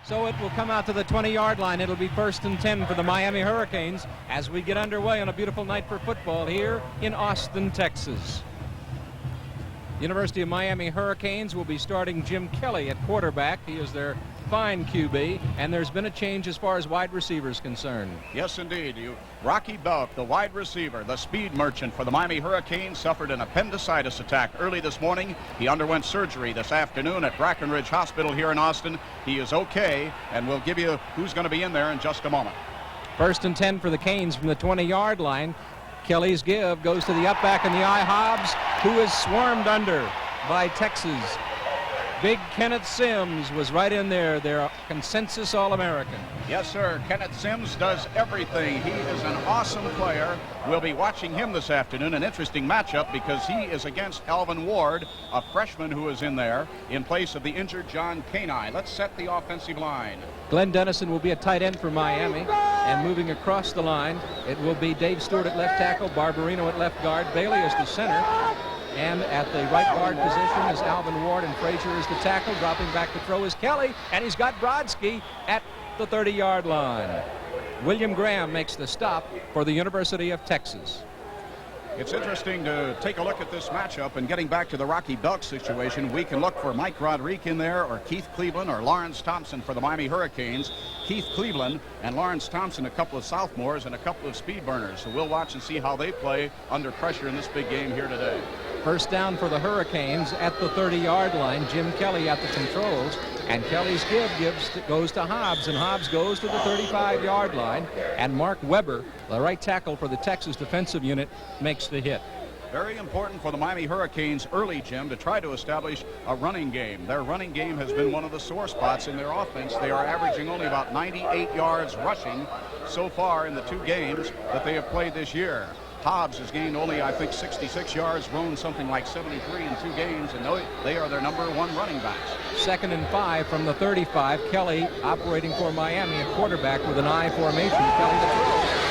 So it will come out to the 20-yard line. It'll be 1st and 10 for the Miami Hurricanes as we get underway on a beautiful night for football here in Austin, Texas. University of Miami Hurricanes will be starting Jim Kelly at quarterback. He is their fine QB, and there's been a change as far as wide receivers concerned. Yes, indeed. Rocky Belk, the wide receiver, the speed merchant for the Miami Hurricanes, suffered an appendicitis attack early this morning. He underwent surgery this afternoon at Brackenridge Hospital here in Austin. He is okay, and we'll give you who's going to be in there in just a moment. 1st and 10 for the Canes from the 20-yard line. Kelly's give goes to the up back in the eye, Hobbs, who is swarmed under by Texas. Big Kenneth Sims was right in there, their consensus All-American. Yes, sir. Kenneth Sims does everything. He is an awesome player. We'll be watching him this afternoon. An interesting matchup because he is against Alvin Ward, a freshman who is in there in place of the injured John Canine. Let's set the offensive line. Glenn Dennison will be a tight end for Miami, and moving across the line, it will be Dave Stewart at left tackle, Barbarino at left guard, Bailey as the center. And at the right guard position is Alvin Ward, and Frazier is the tackle. Dropping back to throw is Kelly, and he's got Brodsky at the 30-yard line. William Graham makes the stop for the University of Texas. It's interesting to take a look at this matchup, and getting back to the Rocky Belk situation, we can look for Mike Rodriguez in there, or Keith Cleveland, or Lawrence Thompson for the Miami Hurricanes. Keith Cleveland and Lawrence Thompson, a couple of sophomores and a couple of speed burners. So we'll watch and see how they play under pressure in this big game here today. First down for the Hurricanes at the 30-yard line. Jim Kelly at the controls, and Kelly's give goes to Hobbs, and Hobbs goes to the 35-yard line, and Mark Weber, the right tackle for the Texas defensive unit, makes the hit. Very important for the Miami Hurricanes early, Jim, to try to establish a running game. Their running game has been one of the sore spots in their offense. They are averaging only about 98 yards rushing so far in the 2 games that they have played this year. Hobbs has gained only, I think, 66 yards, Roan something like 73 in 2 games, and they are their #1 running backs. 2nd and 5 from the 35. Kelly operating for Miami, a quarterback with an I formation. Kelly to throw.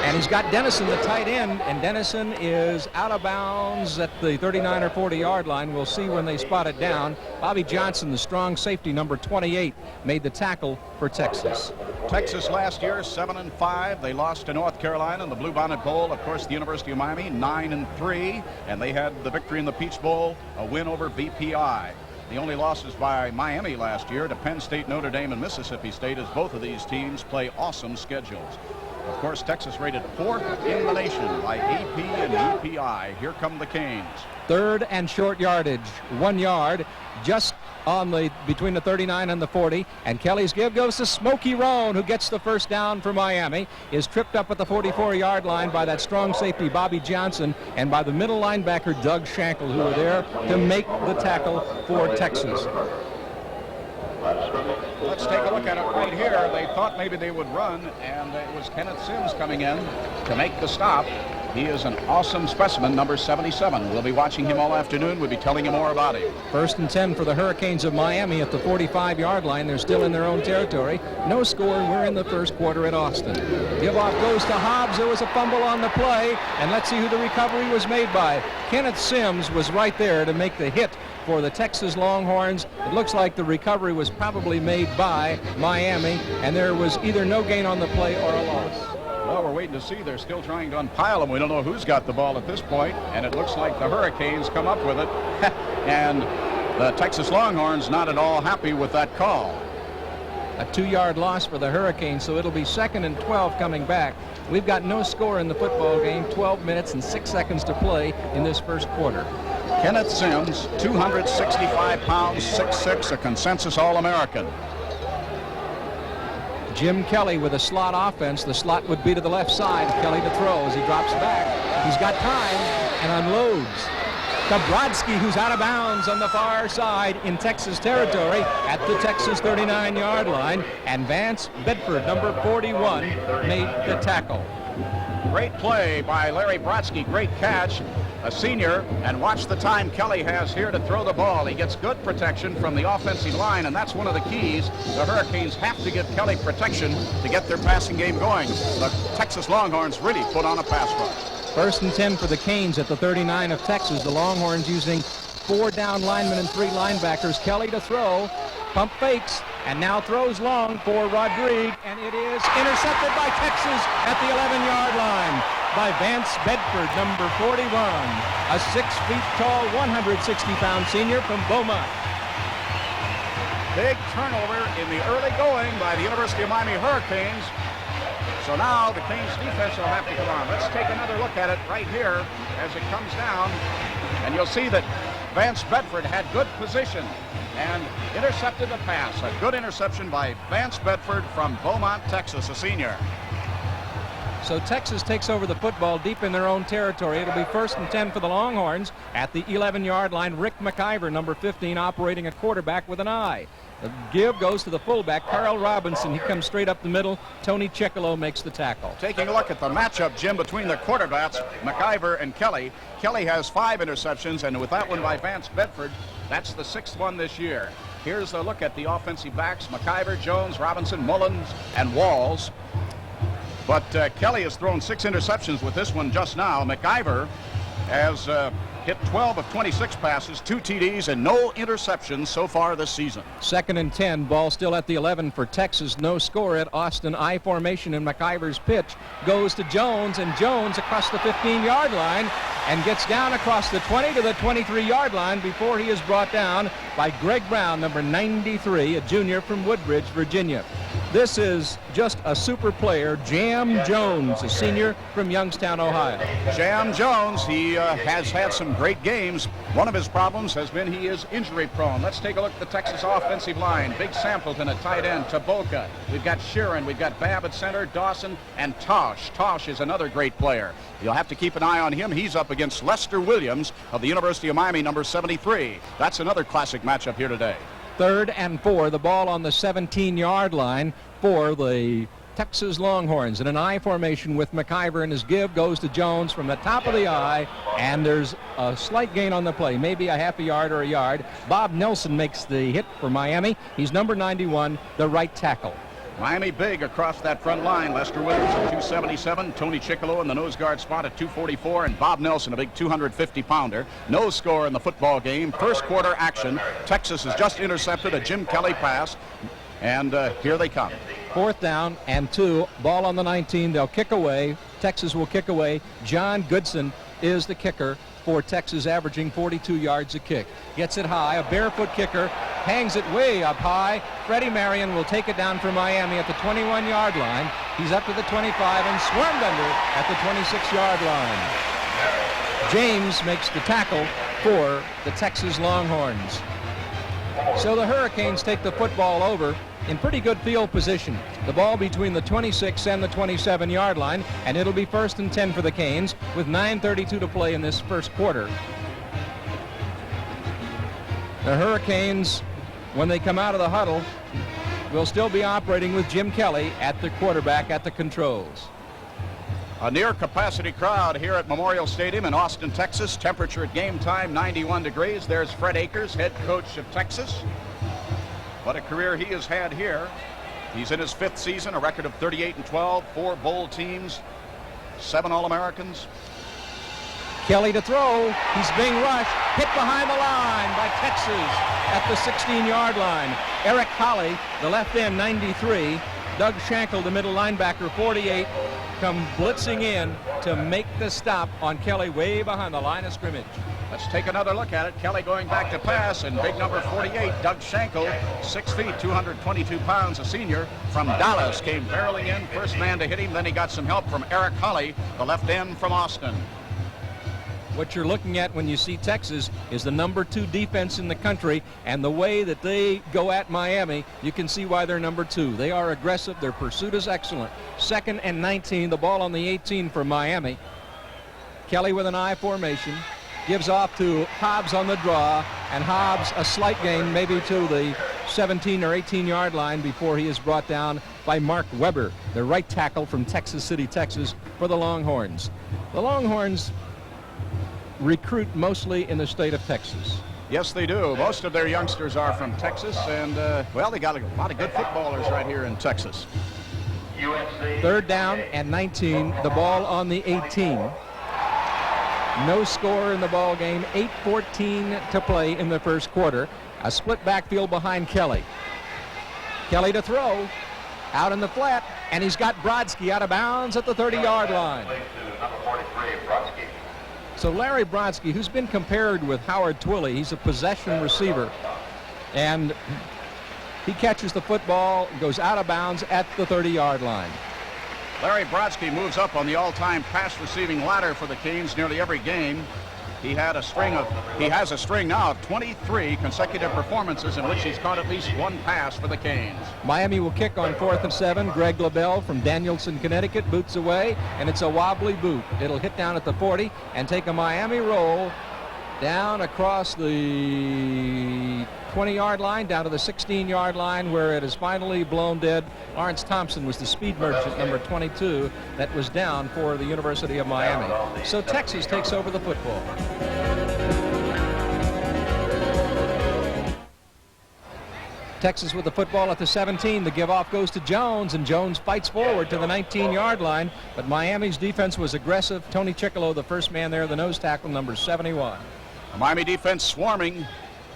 And he's got Dennison, the tight end, and Dennison is out of bounds at the 39 or 40-yard line. We'll see when they spot it down. Bobby Johnson, the strong safety, number 28, made the tackle for Texas. Texas last year 7-5. They lost to North Carolina in the Bluebonnet Bowl. Of course, the University of Miami 9-3, and they had the victory in the Peach Bowl, a win over BPI. The only losses by Miami last year to Penn State, Notre Dame, and Mississippi State, as both of these teams play awesome schedules. Of course, Texas rated 4th in the nation by AP and UPI. Here come the Canes. 3rd and short yardage, 1 yard, just on the between the 39 and the 40, and Kelly's give goes to Smokey Roan, who gets the first down for Miami, is tripped up at the 44-yard line by that strong safety Bobby Johnson and by the middle linebacker Doug Shankle, who were there to make the tackle for Texas. Let's take a look at it right here. They thought maybe they would run, and it was Kenneth Sims coming in to make the stop. He is an awesome specimen, number 77. We'll be watching him all afternoon. We'll be telling you more about him. 1st and 10 for the Hurricanes of Miami at the 45-yard line. They're still in their own territory. No score. We're in the first quarter at Austin. Give off goes to Hobbs. There was a fumble on the play, and let's see who the recovery was made by. Kenneth Sims was right there to make the hit for the Texas Longhorns. It looks like the recovery was probably made by Miami, and there was either no gain on the play or a loss. Well, we're waiting to see. They're still trying to unpile them. We don't know who's got the ball at this point, and it looks like the Hurricanes come up with it. And the Texas Longhorns not at all happy with that call. A 2-yard loss for the Hurricanes, so it'll be 2nd and 12 coming back. We've got no score in the football game, 12 minutes and 6 seconds to play in this first quarter. Kenneth Sims, 265 pounds, 6'6", a consensus All-American. Jim Kelly with a slot offense. The slot would be to the left side. Kelly to throw as he drops back. He's got time and unloads to Brodsky, who's out of bounds on the far side in Texas territory at the Texas 39-yard line. And Vance Bedford, number 41, made the tackle. Great play by Larry Brodsky. Great catch. A senior, and watch the time Kelly has here to throw the ball. He gets good protection from the offensive line, and that's one of the keys. The Hurricanes have to give Kelly protection to get their passing game going. The Texas Longhorns really put on a pass rush. 1st and 10 for the Canes at the 39 of Texas. The Longhorns using 4 down linemen and 3 linebackers. Kelly to throw, pump fakes, and now throws long for Rodriguez, and it is intercepted by Texas at the 11-yard line by Vance Bedford, number 41, a 6 feet tall, 160-pound senior from Beaumont. Big turnover in the early going by the University of Miami Hurricanes. So now the Canes defense will have to come on. Let's take another look at it right here as it comes down. And you'll see that Vance Bedford had good position and intercepted the pass. A good interception by Vance Bedford from Beaumont, Texas, a senior. So Texas takes over the football deep in their own territory. It'll be 1st and 10 for the Longhorns at the 11-yard line. Rick McIver, number 15, operating a quarterback with an eye. The give goes to the fullback, Carl Robinson. He comes straight up the middle. Tony Chickolo makes the tackle. Taking a look at the matchup, Jim, between the quarterbacks, McIver and Kelly. Kelly has 5 interceptions, and with that one by Vance Bedford, that's the 6th one this year. Here's a look at the offensive backs, McIver, Jones, Robinson, Mullins, and Walls. But Kelly has thrown 6 interceptions with this one just now. McIver has hit 12 of 26 passes, 2 TDs, and no interceptions so far this season. 2nd and 10, ball still at the 11 for Texas. No score at Austin. I formation, and McIver's pitch goes to Jones, and Jones across the 15-yard line and gets down across the 20 to the 23-yard line before he is brought down by Greg Brown, number 93, a junior from Woodbridge, Virginia. This is just a super player, Jam Jones, a senior from Youngstown, Ohio. Jam Jones, he has had some great games. One of his problems has been he is injury prone. Let's take a look at the Texas offensive line. Big Sampleton at tight end, Taboka. We've got Sheeran, we've got Babb at center, Dawson, and Tosh. Tosh is another great player. You'll have to keep an eye on him. He's up against Lester Williams of the University of Miami, number 73. That's another classic matchup here today. 3rd and 4, the ball on the 17-yard line for the Texas Longhorns. In an I formation with McIver, and his give goes to Jones from the top of the I, and there's a slight gain on the play, maybe a half a yard or a yard. Bob Nelson makes the hit for Miami. He's number 91, the right tackle. Miami big across that front line. Lester Williams at 277, Tony Chickolo in the nose guard spot at 244, and Bob Nelson, a big 250-pounder. No score in the football game. First quarter action. Texas has just intercepted a Jim Kelly pass, and here they come. 4th down and 2, ball on the 19. They'll kick away. Texas will kick away. John Goodson is the kicker for Texas, averaging 42 yards a kick. Gets it high, a barefoot kicker, hangs it way up high. Freddie Marion will take it down for Miami at the 21-yard line. He's up to the 25 and swarmed under at the 26-yard line. James makes the tackle for the Texas Longhorns. So the Hurricanes take the football over in pretty good field position. The ball between the 26 and the 27-yard line, and it'll be 1st and 10 for the Canes with 9:32 to play in this first quarter. The Hurricanes, when they come out of the huddle, will still be operating with Jim Kelly at the quarterback at the controls. A near capacity crowd here at Memorial Stadium in Austin, Texas. Temperature at game time, 91 degrees. There's Fred Akers, head coach of Texas. What a career he has had here. He's in his 5th season, a record of 38-12, 4 bowl teams, 7 All-Americans. Kelly to throw. He's being rushed. Hit behind the line by Texas at the 16-yard line. Eric Holly, the left end, 93. Doug Shankle, the middle linebacker, 48, come blitzing in to make the stop on Kelly way behind the line of scrimmage. Let's take another look at it. Kelly going back to pass, and big number 48, Doug Shankle, 6 feet, 222 pounds, a senior from Dallas, came barreling in, first man to hit him. Then he got some help from Eric Holly, the left end from Austin. What you're looking at when you see Texas is the number 2 defense in the country, and the way that they go at Miami, you can see why they're number 2. They are aggressive. Their pursuit is excellent. 2nd and 19, the ball on the 18 for Miami. Kelly with an I formation. Gives off to Hobbs on the draw, and Hobbs a slight gain maybe to the 17 or 18-yard line before he is brought down by Mark Weber, the right tackle from Texas City, Texas, for the Longhorns. The Longhorns recruit mostly in the state of Texas. Yes, they do. Most of their youngsters are from Texas, and, well, they got a lot of good footballers right here in Texas. 3rd down and 19, the ball on the 18. No score in the ball game, 8:14 to play in the first quarter. A split backfield behind Kelly. Kelly to throw. Out in the flat, and he's got Brodsky out of bounds at the 30-yard line. So Larry Brodsky, who's been compared with Howard Twilley, he's a possession receiver. And he catches the football, goes out of bounds at the 30-yard line. Larry Brodsky moves up on the all-time pass receiving ladder for the Canes nearly every game. He has a string now of 23 consecutive performances in which he's caught at least one pass for the Canes. Miami will kick on 4th and 7. Greg LaBelle from Danielson, Connecticut, boots away, and it's a wobbly boot. It'll hit down at the 40 and take a Miami roll down across the 20-yard line, down to the 16-yard line, where it is finally blown dead. Lawrence Thompson was the speed merchant, number 22, that was down for the University of Miami. So Texas takes over the football. Texas with the football at the 17. The give off goes to Jones, and Jones fights forward to the 19-yard line, but Miami's defense was aggressive. Tony Chickalo, the first man there, the nose tackle, number 71. The Miami defense swarming,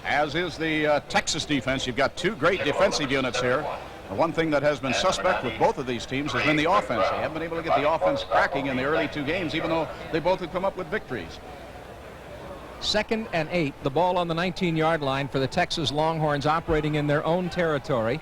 as is the Texas defense. You've got two great defensive units here. The one thing that has been suspect with both of these teams has been the offense. They haven't been able to get the offense cracking in the early two games, even though they both have come up with victories. 2nd and 8, the ball on the 19-yard line for the Texas Longhorns, operating in their own territory.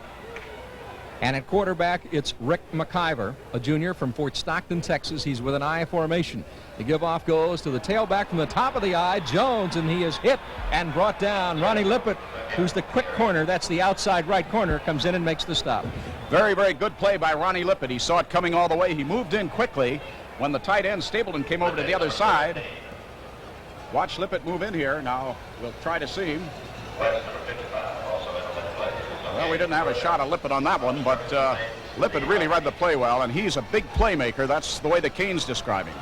And at quarterback, it's Rick McIver, a junior from Fort Stockton, Texas. He's with an I formation. The give-off goes to the tailback from the top of the I, Jones, and he is hit and brought down. Ronnie Lippett, who's the quick corner, that's the outside right corner, comes in and makes the stop. Very, very good play by Ronnie Lippett. He saw it coming all the way. He moved in quickly when the tight end, Stapleton, came over to the other side. Watch Lippett move in here. Now we'll try to see him. Well, we didn't have a shot of Lippett on that one, but Lippett really read the play well, and he's a big playmaker. That's the way the Canes describe him.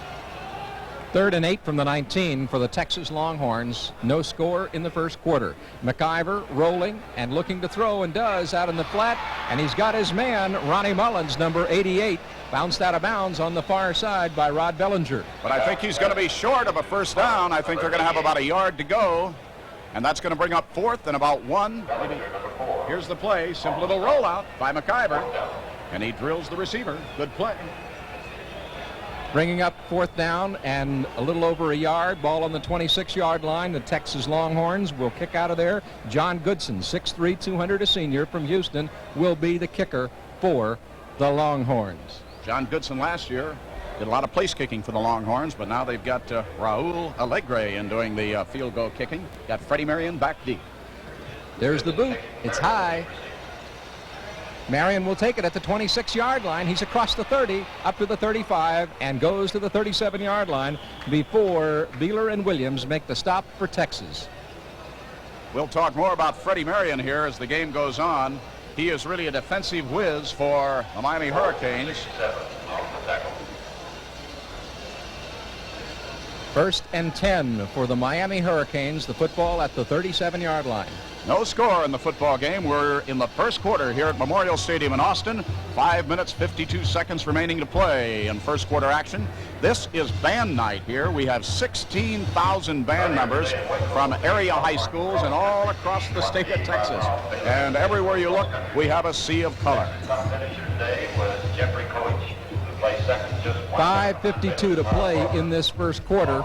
3rd and 8 from the 19 for the Texas Longhorns. No score in the first quarter. McIver rolling and looking to throw, and does, out in the flat, and he's got his man, Ronnie Mullins, number 88, bounced out of bounds on the far side by Rod Bellinger. But I think he's going to be short of a first down. I think they're going to have about a yard to go, and that's going to bring up 4th and about 1. Maybe. Here's the play. Simple little rollout by McIver, and he drills the receiver. Good play. Bringing up 4th down and a little over a yard. Ball on the 26-yard line. The Texas Longhorns will kick out of there. John Goodson, 6'3", 200, a senior from Houston, will be the kicker for the Longhorns. John Goodson last year did a lot of place kicking for the Longhorns, but now they've got Raul Alegre in doing the field goal kicking. Got Freddie Marion back deep. There's the boot. It's high. Marion will take it at the 26-yard line. He's across the 30, up to the 35, and goes to the 37-yard line before Beeler and Williams make the stop for Texas. We'll talk more about Freddie Marion here as the game goes on. He is really a defensive whiz for the Miami Hurricanes. 1st and 10 for the Miami Hurricanes. The football at the 37-yard line. No score in the football game. We're in the first quarter here at Memorial Stadium in Austin. 5 minutes, 52 seconds remaining to play in first quarter action. This is band night here. We have 16,000 band members from area high schools and all across the state of Texas. And everywhere you look, we have a sea of color. 5:52 to play in this first quarter.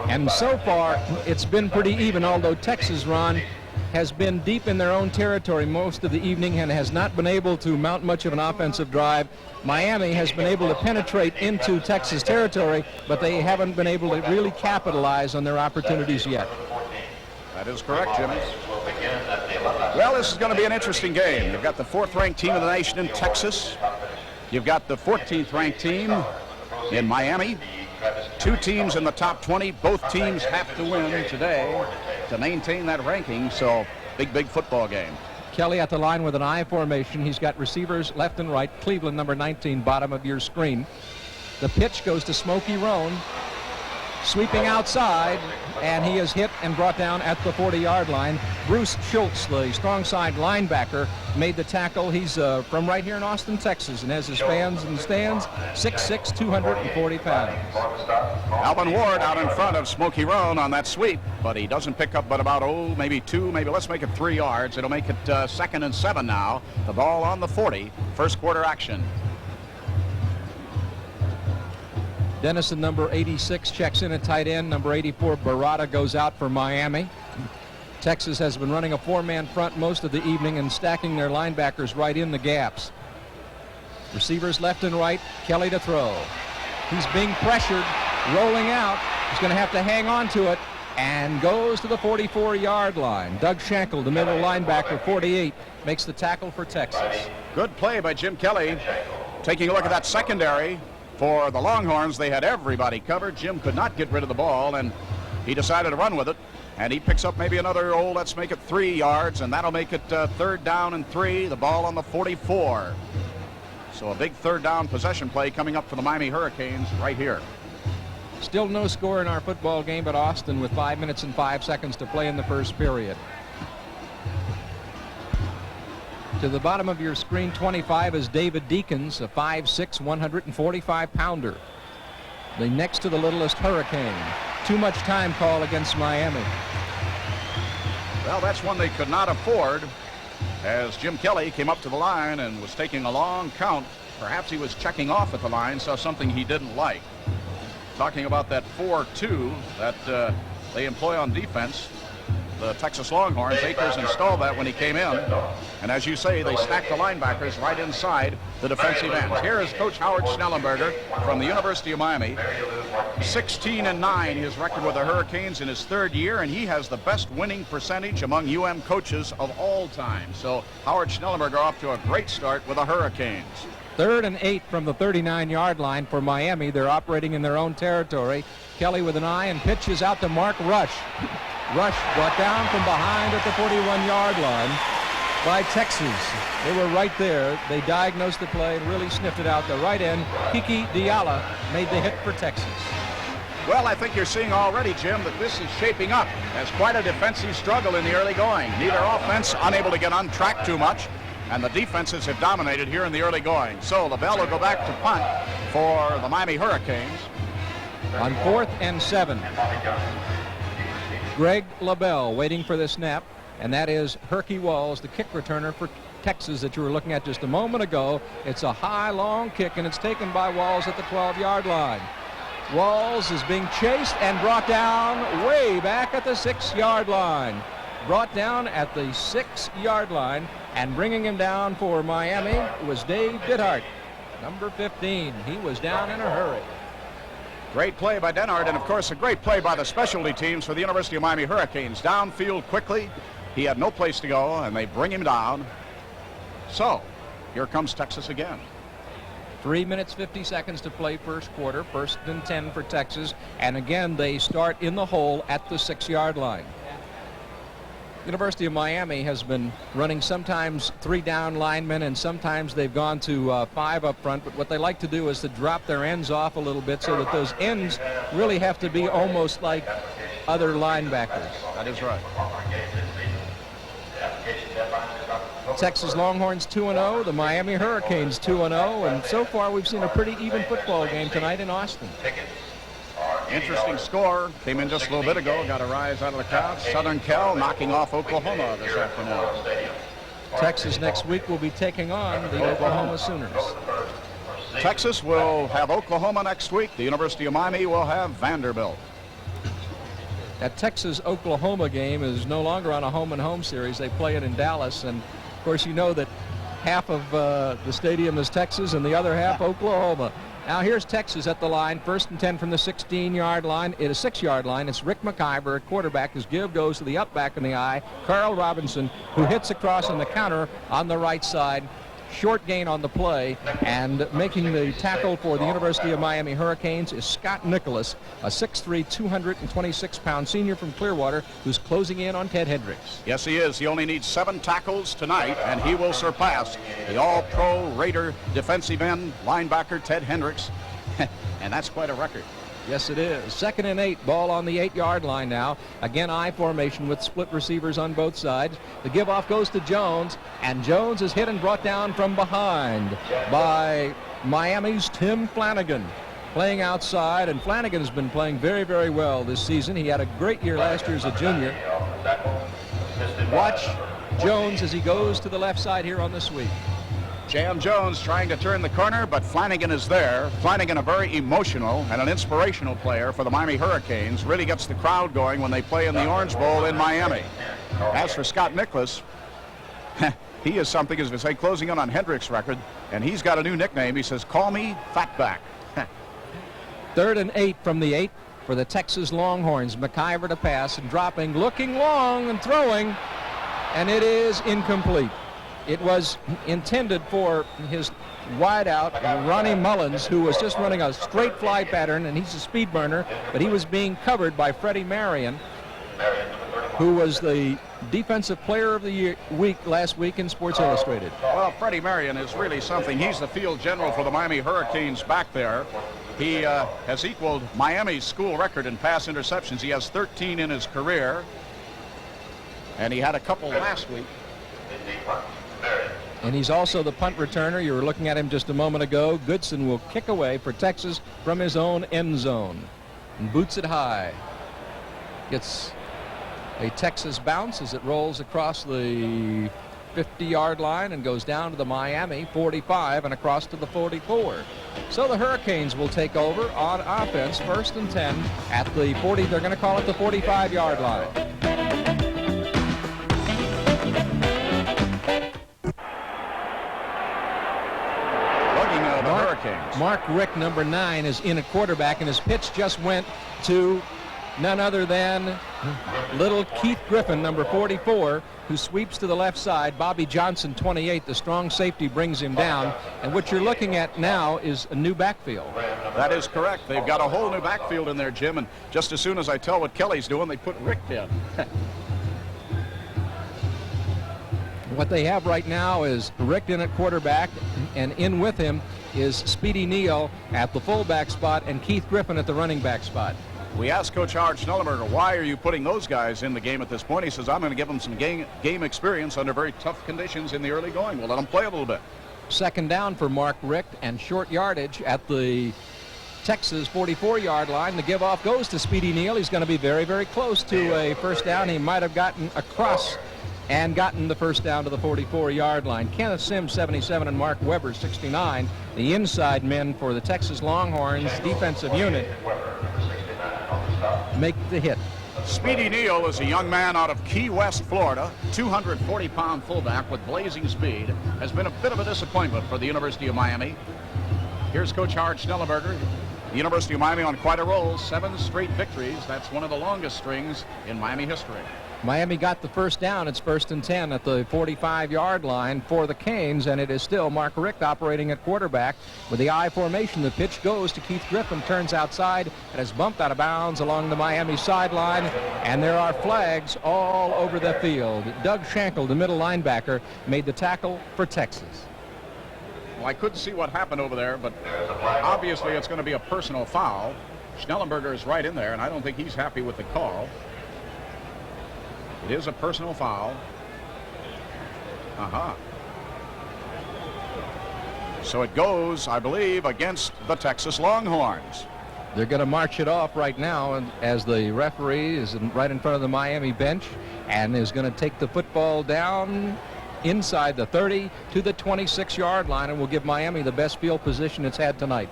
And so far, it's been pretty even, although Texas, Ron, has been deep in their own territory most of the evening and has not been able to mount much of an offensive drive. Miami has been able to penetrate into Texas territory, but they haven't been able to really capitalize on their opportunities yet. That is correct, Jimmy. Well, this is going to be an interesting game. You've got the 4th-ranked team of the nation in Texas. You've got the 14th-ranked team in Miami. Two teams in the top 20. Both teams have to win today to maintain that ranking, so big football game. Kelly at the line with an I formation. He's got receivers left and right. Cleveland, number 19, bottom of your screen. The pitch goes to Smokey Roan. sweeping outside, and he is hit and brought down at the 40-yard line. Bruce Schultz, the strong side linebacker, made the tackle. He's from right here in Austin, Texas, and has his fans in the stands, 6'6", 240 pounds. Alvin Ward out in front of Smokey Roan on that sweep, but he doesn't pick up but about, maybe 2, maybe let's make it 3 yards. It'll make it 2nd and 7 now. The ball on the 40, first quarter action. Dennison, number 86, checks in at tight end. Number 84, Barada, goes out for Miami. Texas has been running a 4-man front most of the evening and stacking their linebackers right in the gaps. Receivers left and right. Kelly to throw. He's being pressured, rolling out. He's going to have to hang on to it and goes to the 44-yard line. Doug Schenkel, the middle linebacker, 48, makes the tackle for Texas. Good play by Jim Kelly. Taking a look at that secondary. For the Longhorns, they had everybody covered. Jim could not get rid of the ball, and he decided to run with it. And he picks up maybe another, let's make it 3 yards, and that'll make it 3rd down and 3. The ball on the 44. So a big 3rd down possession play coming up for the Miami Hurricanes right here. Still no score in our football game at Austin with 5 minutes and 5 seconds to play in the first period. To the bottom of your screen, 25, is David Deacons, a 5'6", 145-pounder. The next to the littlest Hurricane. Too much time call against Miami. Well, that's one they could not afford, as Jim Kelly came up to the line and was taking a long count. Perhaps he was checking off at the line, saw something he didn't like. Talking about that 4-2 that they employ on defense. The Texas Longhorns, Akers installed that when he came in. And as you say, they stacked the linebackers right inside the defensive ends. Here is Coach Howard Schnellenberger from the University of Miami. 16-9, his record with the Hurricanes in his 3rd year, and he has the best winning percentage among UM coaches of all time. So Howard Schnellenberger off to a great start with the Hurricanes. 3rd and 8 from the 39-yard line for Miami. They're operating in their own territory. Kelly with an eye and pitches out to Mark Rush. Rush brought down from behind at the 41-yard line by Texas. They were right there. They diagnosed the play and really sniffed it out. The right end, Kiki Diala, made the hit for Texas. Well, I think you're seeing already, Jim, that this is shaping up as quite a defensive struggle in the early going. Neither offense unable to get on track too much, and the defenses have dominated here in the early going. So LaBelle will go back to punt for the Miami Hurricanes. On 4th and 7. Greg LaBelle waiting for the snap, and that is Herky Walls, the kick returner for Texas that you were looking at just a moment ago. It's a high, long kick, and it's taken by Walls at the 12-yard line. Walls is being chased and brought down way back at the 6-yard line. Brought down at the 6-yard line, and bringing him down for Miami was Dave Dithart, number 15. He was down in a hurry. Great play by Denhart, and of course a great play by the specialty teams for the University of Miami Hurricanes. Downfield quickly. He had no place to go, and they bring him down. So here comes Texas again. 3 minutes 50 seconds to play first quarter. 1st and 10 for Texas, and again they start in the hole at the 6-yard line. University of Miami has been running sometimes 3 down linemen, and sometimes they've gone to 5 up front. But what they like to do is to drop their ends off a little bit so that those ends really have to be almost like other linebackers. That is right. Texas Longhorns 2-0, the Miami Hurricanes 2-0, and so far we've seen a pretty even football game tonight in Austin. Interesting score. Came in just a little bit ago. Got a rise out of the crowd. Southern Cal knocking off Oklahoma this afternoon. Texas next week will be taking on the Oklahoma Sooners. Texas will have Oklahoma next week. The University of Miami will have Vanderbilt. That Texas-Oklahoma game is no longer on a home-and-home series. They play it in Dallas, and of course you know that half of the stadium is Texas and the other half Oklahoma. Now here's Texas at the line, 1st and 10 from the 16-yard line. It is 6-yard line. It's Rick McIver at quarterback. His give goes to the up back in the eye, Carl Robinson, who hits across on the counter on the right side. Short gain on the play, and making the tackle for the University of Miami Hurricanes is Scott Nicholas, a 6'3", 226-pound senior from Clearwater, who's closing in on Ted Hendricks. Yes, he is. He only needs 7 tackles tonight, and he will surpass the all-pro Raider defensive end linebacker Ted Hendricks, and that's quite a record. Yes, it is. 2nd and 8, ball on the 8-yard line now. Again, I formation with split receivers on both sides. The give off goes to Jones, and Jones is hit and brought down from behind by Miami's Tim Flanagan, playing outside, and Flanagan has been playing very, very well this season. He had a great year last year as a junior. Watch Jones as he goes to the left side here on the sweep. Jam Jones trying to turn the corner, but Flanagan is there. Flanagan, a very emotional and an inspirational player for the Miami Hurricanes, really gets the crowd going when they play in the Orange Bowl in Miami. As for Scott Nicholas, he is something, as we say, closing in on Hendrick's record, and he's got a new nickname. He says, "Call me Fatback." 3rd and 8 from the 8 for the Texas Longhorns. McIver to pass and dropping, looking long and throwing, and it is incomplete. It was intended for his wideout, Ronnie Mullins, who was just running a straight fly pattern, and he's a speed burner, but he was being covered by Freddie Marion, who was the Defensive Player of the Week last week in Sports Illustrated. Well, Freddie Marion is really something. He's the field general for the Miami Hurricanes back there. He has equaled Miami's school record in pass interceptions. He has 13 in his career, and he had a couple last week. And he's also the punt returner. You were looking at him just a moment ago. Goodson will kick away for Texas from his own end zone and boots it high. Gets a Texas bounce as it rolls across the 50-yard line and goes down to the Miami 45 and across to the 44. So the Hurricanes will take over on offense, 1st and 10 at the 40. They're going to call it the 45-yard line. Mark Richt, number 9, is in at quarterback, and his pitch just went to none other than little Keith Griffin, number 44, who sweeps to the left side. Bobby Johnson, 28, the strong safety, brings him down. And what you're looking at now is a new backfield. That is correct. They've got a whole new backfield in there, Jim, and just as soon as I tell what Kelly's doing, they put Richt in. What they have right now is Richt in at quarterback, and in with him is Speedy Neal at the fullback spot and Keith Griffin at the running back spot. We asked Coach Howard Schnellenberger, why are you putting those guys in the game at this point? He says, I'm going to give them some game experience under very tough conditions in the early going. We'll let them play a little bit. 2nd down for Mark Richt and short yardage at the Texas 44-yard line. The give off goes to Speedy Neal. He's going to be very, very close to a first down. He might have gotten across and gotten the first down to the 44-yard line. Kenneth Sims, 77, and Mark Weber, 69, the inside men for the Texas Longhorns defensive unit, make the hit. Speedy Neal is a young man out of Key West, Florida, 240-pound fullback with blazing speed. Has been a bit of a disappointment for the University of Miami. Here's Coach Howard Schnellenberger. The University of Miami on quite a roll, 7 straight victories. That's one of the longest strings in Miami history. Miami got the first down. It's 1st and 10 at the 45-yard line for the Canes, and it is still Mark Richt operating at quarterback with the I formation. The pitch goes to Keith Griffin, turns outside, and is bumped out of bounds along the Miami sideline, and there are flags all over the field. Doug Schenkel, the middle linebacker, made the tackle for Texas. Well, I couldn't see what happened over there, but obviously it's going to be a personal foul. Schnellenberger is right in there, and I don't think he's happy with the call. It is a personal foul. So it goes, I believe, against the Texas Longhorns. They're going to march it off right now, and as the referee is right in front of the Miami bench and is going to take the football down inside the 30 to the 26-yard line, and will give Miami the best field position it's had tonight.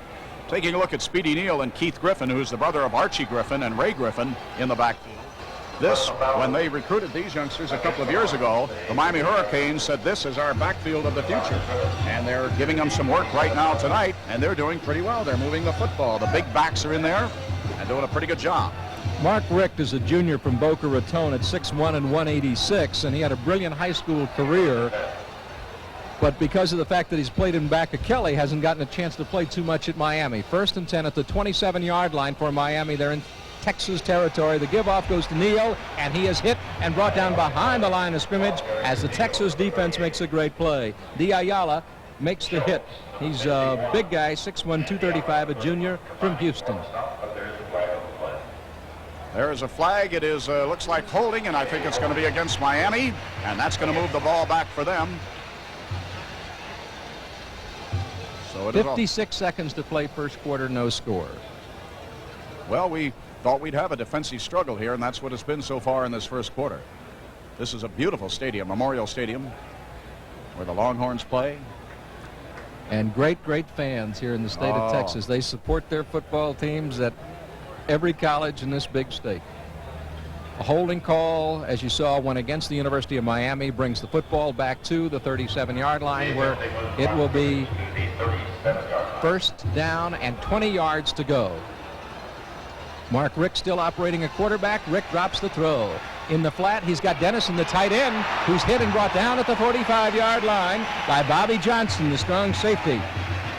Taking a look at Speedy Neal and Keith Griffin, who's the brother of Archie Griffin and Ray Griffin, in the backfield. This, when they recruited these youngsters a couple of years ago, the Miami Hurricanes said this is our backfield of the future. And they're giving them some work right now tonight, and they're doing pretty well. They're moving the football. The big backs are in there and doing a pretty good job. Mark Richt is a junior from Boca Raton at 6'1" and 186, and he had a brilliant high school career. But because of the fact that he's played in back of Kelly, hasn't gotten a chance to play too much at Miami. 1st and 10 at the 27-yard line for Miami. They're in Texas territory. The give-off goes to Neal, and he is hit and brought down behind the line of scrimmage as the Texas defense makes a great play. De Ayala makes the hit. He's a big guy, 6'1", 235, a junior from Houston. There is a flag. It is looks like holding, and I think it's going to be against Miami, and that's going to move the ball back for them. So it 56 seconds to play first quarter, no score. Well, we thought we'd have a defensive struggle here, and that's what it's been so far in this first quarter. This is a beautiful stadium, Memorial Stadium, where the Longhorns play. And great fans here in the state of Texas. They support their football teams at every college in this big state. A holding call, as you saw, went against the University of Miami, brings the football back to the 37-yard line, where it will be first down and 20 yards to go. Mark Richt still operating a quarterback. Richt drops the throw. In the flat, he's got Dennison, the tight end, who's hit and brought down at the 45-yard line by Bobby Johnson, the strong safety.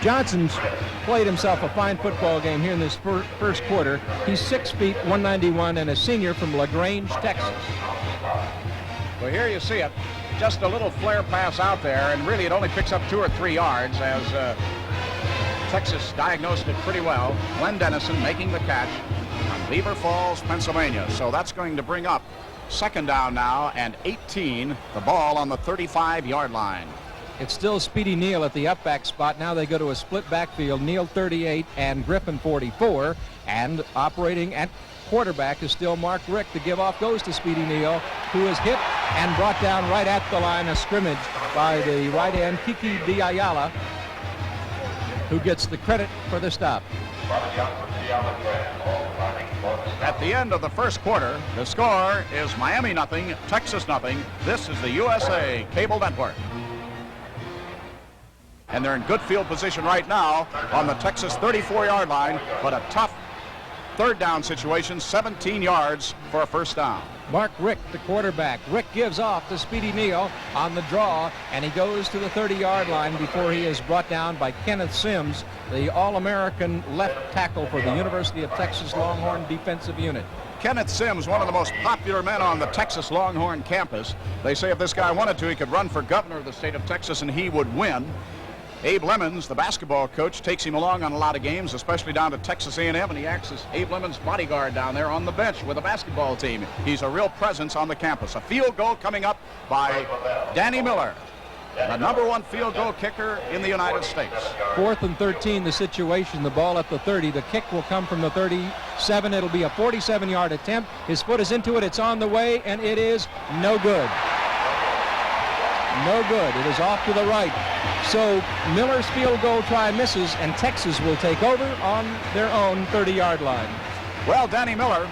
Johnson's played himself a fine football game here in this first quarter. He's 6 feet, 191, and a senior from LaGrange, Texas. Well, here you see it. Just a little flare pass out there, and really it only picks up 2 or 3 yards as Texas diagnosed it pretty well. Glenn Dennison making the catch on Beaver Falls, Pennsylvania. So that's going to bring up second down now and 18, the ball on the 35-yard line. It's still Speedy Neal at the up back spot. Now they go to a split backfield. Neal 38 and Griffin 44. And operating at quarterback is still Mark Richt. The give off goes to Speedy Neal, who is hit and brought down right at the line of scrimmage by the right end Kiki Diayala, who gets the credit for the stop. At the end of the first quarter, the score is Miami nothing, Texas nothing. This is the USA Cable Network. And they're in good field position right now on the Texas 34-yard line, but a tough third down situation, 17 yards for a first down. Mark Richt, the quarterback. Richt gives off to Speedy Neal on the draw, and he goes to the 30-yard line before he is brought down by Kenneth Sims, the All-American left tackle for the University of Texas Longhorn defensive unit. Kenneth Sims, one of the most popular men on the Texas Longhorn campus. They say if this guy wanted to, he could run for governor of the state of Texas and he would win. Abe Lemons, the basketball coach, takes him along on a lot of games, especially down to Texas A&M, and he acts as Abe Lemons' bodyguard down there on the bench with the basketball team. He's a real presence on the campus. A field goal coming up by Danny Miller, the #1 field goal kicker in the United States. 4th and 13, the situation. The ball at the 30. The kick will come from the 37. It'll be a 47-yard attempt. His foot is into it. It's on the way, and it is no good. No good. It is off to the right. So Miller's field goal try misses, and Texas will take over on their own 30-yard line. Well, Danny Miller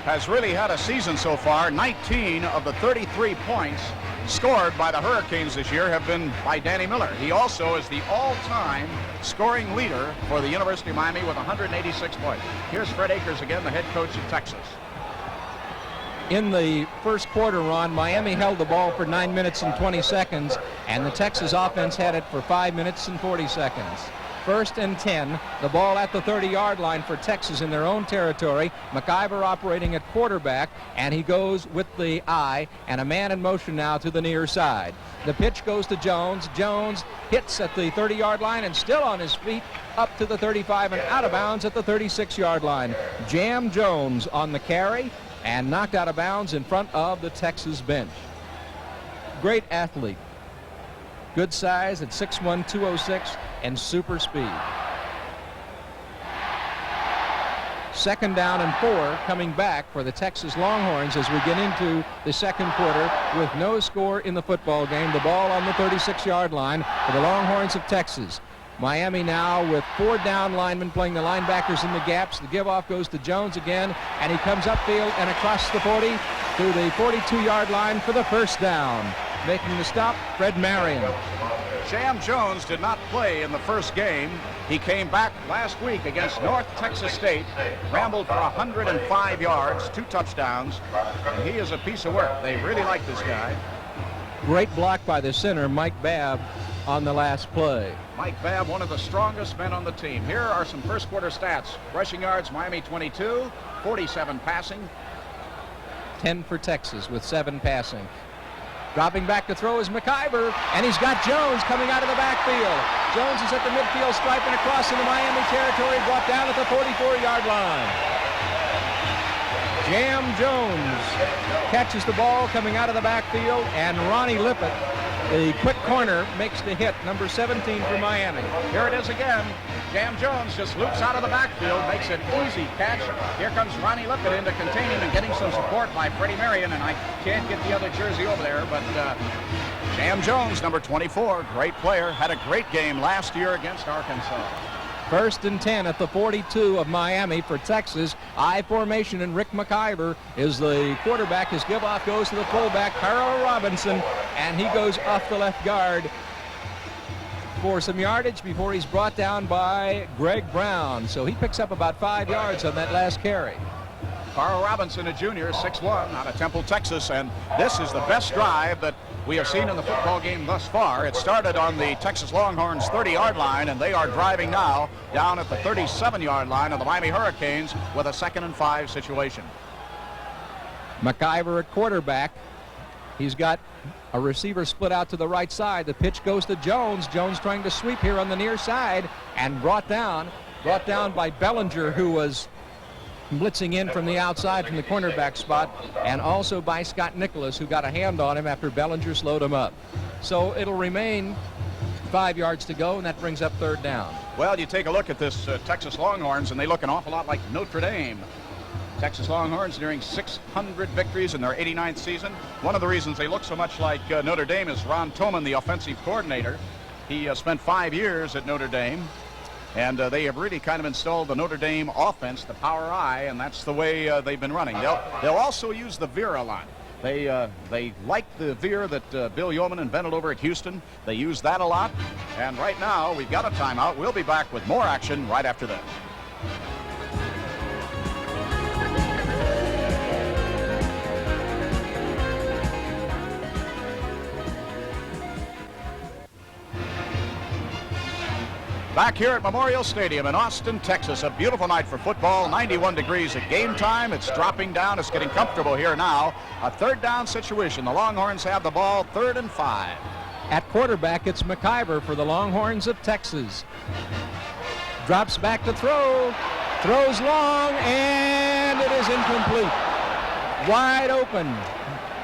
has really had a season so far. 19 of the 33 points scored by the Hurricanes this year have been by Danny Miller. He also is the all-time scoring leader for the University of Miami with 186 points. Here's Fred Akers again, the head coach of Texas. In the first quarter, Ron, Miami held the ball for 9 minutes and 20 seconds, and the Texas offense had it for 5 minutes and 40 seconds. 1st and 10, the ball at the 30-yard line for Texas in their own territory. McIver operating at quarterback, and he goes with the eye, and a man in motion now to the near side. The pitch goes to Jones. Jones hits at the 30-yard line and still on his feet up to the 35 and out of bounds at the 36-yard line. Jam Jones on the carry and knocked out of bounds in front of the Texas bench. Great athlete. Good size at 6'1", 206, and super speed. 2nd down and 4 coming back for the Texas Longhorns as we get into the second quarter with no score in the football game. The ball on the 36-yard line for the Longhorns of Texas. Miami now with 4 down linemen playing the linebackers in the gaps. The give-off goes to Jones again, and he comes upfield and across the 40 to the 42-yard line for the first down. Making the stop, Fred Marion. Jam Jones did not play in the first game. He came back last week against North Texas State, rambled for 105 yards, 2 touchdowns, and he is a piece of work. They really like this guy. Great block by the center, Mike Babb, on the last play. Mike Babb, one of the strongest men on the team. Here are some first quarter stats. Rushing yards, Miami 22, 47 passing. 10 for Texas with 7 passing. Dropping back to throw is McIver, and he's got Jones coming out of the backfield. Jones is at the midfield stripe and across into Miami territory, brought down at the 44-yard line. Jam Jones catches the ball coming out of the backfield, and Ronnie Lippett, the quick corner, makes the hit, number 17 for Miami. Here it is again. Jam Jones just loops out of the backfield, makes an easy catch. Here comes Ronnie Lippett in to contain him and getting some support by Freddie Marion, and I can't get the other jersey over there, but Jam Jones, number 24, great player, had a great game last year against Arkansas. 1st and 10 at the 42 of Miami for Texas. I formation, and Rick McIver is the quarterback. His give-off goes to the fullback, Carl Robinson, and he goes off the left guard for some yardage before he's brought down by Greg Brown. So he picks up about 5 yards on that last carry. Carl Robinson, a junior, 6'1", out of Temple, Texas, and this is the best drive that we have seen in the football game thus far. It started on the Texas Longhorns 30-yard line, and they are driving now down at the 37-yard line of the Miami Hurricanes with a 2nd and 5 situation. McIver at quarterback. He's got a receiver split out to the right side. The pitch goes to Jones. Jones trying to sweep here on the near side and brought down by Bellinger, who was blitzing in from the outside from the cornerback spot, and also by Scott Nicholas, who got a hand on him after Bellinger slowed him up. So it'll remain 5 yards to go, and that brings up 3rd down. Well, you take a look at this Texas Longhorns, and they look an awful lot like Notre Dame. Texas Longhorns nearing 600 victories in their 89th season. One of the reasons they look so much like Notre Dame is Ron Toman, the offensive coordinator. He spent 5 years at Notre Dame, and they have really kind of installed the Notre Dame offense, the power I, and that's the way they've been running. They'll also use the veer a lot. They like the veer that Bill Yeoman invented over at Houston. They use that a lot. And right now, we've got a timeout. We'll be back with more action right after this. Back here at Memorial Stadium in Austin, Texas, a beautiful night for football, 91 degrees at game time. It's dropping down. It's getting comfortable here now. A 3rd down situation. The Longhorns have the ball, 3rd and 5. At quarterback, it's McIver for the Longhorns of Texas. Drops back to throw. Throws long, and it is incomplete. Wide open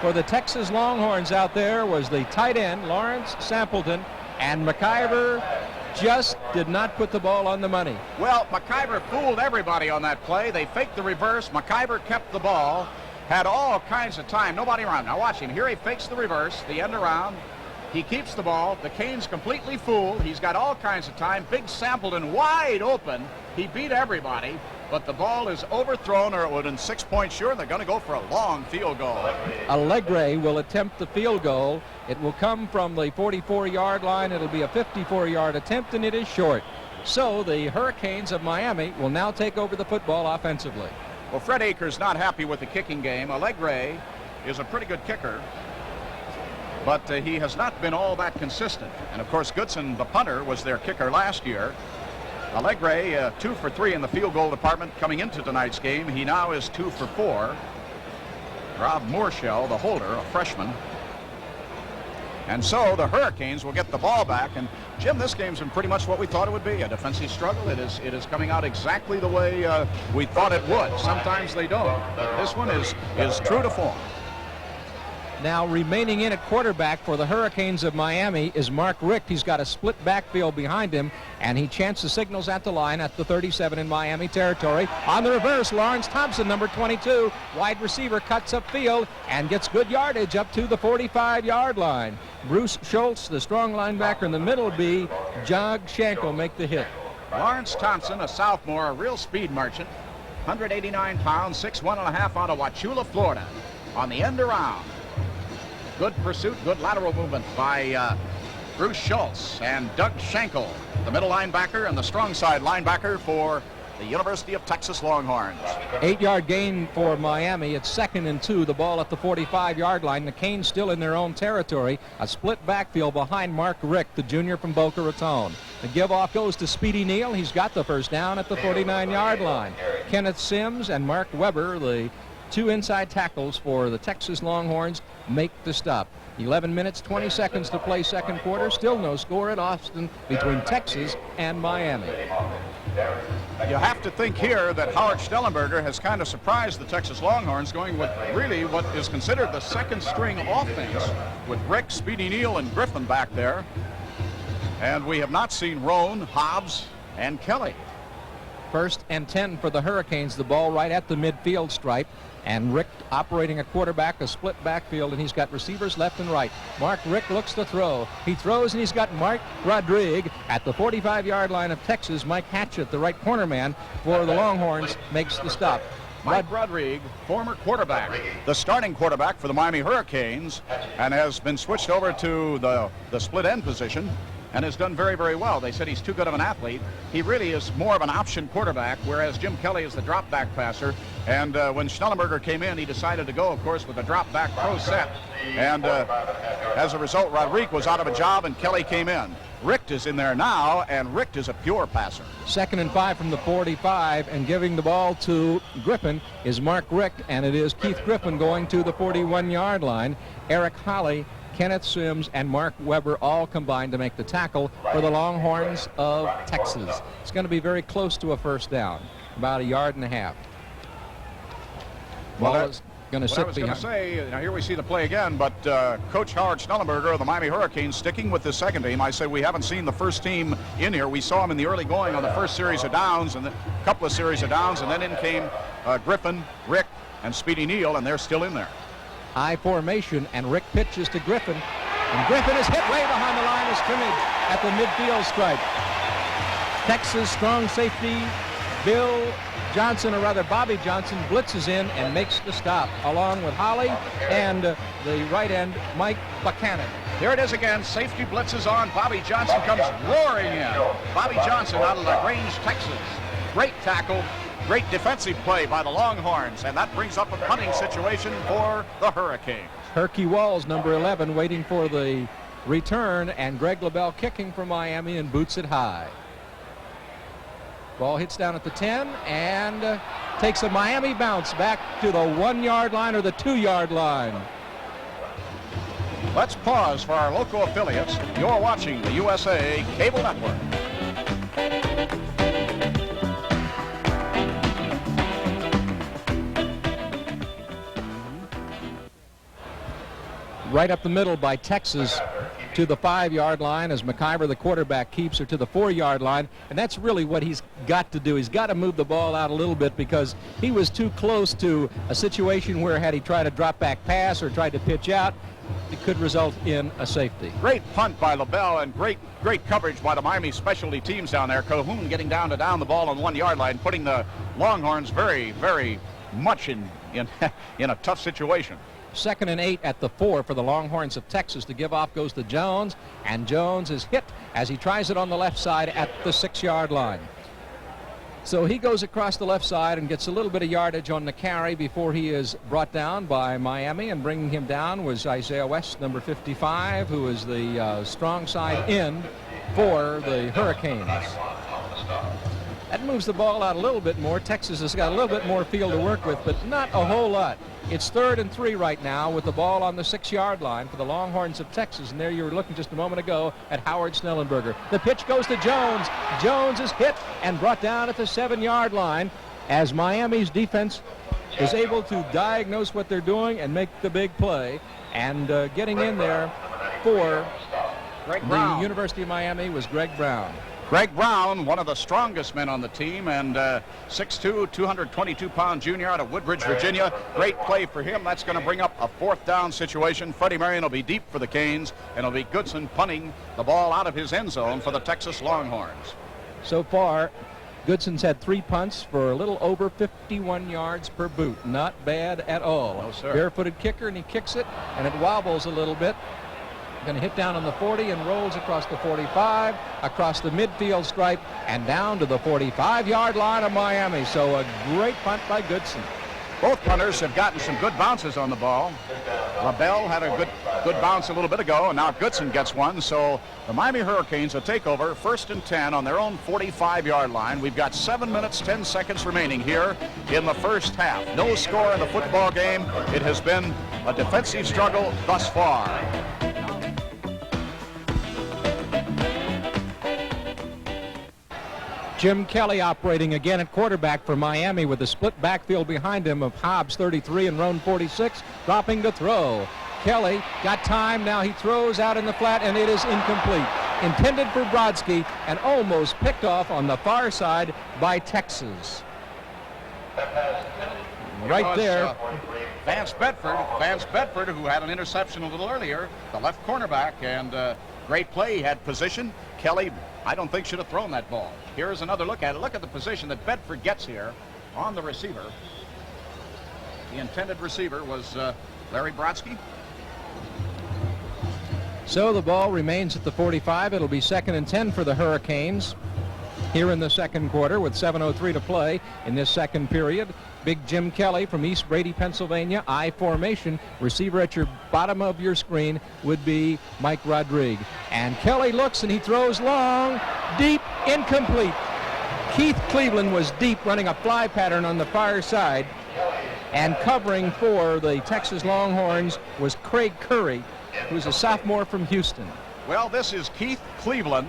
for the Texas Longhorns out there was the tight end, Lawrence Sampleton, and McIver just did not put the ball on the money. Well, McIver fooled everybody on that play. They faked the reverse. McIver kept the ball, had all kinds of time, nobody around. Now watch him. Here he fakes the reverse, the end around. He keeps the ball. The Canes completely fooled. He's got all kinds of time. Big Sampleton wide open. He beat everybody, but the ball is overthrown, or it would have been 6 points sure. They're going to go for a long field goal. Allegre will attempt the field goal. It will come from the 44-yard line. It'll be a 54-yard attempt, and it is short. So the Hurricanes of Miami will now take over the football offensively. Well, Fred Akers not happy with the kicking game. Allegre is a pretty good kicker, but he has not been all that consistent. And of course, Goodson, the punter, was their kicker last year. Allegre 2 for 3 in the field goal department coming into tonight's game. He now is 2 for 4. Rob Moorshell, the holder, a freshman. And so the Hurricanes will get the ball back. And Jim, this game's been pretty much what we thought it would be, a defensive struggle. It is coming out exactly the way we thought it would. Sometimes they don't, but this one is true to form. Now remaining in at quarterback for the Hurricanes of Miami is Mark Richt. He's got a split backfield behind him, and he chants the signals at the line at the 37 in Miami territory. On the reverse, Lawrence Thompson, number 22, wide receiver, cuts upfield and gets good yardage up to the 45-yard line. Bruce Schultz, the strong linebacker in the middle, be Jog Schenkel, make the hit. Lawrence Thompson, a sophomore, a real speed merchant, 189 pounds, 6'1.5" out of Wauchula, Florida. On the end around. Good pursuit, good lateral movement by Bruce Schultz and Doug Schenkel, the middle linebacker and the strong side linebacker for the University of Texas Longhorns. 8-yard gain for Miami. It's 2nd and 2. The ball at the 45-yard line. The Canes still in their own territory. A split backfield behind Mark Richt, the junior from Boca Raton. The give-off goes to Speedy Neal. He's got the first down at the 49-yard line. Kenneth Sims and Mark Weber, the 2 inside tackles for the Texas Longhorns, make the stop. 11 minutes, 20 seconds to play second quarter. Still no score at Austin between Texas and Miami. You have to think here that Howard Schnellenberger has kind of surprised the Texas Longhorns, going with really what is considered the second string offense with Rick, Speedy Neal, and Griffin back there. And we have not seen Roan, Hobbs, and Kelly. 1st and 10 for the Hurricanes. The ball right at the midfield stripe. And Rick operating a quarterback, a split backfield, and he's got receivers left and right. Mark Rick looks to throw. He throws, and he's got Mike Rodriguez at the 45-yard line of Texas. Mike Hatchett, the right corner man for the Longhorns, makes the stop. Mike Rodriguez, former quarterback, the starting quarterback for the Miami Hurricanes, and has been switched over to the split end position and has done very, very well. They said he's too good of an athlete. He really is more of an option quarterback, whereas Jim Kelly is the drop back passer. And when Schnellenberger came in, he decided to go, of course, with the drop back pro set. And as a result, Rodriguez was out of a job and Kelly came in. Richt is in there now, and Richt is a pure passer. 2nd and 5 from the 45, and giving the ball to Griffin is Mark Richt, and it is Keith Griffin going to the 41-yard line. Eric Holly, Kenneth Sims, and Mark Weber all combined to make the tackle for the Longhorns of Texas. It's going to be very close to a first down, about a yard and a half. Ball is going to sit behind. I was going to say, now here we see the play again, but Coach Howard Schnellenberger of the Miami Hurricanes sticking with the second team. I say we haven't seen the first team in here. We saw him in the early going on the first series of downs and a couple of series of downs, and then in came Griffin, Rick, and Speedy Neal, and they're still in there. High formation, and Rick pitches to Griffin, and Griffin is hit way behind the line of scrimmage at the midfield stripe. Texas strong safety Bill Johnson, or rather Bobby Johnson, blitzes in and makes the stop, along with Holly and the right end Mike Buchanan. There it is again. Safety blitzes on. Bobby Johnson comes roaring in. Bobby Johnson out of LaGrange, Texas. Great tackle. Great defensive play by the Longhorns, and that brings up a punting situation for the Hurricanes. Herky Walls, number 11, waiting for the return, and Greg LaBelle kicking for Miami and boots it high. Ball hits down at the 10 and takes a Miami bounce back to the 1-yard line or the 2-yard line. Let's pause for our local affiliates. You're watching the USA Cable Network. Right up the middle by Texas to the 5-yard line as McIver, the quarterback, keeps her to the 4-yard line. And that's really what he's got to do. He's got to move the ball out a little bit because he was too close to a situation where had he tried a drop back pass or tried to pitch out, it could result in a safety. Great punt by LaBelle and great coverage by the Miami specialty teams down there. Cahoon getting down the ball on the 1-yard line, putting the Longhorns very, very much in a tough situation. 2nd and 8 at the 4 for the Longhorns of Texas. The give off goes to Jones, and Jones is hit as he tries it on the left side at the 6-yard line. So he goes across the left side and gets a little bit of yardage on the carry before he is brought down by Miami, and bringing him down was Isaiah West, number 55, who is the strong side end for the Hurricanes. That moves the ball out a little bit more. Texas has got a little bit more field to work with, but not a whole lot. It's 3rd and 3 right now with the ball on the 6-yard line for the Longhorns of Texas. And there you were looking just a moment ago at Howard Schnellenberger. The pitch goes to Jones. Jones is hit and brought down at the 7-yard line as Miami's defense is able to diagnose what they're doing and make the big play. And getting in there for the University of Miami was Greg Brown. Greg Brown, one of the strongest men on the team, and 6'2", 222-pound junior out of Woodbridge, Virginia. Great play for him. That's going to bring up a 4th down situation. Freddie Marion will be deep for the Canes, and it'll be Goodson punting the ball out of his end zone for the Texas Longhorns. So far, Goodson's had 3 punts for a little over 51 yards per boot. Not bad at all. No, sir. Barefooted kicker, and he kicks it, and it wobbles a little bit. Going to hit down on the 40 and rolls across the 45, across the midfield stripe, and down to the 45-yard line of Miami. So a great punt by Goodson. Both punters have gotten some good bounces on the ball. LaBelle had a good bounce a little bit ago, and now Goodson gets one. So the Miami Hurricanes will take over 1st and 10 on their own 45-yard line. We've got 7 minutes, 10 seconds remaining here in the first half. No score in the football game. It has been a defensive struggle thus far. Jim Kelly operating again at quarterback for Miami with a split backfield behind him of Hobbs 33 and Roan 46, dropping to throw. Kelly got time, now he throws out in the flat, and it is incomplete. Intended for Brodsky and almost picked off on the far side by Texas. Right there. Vance Bedford, who had an interception a little earlier, the left cornerback, and great play. He had position. Kelly, I don't think, should have thrown that ball. Here's another look at it. Look at the position that Bedford gets here on the receiver. The intended receiver was Larry Brodsky. So the ball remains at the 45. It'll be 2nd and 10 for the Hurricanes here in the second quarter with 7:03 to play in this second period. Big Jim Kelly from East Brady, Pennsylvania, I formation. Receiver at your bottom of your screen would be Mike Rodriguez. And Kelly looks and he throws long, deep, incomplete. Keith Cleveland was deep, running a fly pattern on the far side. And covering for the Texas Longhorns was Craig Curry, who's a sophomore from Houston. Well, this is Keith Cleveland,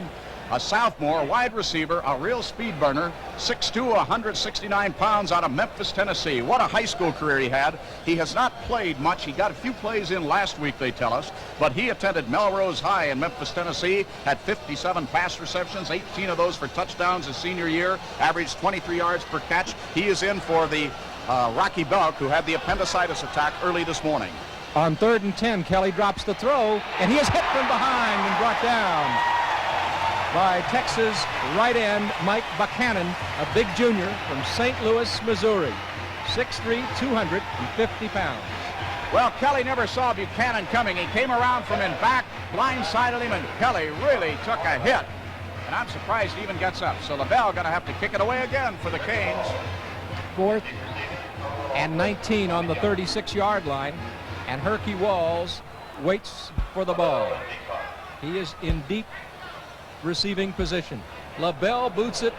a sophomore, wide receiver, a real speed burner, 6'2", 169 pounds, out of Memphis, Tennessee. What a high school career he had. He has not played much. He got a few plays in last week, they tell us, but he attended Melrose High in Memphis, Tennessee, had 57 pass receptions, 18 of those for touchdowns his senior year, averaged 23 yards per catch. He is in for the Rocky Belk, who had the appendicitis attack early this morning. On 3rd and 10, Kelly drops the throw, and he is hit from behind and brought down by Texas right end Mike Buchanan, a big junior from St. Louis, Missouri, 6'3", 250 pounds. Well, Kelly never saw Buchanan coming. He came around from in back, blindsided him, and Kelly really took a hit. And I'm surprised he even gets up. So LaBelle going to have to kick it away again for the Canes. 4th and 19 on the 36-yard line. And Herky Walls waits for the ball. He is in deep receiving position. LaBelle boots it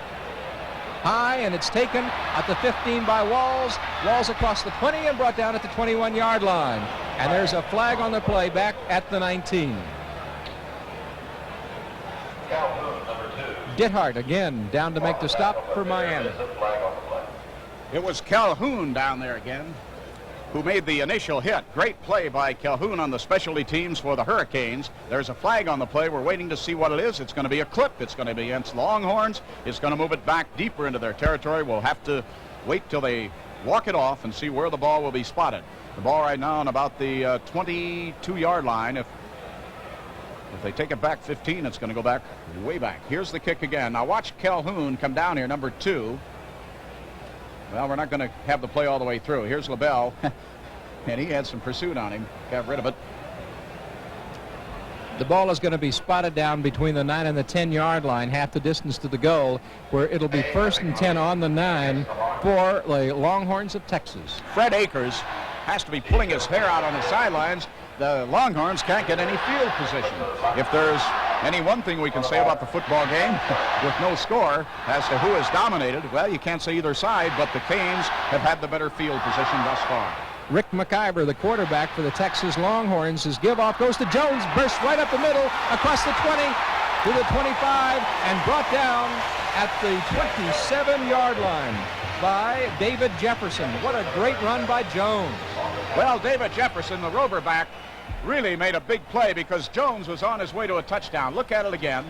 high, and it's taken at the 15 by Walls. Walls across the 20 and brought down at the 21-yard line. And there's a flag on the play back at the 19. Dithart again down to make the stop for Miami. It was Calhoun down there again who made the initial hit. Great play by Calhoun on the specialty teams for the Hurricanes. There's a flag on the play. We're waiting to see what it is. It's going to be a clip. It's going to be against Longhorns. It's going to move it back deeper into their territory. We'll have to wait till they walk it off and see where the ball will be spotted. The ball right now on about the 22-yard line. If they take it back 15, it's going to go back way back. Here's the kick again. Now watch Calhoun come down here, number 2. Well, we're not going to have the play all the way through. Here's LaBelle, and he had some pursuit on him. Got rid of it. The ball is going to be spotted down between the 9 and the 10-yard line, half the distance to the goal, where it'll be 1st and 10 on the 9 for the Longhorns of Texas. Fred Akers has to be pulling his hair out on the sidelines. The Longhorns can't get any field position. If there's any one thing we can say about the football game with no score as to who has dominated, well, you can't say either side, but the Canes have had the better field position thus far. Rick McIver, the quarterback for the Texas Longhorns, his give off goes to Jones, bursts right up the middle, across the 20 to the 25, and brought down at the 27-yard line by David Jefferson. What a great run by Jones. Well, David Jefferson, the Roverback, really made a big play because Jones was on his way to a touchdown. Look at it again.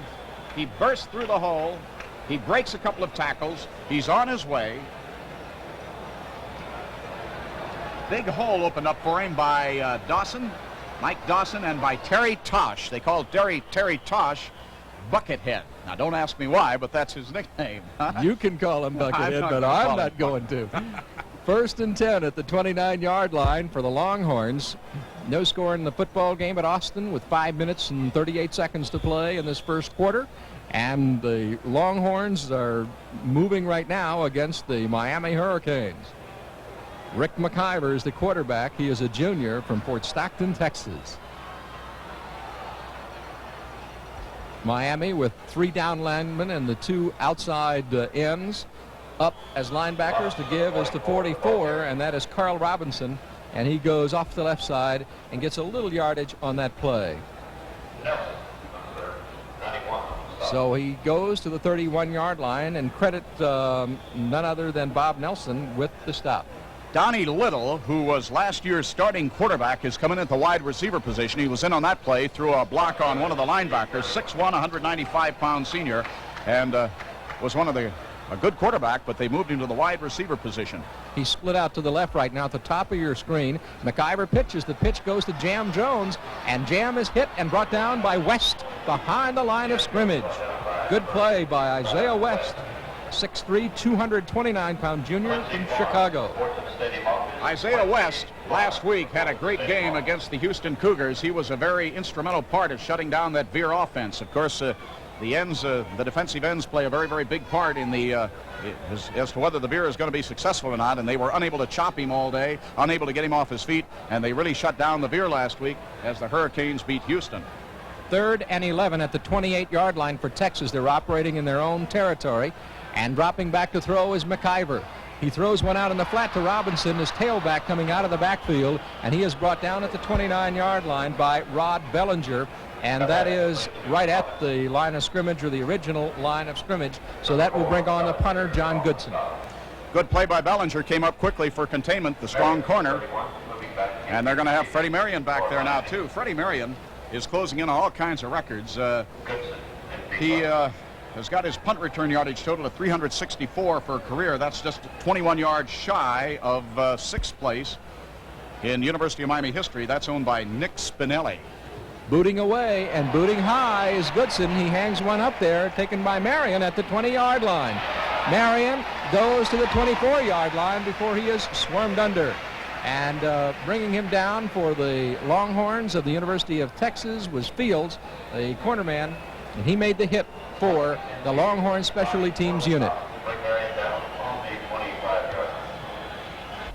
He bursts through the hole. He breaks a couple of tackles. He's on his way. Big hole opened up for him by Dawson, Mike Dawson, and by Terry Tosh. They call Terry Tosh Buckethead. Now, don't ask me why, but that's his nickname. You can call him Buckethead, but I'm not going to. 1st and 10 at the 29-yard line for the Longhorns. No score in the football game at Austin with 5 minutes and 38 seconds to play in this first quarter. And the Longhorns are moving right now against the Miami Hurricanes. Rick McIver is the quarterback. He is a junior from Fort Stockton, Texas. Miami with 3 down linemen and the 2 outside ends. Up as linebackers. The give is to 44, and that is Carl Robinson, and he goes off the left side and gets a little yardage on that play. So he goes to the 31-yard line, and credit none other than Bob Nelson with the stop. Donnie Little, who was last year's starting quarterback, is coming at the wide receiver position. He was in on that play, threw a block on one of the linebackers, 6'1", 195-pound senior, and was a good quarterback, but they moved him to the wide receiver position. He split out to the left right now at the top of your screen. McIver pitches. The pitch goes to Jam Jones, and Jam is hit and brought down by West behind the line of scrimmage. Good play by Isaiah West, 6'3", 229-pound junior from Chicago. Isaiah West last week had a great game against the Houston Cougars. He was a very instrumental part of shutting down that Veer offense. Of course, the defensive ends play a very, very big part in the as to whether the Veer is going to be successful or not, and they were unable to chop him all day, unable to get him off his feet, and they really shut down the Veer last week as the Hurricanes beat Houston. 3rd and 11 at the 28-yard line for Texas. They're operating in their own territory, and dropping back to throw is McIver. He throws one out in the flat to Robinson, his tailback coming out of the backfield, and he is brought down at the 29-yard line by Rod Bellinger, and that is right at the line of scrimmage, or the original line of scrimmage, so that will bring on the punter, John Goodson. Good play by Bellinger, came up quickly for containment, the strong corner, and they're going to have Freddie Marion back there now, too. Freddie Marion is closing in on all kinds of records. He has got his punt return yardage total of 364 for a career. That's just 21 yards shy of 6th place in University of Miami history. That's owned by Nick Spinelli. Booting away and booting high is Goodson. He hangs one up there, taken by Marion at the 20-yard line. Marion goes to the 24-yard line before he is swarmed under. And bringing him down for the Longhorns of the University of Texas was Fields, the cornerman, and he made the hit for the Longhorn Specialty Teams unit.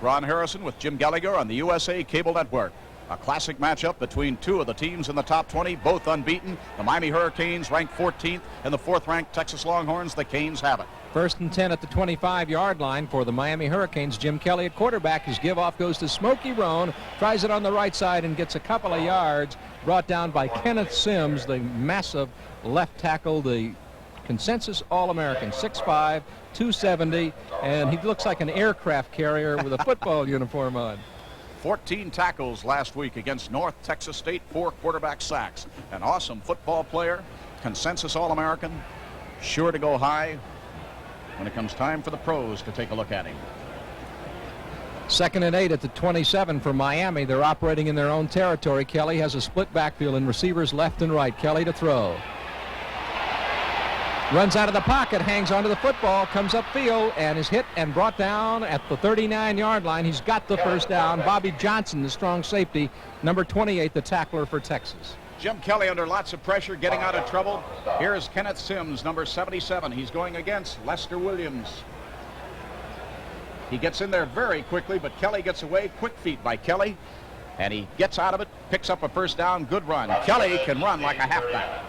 Ron Harrison with Jim Gallagher on the USA Cable Network. A classic matchup between two of the teams in the top 20, both unbeaten. The Miami Hurricanes ranked 14th, and the 4th-ranked Texas Longhorns, the Canes, have it. 1st and 10 at the 25-yard line for the Miami Hurricanes. Jim Kelly at quarterback. His give-off goes to Smokey Roan. Tries it on the right side and gets a couple of yards. Brought down by Kenneth Sims, the massive left tackle, the consensus All-American, 6'5", 270, and he looks like an aircraft carrier with a football uniform on. 14 tackles last week against North Texas State, 4 quarterback sacks. An awesome football player, consensus All-American, sure to go high when it comes time for the pros to take a look at him. 2nd and 8 at the 27 for Miami. They're operating in their own territory. Kelly has a split backfield and receivers left and right. Kelly to throw. Runs out of the pocket, hangs onto the football, comes upfield, and is hit and brought down at the 39-yard line. He's got the first down. Bobby Johnson, the strong safety, number 28, the tackler for Texas. Jim Kelly under lots of pressure, getting out of trouble. Here's Kenneth Sims, number 77. He's going against Lester Williams. He gets in there very quickly, but Kelly gets away. Quick feet by Kelly, and he gets out of it, picks up a first down. Good run. Kelly can run like a halfback.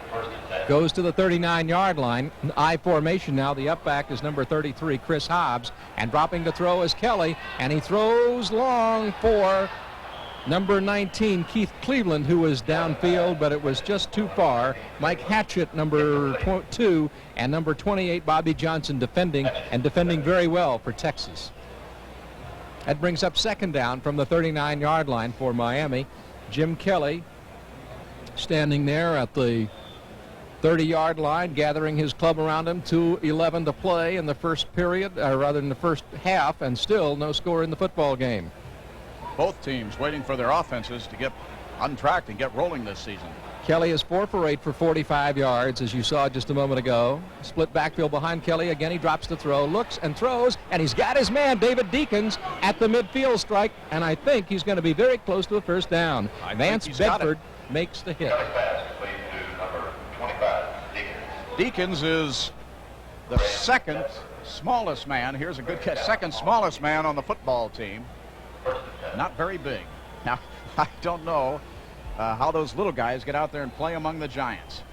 Goes to the 39-yard line. I formation now. The up back is number 33, Chris Hobbs, and dropping to throw is Kelly, and he throws long for number 19, Keith Cleveland, who was downfield, but it was just too far. Mike Hatchett, number 2, and number 28, Bobby Johnson, defending very well for Texas. That brings up 2nd down from the 39-yard line for Miami. Jim Kelly standing there at the 30-yard line, gathering his club around him. 2:11 to play in the first period, or rather in the first half, and still no score in the football game. Both teams waiting for their offenses to get untracked and get rolling this season. Kelly is 4 for 8 for 45 yards, as you saw just a moment ago. Split backfield behind Kelly. Again, he drops to throw, looks and throws, and he's got his man, David Deacons, at the midfield strike, and I think he's going to be very close to the first down. Vance Bedford makes the hit. Deacons is the 2nd smallest man. Here's a good catch. 2nd smallest man on the football team. Not very big. Now, I don't know how those little guys get out there and play among the giants.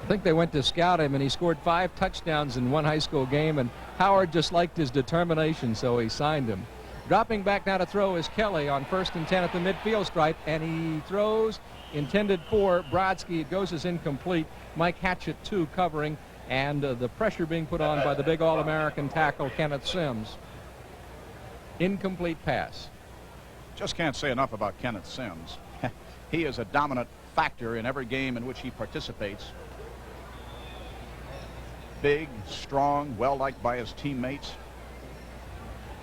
I think they went to scout him, and he scored 5 touchdowns in one high school game, and Howard just liked his determination, so he signed him. Dropping back now to throw is Kelly on 1st and 10 at the midfield stripe, and he throws intended for Brodsky. It goes as incomplete. Mike Hatchett, too, covering, and the pressure being put on by the big All-American tackle, Kenneth Sims. Incomplete pass. Just can't say enough about Kenneth Sims. He is a dominant factor in every game in which he participates. Big, strong, well-liked by his teammates.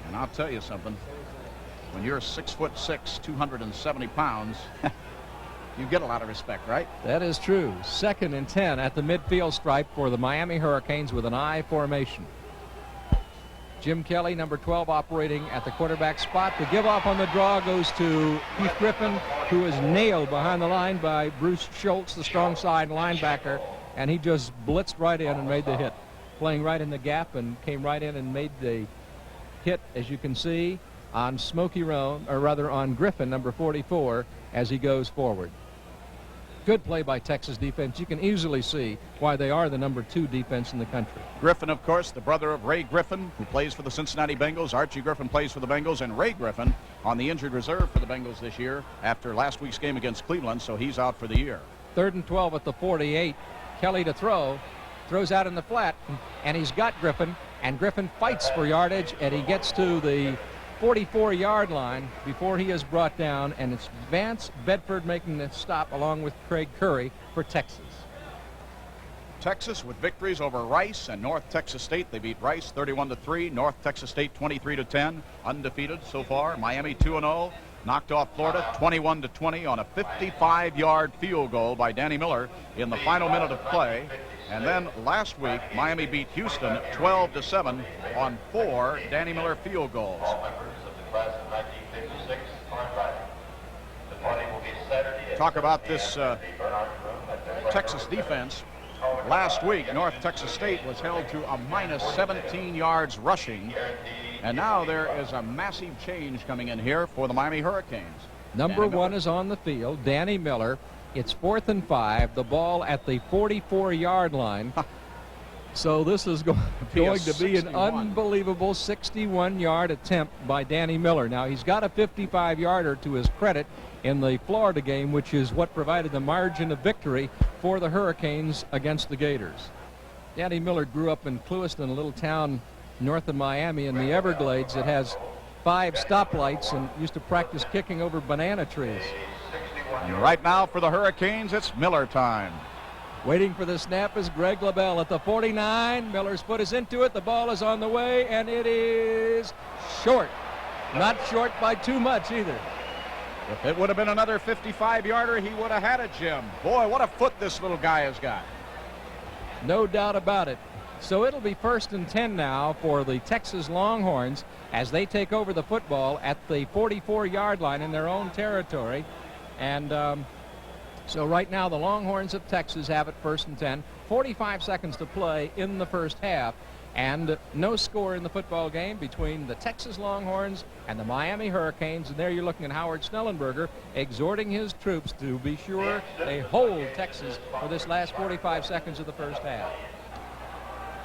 And I'll tell you something. When you're 6'6", 270 pounds, you get a lot of respect, right? That is true. 2nd and 10 at the midfield stripe for the Miami Hurricanes with an I formation. Jim Kelly, number 12, operating at the quarterback spot. The give off on the draw goes to Keith Griffin, who is nailed behind the line by Bruce Schultz, the strong side linebacker, and he just blitzed right in and made the hit. Playing right in the gap and came right in and made the hit, as you can see, on Smokey Roan, or rather on Griffin, number 44, as he goes forward. Good play by Texas defense. You can easily see why they are the number 2 defense in the country. Griffin, of course, the brother of Ray Griffin, who plays for the Cincinnati Bengals. Archie Griffin plays for the Bengals, and Ray Griffin on the injured reserve for the Bengals this year after last week's game against Cleveland, so he's out for the year. 3rd and 12 at the 48. Kelly to throw. Throws out in the flat, and he's got Griffin, and Griffin fights for yardage, and he gets to the 44-yard line before he is brought down, and it's Vance Bedford making the stop along with Craig Curry for Texas. Texas with victories over Rice and North Texas State. They beat Rice 31-3, North Texas State 23-10, undefeated so far. Miami 2-0, knocked off Florida 21-20 on a 55-yard field goal by Danny Miller in the final minute of play. And then last week, Miami beat Houston 12-7 on 4 Danny Miller field goals. Talk about this Texas defense. Last week, North Texas State was held to a minus 17 yards rushing. And now there is a massive change coming in here for the Miami Hurricanes. Number 1 is on the field, Danny Miller. It's 4th and 5, the ball at the 44-yard line. So this is going to be an unbelievable 61-yard attempt by Danny Miller. Now, he's got a 55-yarder to his credit in the Florida game, which is what provided the margin of victory for the Hurricanes against the Gators. Danny Miller grew up in Clewiston, a little town north of Miami in the Everglades that has 5 stoplights, and used to practice kicking over banana trees. And right now for the Hurricanes, it's Miller time. Waiting for the snap is Greg LaBelle at the 49. Miller's foot is into it. The ball is on the way, and it is short. Not short by too much either. If it would have been another 55-yarder, he would have had it, Jim. Boy, what a foot this little guy has got. No doubt about it. So it'll be 1st and 10 now for the Texas Longhorns as they take over the football at the 44-yard line in their own territory. And so right now the Longhorns of Texas have it 1st and 10. 45 seconds to play in the first half. And no score in the football game between the Texas Longhorns and the Miami Hurricanes. And there you're looking at Howard Snellenberger exhorting his troops to be sure they hold Texas for this last 45 seconds of the first half.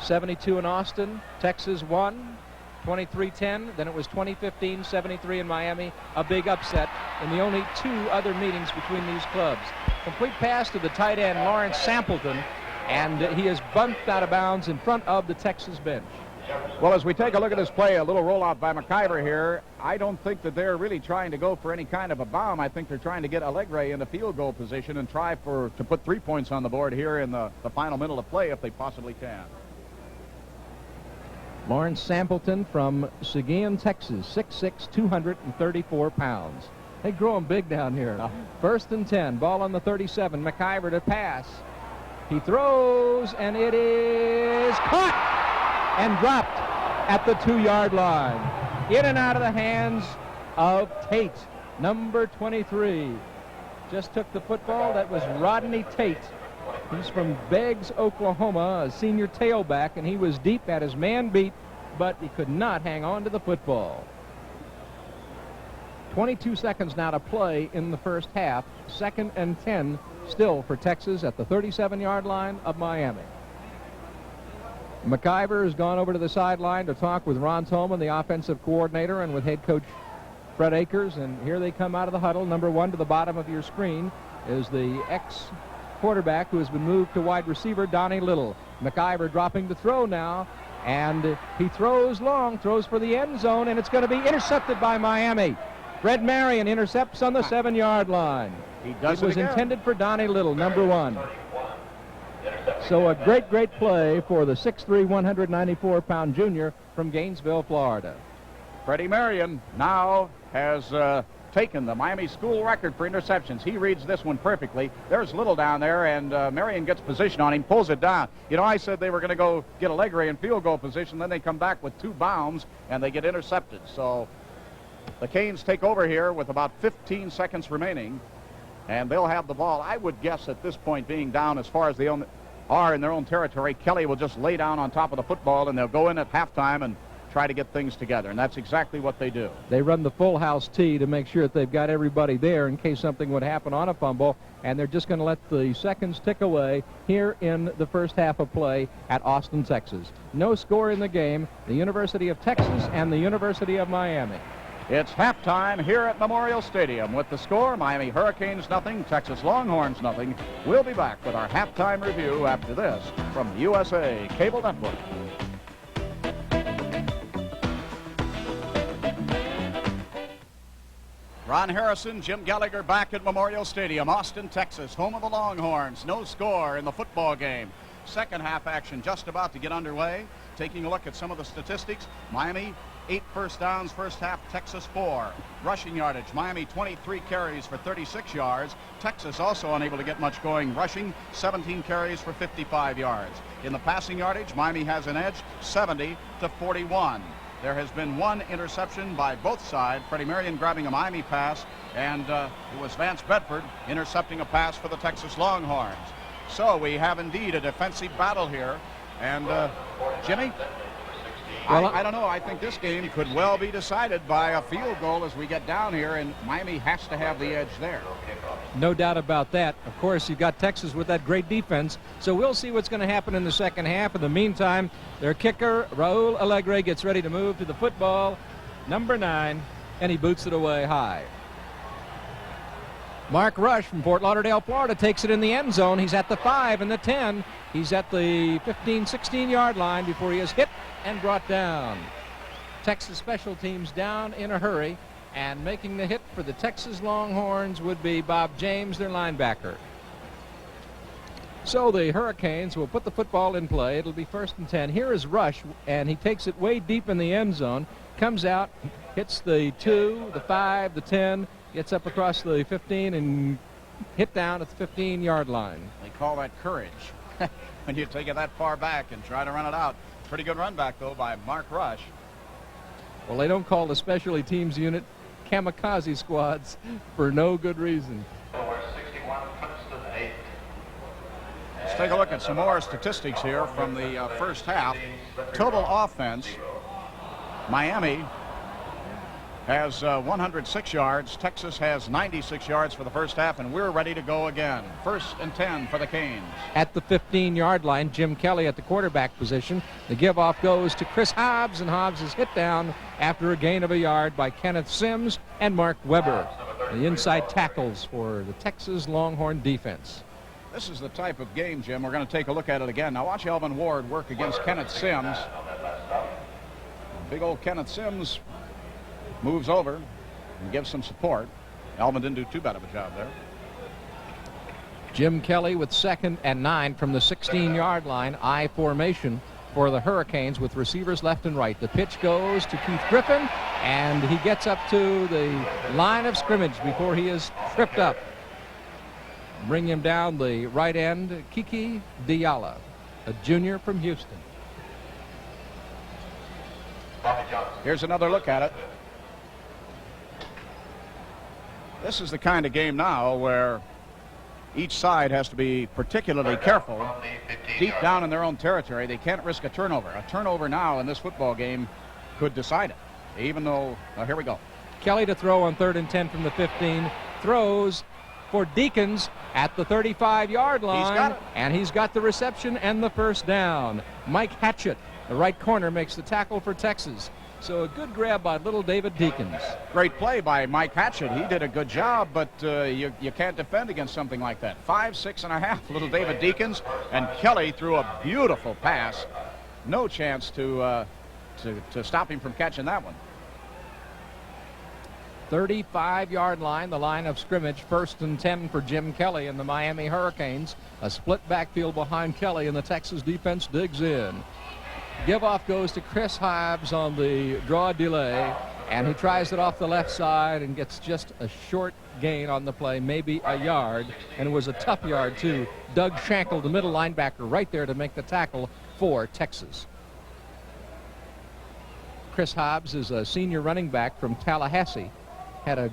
72 in Austin. Texas won. 23-10. Then it was 2015-73 in Miami. A big upset in the only 2 other meetings between these clubs. Complete pass to the tight end, Lawrence Sampleton. And he is bumped out of bounds in front of the Texas bench. Well, as we take a look at this play, a little rollout by McIver here, I don't think that they're really trying to go for any kind of a bomb. I think they're trying to get Allegre in the field goal position and try to put 3 points on the board here in the final minute of play if they possibly can. Lawrence Sampleton from Seguin, Texas, 6'6", 234 pounds. They grow him big down here. 1st and 10, ball on the 37. McIver to pass. He throws, and it is caught and dropped at the 2-yard line. In and out of the hands of Tate, number 23. Just took the football. That was Rodney Tate. He's from Beggs, Oklahoma, a senior tailback, and he was deep at his man beat, but he could not hang on to the football. 22 seconds now to play in the first half. 2nd and 10 still for Texas at the 37-yard line of Miami. McIver has gone over to the sideline to talk with Ron Tolman, the offensive coordinator, and with head coach Fred Akers. And here they come out of the huddle. Number 1 to the bottom of your screen is the ex-quarterback who has been moved to wide receiver, Donnie Little. McIver dropping to throw now, and he throws long, throws for the end zone, and it's going to be intercepted by Miami. Fred Marion intercepts on the 7-yard line. He does it was again. Intended for Donnie Little, number 1. So a great, great play for the 6'3", 194-pound junior from Gainesville, Florida. Freddie Marion now has taken the Miami school record for interceptions. He reads this one perfectly. There's Little down there, and Marion gets position on him, pulls it down. You know, I said they were going to go get Allegre in field goal position, then they come back with 2 bounds, and they get intercepted. So the Canes take over here with about 15 seconds remaining, and they'll have the ball. I would guess at this point, being down as far as they are in their own territory, Kelly will just lay down on top of the football, and they'll go in at halftime and try to get things together, and that's exactly what they do. They run the full house tee to make sure that they've got everybody there in case something would happen on a fumble, and they're just going to let the seconds tick away here in the first half of play at Austin, Texas. No score in the game. The University of Texas and the University of Miami. It's halftime here at Memorial Stadium with the score, Miami Hurricanes nothing, Texas Longhorns nothing. We'll be back with our halftime review after this from the USA Cable Network. Ron Harrison, Jim Gallagher back at Memorial Stadium, Austin, Texas, home of the Longhorns. No score in the football game. Second half action just about to get underway. Taking a look at some of the statistics, Miami 8 first downs first half, Texas 4. Rushing yardage, Miami 23 carries for 36 yards. Texas also unable to get much going rushing, 17 carries for 55 yards. In the passing yardage, Miami has an edge, 70-41. There has been 1 interception by both sides. Freddie Marion grabbing a Miami pass, and it was Vance Bedford intercepting a pass for the Texas Longhorns. So we have indeed a defensive battle here. And Jimmy, well, I don't know. I think this game could well be decided by a field goal as we get down here, and Miami has to have the edge there. No doubt about that. Of course, you've got Texas with that great defense, so we'll see what's going to happen in the second half. In the meantime, their kicker, Raul Allegre, gets ready to move to the football, number 9, and he boots it away high. Mark Rush from Fort Lauderdale, Florida, takes it in the end zone. He's at the 5 and the 10. He's at the 15, 16-yard line before he is hit and brought down. Texas special teams down in a hurry, and making the hit for the Texas Longhorns would be Bob James, their linebacker. So the Hurricanes will put the football in play. It'll be 1st and 10. Here is Rush, and he takes it way deep in the end zone, comes out, hits the 2, the 5, the 10, gets up across the 15 and hit down at the 15-yard line. They call that courage when you take it that far back and try to run it out. Pretty good run back, though, by Mark Rush. Well, they don't call the specialty teams unit kamikaze squads for no good reason. Let's take a look at some more statistics here from the first half. Total offense, Miami has 106 yards. Texas has 96 yards for the first half, and we're ready to go again. 1st and 10 for the Canes. At the 15-yard line, Jim Kelly at the quarterback position. The give-off goes to Chris Hobbs, and Hobbs is hit down after a gain of a yard by Kenneth Sims and Mark Weber, the inside tackles for the Texas Longhorn defense. This is the type of game, Jim. We're going to take a look at it again. Now watch Elvin Ward work against Kenneth Sims. Big old Kenneth Sims moves over and gives some support. Elvin didn't do too bad of a job there. Jim Kelly with 2nd and 9 from the 16-yard line. I formation for the Hurricanes with receivers left and right. The pitch goes to Keith Griffin, and he gets up to the line of scrimmage before he is tripped up. Bring him down the right end, Kiki Diala, a junior from Houston. Here's another look at it. This is the kind of game now where each side has to be particularly careful. Deep down in their own territory, they can't risk a turnover. A turnover now in this football game could decide it, even though, here we go. Kelly to throw on 3rd and 10 from the 15, throws for Deacons at the 35-yard line. He's got it. And he's got the reception and the first down. Mike Hatchett, the right corner, makes the tackle for Texas. So a good grab by little David Deacons. Great play by Mike Hatchett. He did a good job, but you can't defend against something like that. 5'6½", little David Deacons, and Kelly threw a beautiful pass. No chance to stop him from catching that one. 35-yard line, the line of scrimmage, 1st and 10 for Jim Kelly and the Miami Hurricanes. A split backfield behind Kelly, and the Texas defense digs in. Give off goes to Chris Hobbs on the draw delay, and he tries it off the left side and gets just a short gain on the play, maybe a yard, and it was a tough yard too. Doug Shankle, the middle linebacker, right there to make the tackle for Texas. Chris Hobbs is a senior running back from Tallahassee. Had a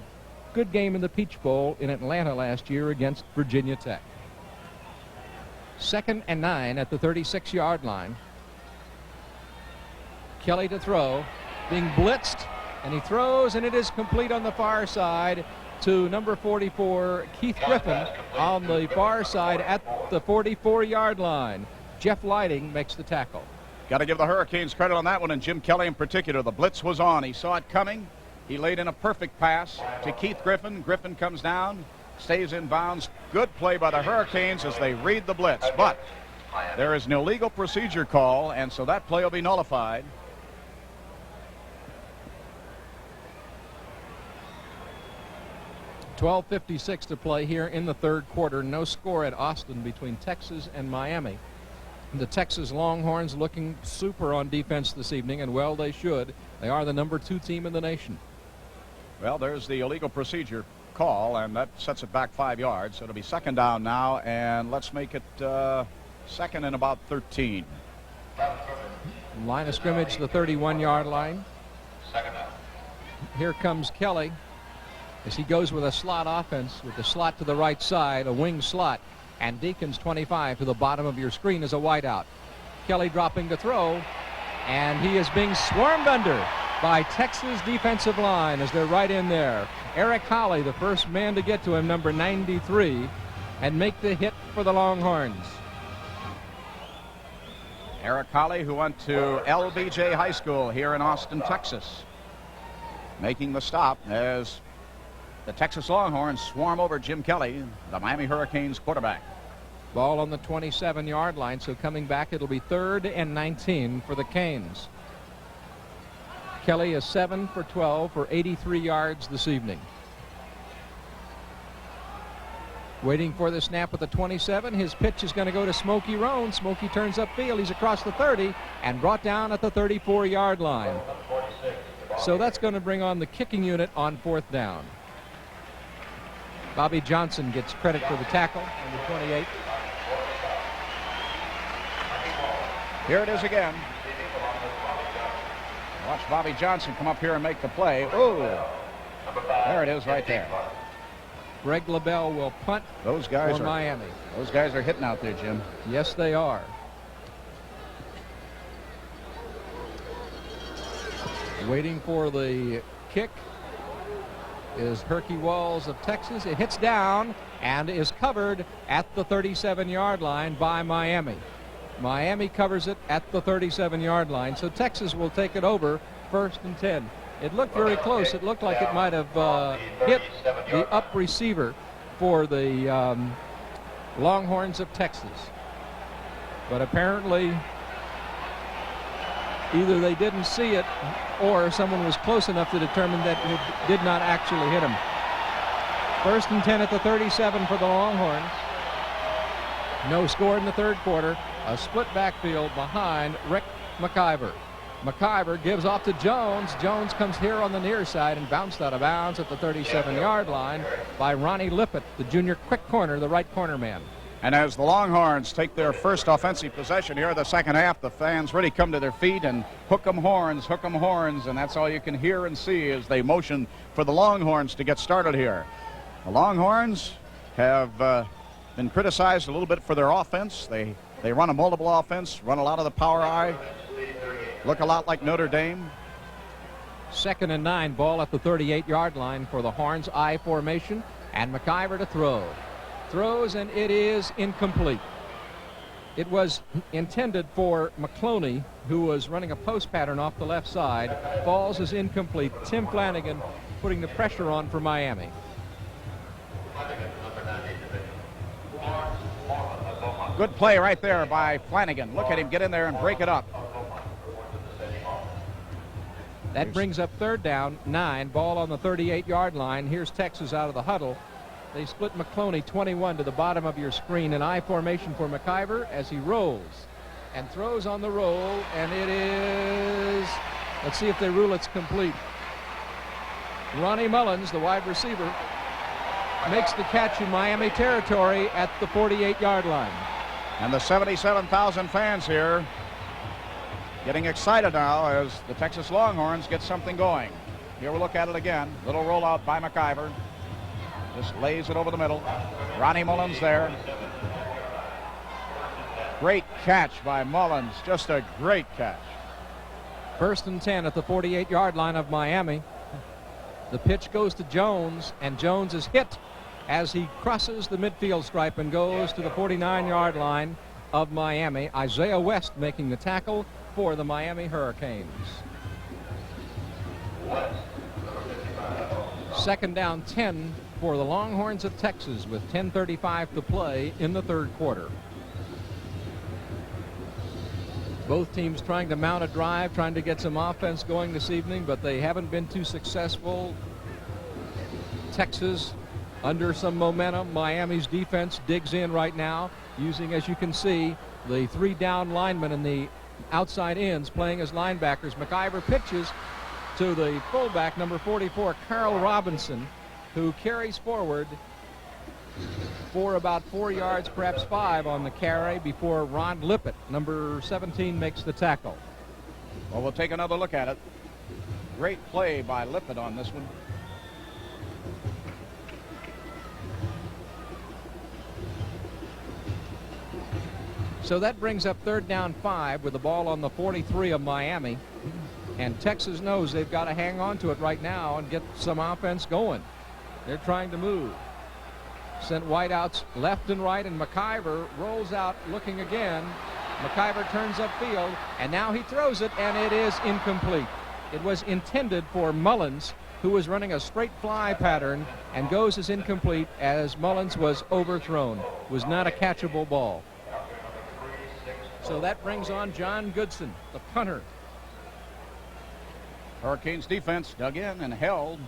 good game in the Peach Bowl in Atlanta last year against Virginia Tech. 2nd and 9 at the 36-yard line. Kelly to throw, being blitzed, and he throws, and it is complete on the far side to number 44, Keith Griffin, on the far side at the 44-yard line. Jeff Lighting makes the tackle. Got to give the Hurricanes credit on that one, and Jim Kelly in particular. The blitz was on. He saw it coming. He laid in a perfect pass to Keith Griffin. Griffin comes down, stays in bounds. Good play by the Hurricanes as they read the blitz. But there is an illegal procedure call, and so that play will be nullified. .12:56 to play here in the third quarter. No score at Austin between Texas and Miami. The Texas Longhorns looking super on defense this evening, and well, they should. They are the number 2 team in the nation. Well, there's the illegal procedure call, and that sets it back 5 yards. So it'll be 2nd down now, and let's make it 2nd and about 13. Line of scrimmage, the 31-yard line. Here comes Kelly as he goes with a slot offense, with the slot to the right side, a wing slot. And Deacons 25 to the bottom of your screen is a wideout. Kelly dropping to throw, and he is being swarmed under by Texas defensive line as they're right in there. Eric Holly, the first man to get to him, number 93, and make the hit for the Longhorns. Eric Holly, who went to LBJ High School here in Austin, Texas, making the stop as the Texas Longhorns swarm over Jim Kelly, the Miami Hurricanes quarterback. Ball on the 27-yard line, so coming back it'll be 3rd and 19 for the Canes. Kelly is 7 for 12 for 83 yards this evening. Waiting for the snap at the 27. His pitch is going to go to Smokey Roan. Smokey turns upfield. He's across the 30 and brought down at the 34-yard line. So that's going to bring on the kicking unit on 4th down. Bobby Johnson gets credit for the tackle on the 28. Here it is again. Watch Bobby Johnson come up here and make the play. Oh, there it is right there. Greg LaBelle will punt Those guys for Miami. Those guys are hitting out there, Jim. Yes, they are. Waiting for the kick is Herky Walls of Texas. It hits down and is covered at the 37-yard line by Miami. Miami covers it at the 37-yard line, so Texas will take it over 1st and 10. It looked very close. It looked like it might have hit the up receiver for the Longhorns of Texas. But apparently either they didn't see it or someone was close enough to determine that it did not actually hit him. 1st and 10 at the 37 for the Longhorns. No score in the third quarter. A split backfield behind Rick McIver. McIver gives off to Jones. Jones comes here on the near side and bounced out of bounds at the 37-yard line by Ronnie Lippett, the junior quick corner, the right corner man. And as the Longhorns take their first offensive possession here in the second half, the fans really come to their feet and hook 'em horns, and that's all you can hear and see as they motion for the Longhorns to get started here. The Longhorns have been criticized a little bit for their offense. They run a multiple offense, run a lot of the power I, look a lot like Notre Dame. 2nd and 9, ball at the 38-yard line for the Horns I formation. And McIver to throw. Throws, and it is incomplete. It was intended for McCloney, who was running a post pattern off the left side. Falls is incomplete. Tim Flanagan putting the pressure on for Miami. Good play right there by Flanagan. Look at him get in there and break it up. That brings up 3rd down, 9. Ball on the 38-yard line. Here's Texas out of the huddle. They split McCloney 21 to the bottom of your screen. An I formation for McIver as he rolls and throws on the roll, and it is, let's see if they rule it's complete. Ronnie Mullins, the wide receiver, makes the catch in Miami territory at the 48-yard line. And the 77,000 fans here getting excited now as the Texas Longhorns get something going. Here we'll look at it again. Little rollout by McIver. Just lays it over the middle. Ronnie Mullins there. Great catch by Mullins. Just a great catch. 1st and 10 at the 48-yard line of Miami. The pitch goes to Jones, and Jones is hit as he crosses the midfield stripe and goes to the 49-yard line of Miami. Isaiah West making the tackle for the Miami Hurricanes. 2nd down 10 for the Longhorns of Texas with 10:35 to play in the 3rd quarter. Both teams trying to mount a drive, trying to get some offense going this evening, but they haven't been too successful. Texas under some momentum. Miami's defense digs in right now, using, as you can see, the 3 down linemen and the outside ends playing as linebackers. McIver pitches to the fullback, number 44, Carl Robinson, who carries forward for about 4 yards, perhaps 5 on the carry before Ron Lippett, number 17, makes the tackle. Well, we'll take another look at it. Great play by Lippett on this one. So that brings up 3rd down 5 with the ball on the 43 of Miami. And Texas knows they've got to hang on to it right now and get some offense going. They're trying to move. Sent wideouts left and right, and McIver rolls out looking again. McIver turns upfield, and now he throws it, and it is incomplete. It was intended for Mullins, who was running a straight fly pattern, and goes as incomplete as Mullins was overthrown. Was not a catchable ball. So that brings on John Goodson, the punter. Hurricanes defense dug in and held.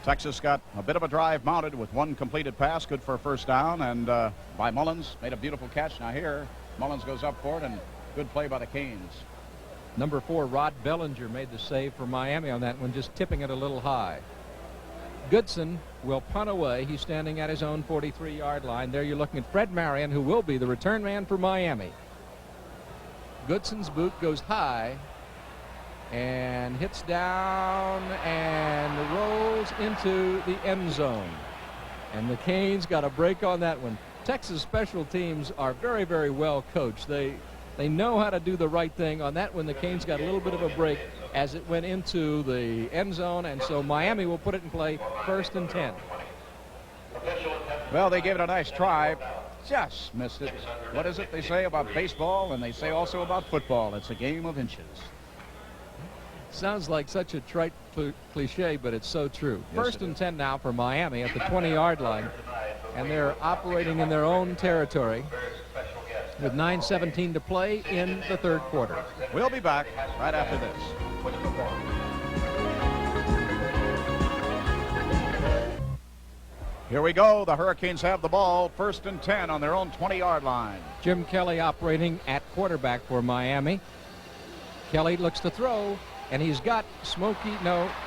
Texas got a bit of a drive mounted with 1 completed pass, good for a 1st down, and by Mullins, made a beautiful catch. Now here, Mullins goes up for it, and good play by the Canes. Number 4, Rod Bellinger, made the save for Miami on that one, just tipping it a little high. Goodson will punt away. He's standing at his own 43-yard line. There you're looking at Fred Marion, who will be the return man for Miami. Goodson's boot goes high and hits down and rolls into the end zone. And the Canes got a break on that one. Texas special teams are very, very well coached. They know how to do the right thing. On that one, the Canes got a little bit of a break as it went into the end zone, and so Miami will put it in play 1st and 10. Well, they gave it a nice try. Just missed it. What is it they say about baseball, and they say also about football? It's a game of inches. Sounds like such a trite cliche, but it's so true. Yes, 1st and 10 now for Miami at the 20-yard line, and they're operating in their own territory with 9:17 to play in the 3rd quarter. We'll be back right after this. Here we go. The Hurricanes have the ball. 1st and 10 on their own 20-yard line. Jim Kelly operating at quarterback for Miami. Kelly looks to throw, and he's got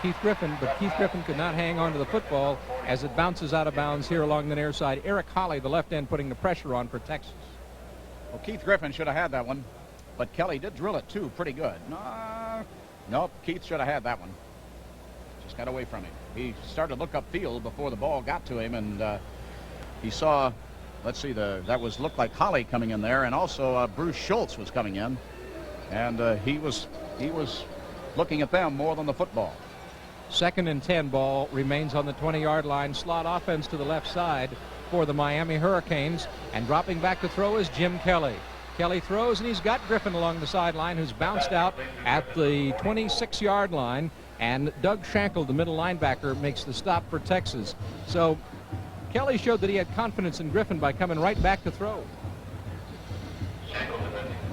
Keith Griffin, but Keith Griffin could not hang on to the football as it bounces out of bounds here along the near side. Eric Holly, the left end, putting the pressure on for Texas. Well, Keith Griffin should have had that one, but Kelly did drill it too pretty good. Nope, Keith should have had that one. Just got away from him. He started to look upfield before the ball got to him, and he saw, let's see, that looked like Holly coming in there, and also Bruce Schultz was coming in, and he was looking at them more than the football. Second and 10 ball remains on the 20-yard line. Slot offense to the left side for the Miami Hurricanes. And dropping back to throw is Jim Kelly. Kelly throws, and he's got Griffin along the sideline, who's bounced out at the 26-yard line. And Doug Shankle, the middle linebacker, makes the stop for Texas. So Kelly showed that he had confidence in Griffin by coming right back to throw.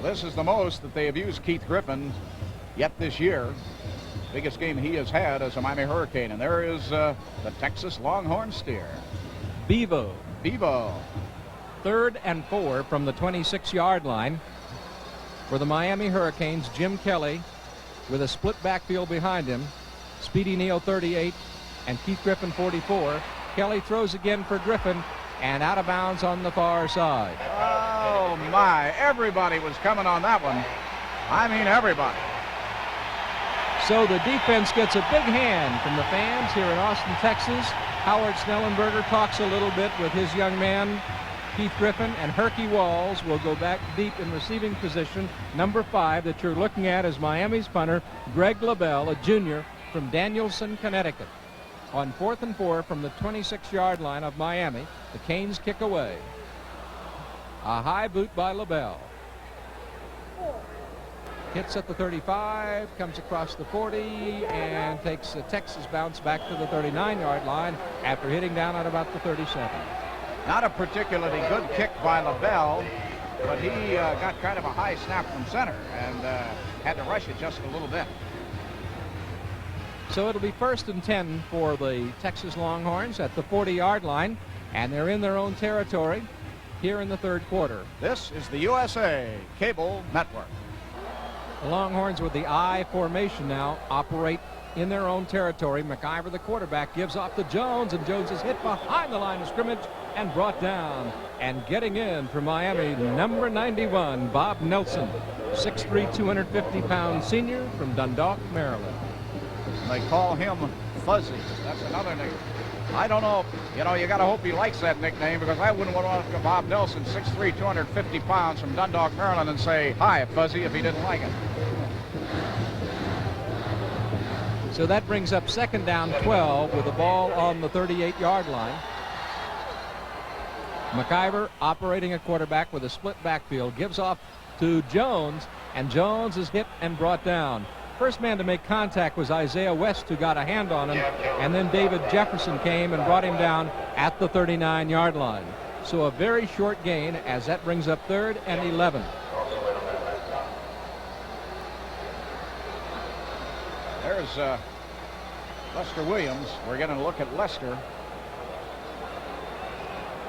This is the most that they have used Keith Griffin yet this year. Biggest game he has had as a Miami Hurricane. And there is the Texas Longhorn steer. Bevo. 3rd and 4 from the 26-yard line for the Miami Hurricanes. Jim Kelly with a split backfield behind him. Speedy Neal 38 and Keith Griffin 44. Kelly throws again for Griffin and out of bounds on the far side. Oh my, everybody was coming on that one. I mean everybody. So the defense gets a big hand from the fans here in Austin, Texas. Howard Snellenberger talks a little bit with his young man, Keith Griffin, and Herky Walls will go back deep in receiving position. Number 5 that you're looking at is Miami's punter, Greg LaBelle, a junior from Danielson, Connecticut. On 4th and 4 from the 26-yard line of Miami, the Canes kick away. A high boot by LaBelle. Hits at the 35, comes across the 40, and takes a Texas bounce back to the 39-yard line after hitting down at about the 37. Not a particularly good kick by LaBelle, but he got kind of a high snap from center and had to rush it just a little bit. So it'll be 1st and 10 for the Texas Longhorns at the 40-yard line, and they're in their own territory here in the 3rd quarter. This is the USA Cable Network. The Longhorns with the I formation now operate in their own territory. McIver, the quarterback, gives off to Jones, and Jones is hit behind the line of scrimmage and brought down. And getting in for Miami, number 91, Bob Nelson, 6'3", 250-pound senior from Dundalk, Maryland. They call him Fuzzy. That's another name. I don't know. You know, you got to hope he likes that nickname, because I wouldn't want to walk up to Bob Nelson, 6'3", 250 pounds from Dundalk, Maryland, and say, "Hi, Fuzzy," if he didn't like it. So that brings up 2nd down 12 with the ball on the 38-yard line. McIver operating at quarterback with a split backfield, gives off to Jones, and Jones is hit and brought down. First man to make contact was Isaiah West, who got a hand on him, and then David Jefferson came and brought him down at the 39-yard line. So a very short gain, as that brings up 3rd and 11. There's Lester Williams. We're going to look at Lester.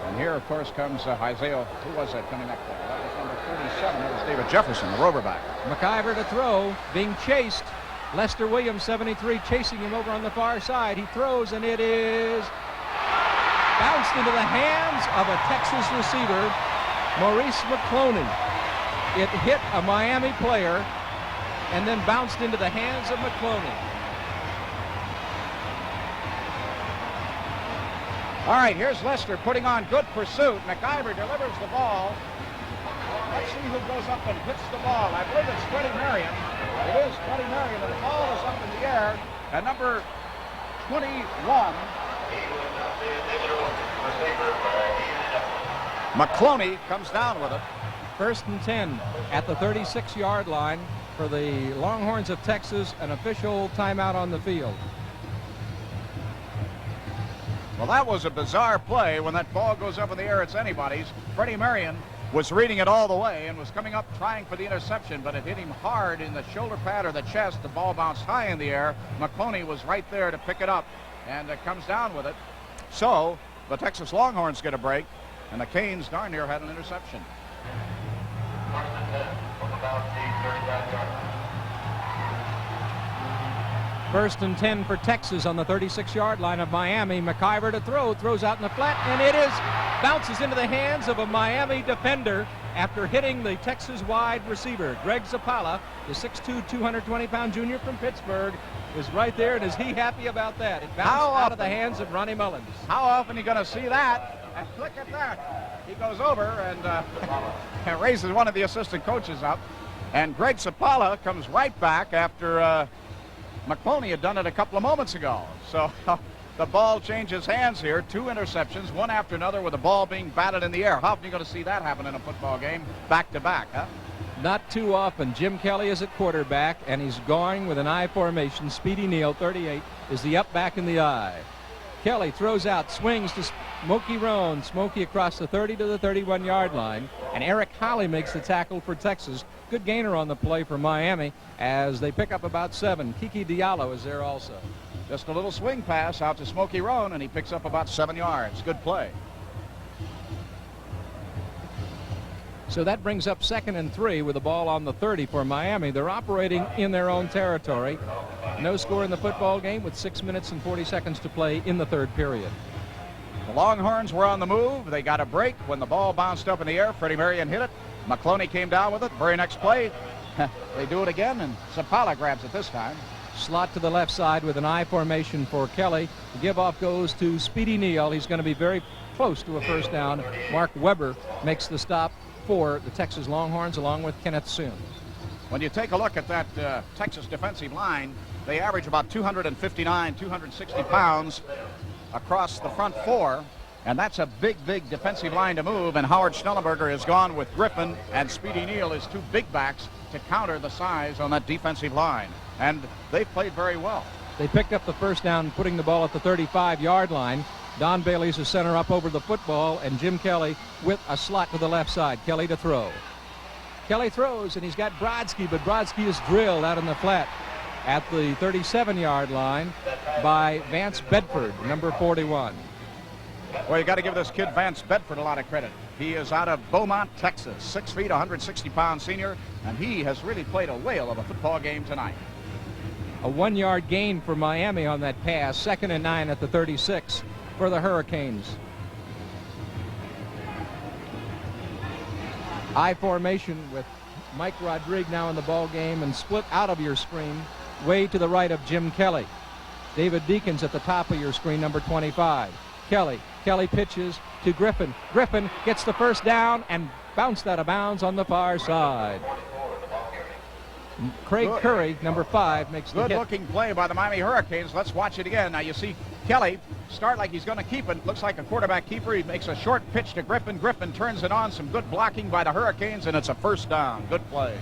And here, of course, comes Isaiah. Who was that coming up there? That was number 37. That was David Jefferson, the roverback. McIver to throw, being chased. Lester Williams, 73, chasing him over on the far side. He throws, and it is bounced into the hands of a Texas receiver, Maurice McCloney. It hit a Miami player and then bounced into the hands of McCloney. All right, here's Lester putting on good pursuit. McIver delivers the ball. Let's see who goes up and hits the ball. I believe it's Freddie Marion. It is Freddie Marion, and the ball is up in the air. And number 21, McCloney, comes down with it. 1st and 10 at the 36-yard line for the Longhorns of Texas. An official timeout on the field. Well, that was a bizarre play. When that ball goes up in the air, it's anybody's. Freddie Marion was reading it all the way and was coming up trying for the interception, but it hit him hard in the shoulder pad or the chest. The ball bounced high in the air. McCloney was right there to pick it up, and comes down with it. So the Texas Longhorns get a break, and the Canes darn near had an interception. 1st and 10 for Texas on the 36-yard line of Miami. McIver to throw, throws out in the flat, and it is bounces into the hands of a Miami defender after hitting the Texas wide receiver. Greg Zappala, the 6'2", 220-pound junior from Pittsburgh, is right there, and is he happy about that? It bounced out of the hands of Ronnie Mullins. How often are you going to see that? And look at that. He goes over and raises one of the assistant coaches up, and Greg Zappala comes right back after McCloney had done it a couple of moments ago. So the ball changes hands here. 2 interceptions, one after another, with the ball being batted in the air. How often are you going to see that happen in a football game back to back, huh? Not too often. Jim Kelly is at quarterback, and he's going with an I formation. Speedy Neal, 38, is the up back in the I. Kelly throws out, swings to Smokey Roan. Smokey across the 30 to the 31-yard line, and Eric Holly makes the tackle for Texas. Good gainer on the play for Miami as they pick up about 7. Kiki Diallo is there also. Just a little swing pass out to Smokey Roan, and he picks up about 7 yards. Good play. So that brings up 2nd and 3 with the ball on the 30 for Miami. They're operating in their own territory. No score in the football game with 6 minutes and 40 seconds to play in the 3rd period. The Longhorns were on the move. They got a break when the ball bounced up in the air. Freddie Marion hit it. McCloney came down with it. Very next play, they do it again, and Zapala grabs it this time. Slot to the left side with an I formation for Kelly. The give off goes to Speedy Neal. He's going to be very close to a first down. Mark Weber makes the stop for the Texas Longhorns along with Kenneth Sims. When you take a look at that Texas defensive line, they average about 259, 260 pounds across the front 4, and that's a big defensive line to move, and Howard Schnellenberger has gone with Griffin and Speedy Neal as 2 big backs to counter the size on that defensive line, and they've played very well. They picked up the first down, putting the ball at the 35-yard line. Don Bailey's the center up over the football, and Jim Kelly with a slot to the left side. Kelly to throw. Kelly throws, and he's got Brodsky, but Brodsky is drilled out in the flat at the 37-yard line by Vance Bedford, number 41. Well, you got to give this kid Vance Bedford a lot of credit. He is out of Beaumont, Texas, 6 feet, 160-pound senior, and he has really played a whale of a football game tonight. A 1-yard gain for Miami on that pass. 2nd and 9 at the 36 for the Hurricanes. I formation with Mike Rodriguez now in the ball game and split out of your screen way to the right of Jim Kelly. David Deacons at the top of your screen, number 25. Kelly pitches to Griffin. Griffin gets the first down and bounced out of bounds on the far side. Craig Curry, number 5, makes the hit. Good looking play by the Miami Hurricanes. Let's watch it again. Now you see Kelly start like he's going to keep it. Looks like a quarterback keeper. He makes a short pitch to Griffin. Griffin turns it on. Some good blocking by the Hurricanes, and it's a first down. Good play.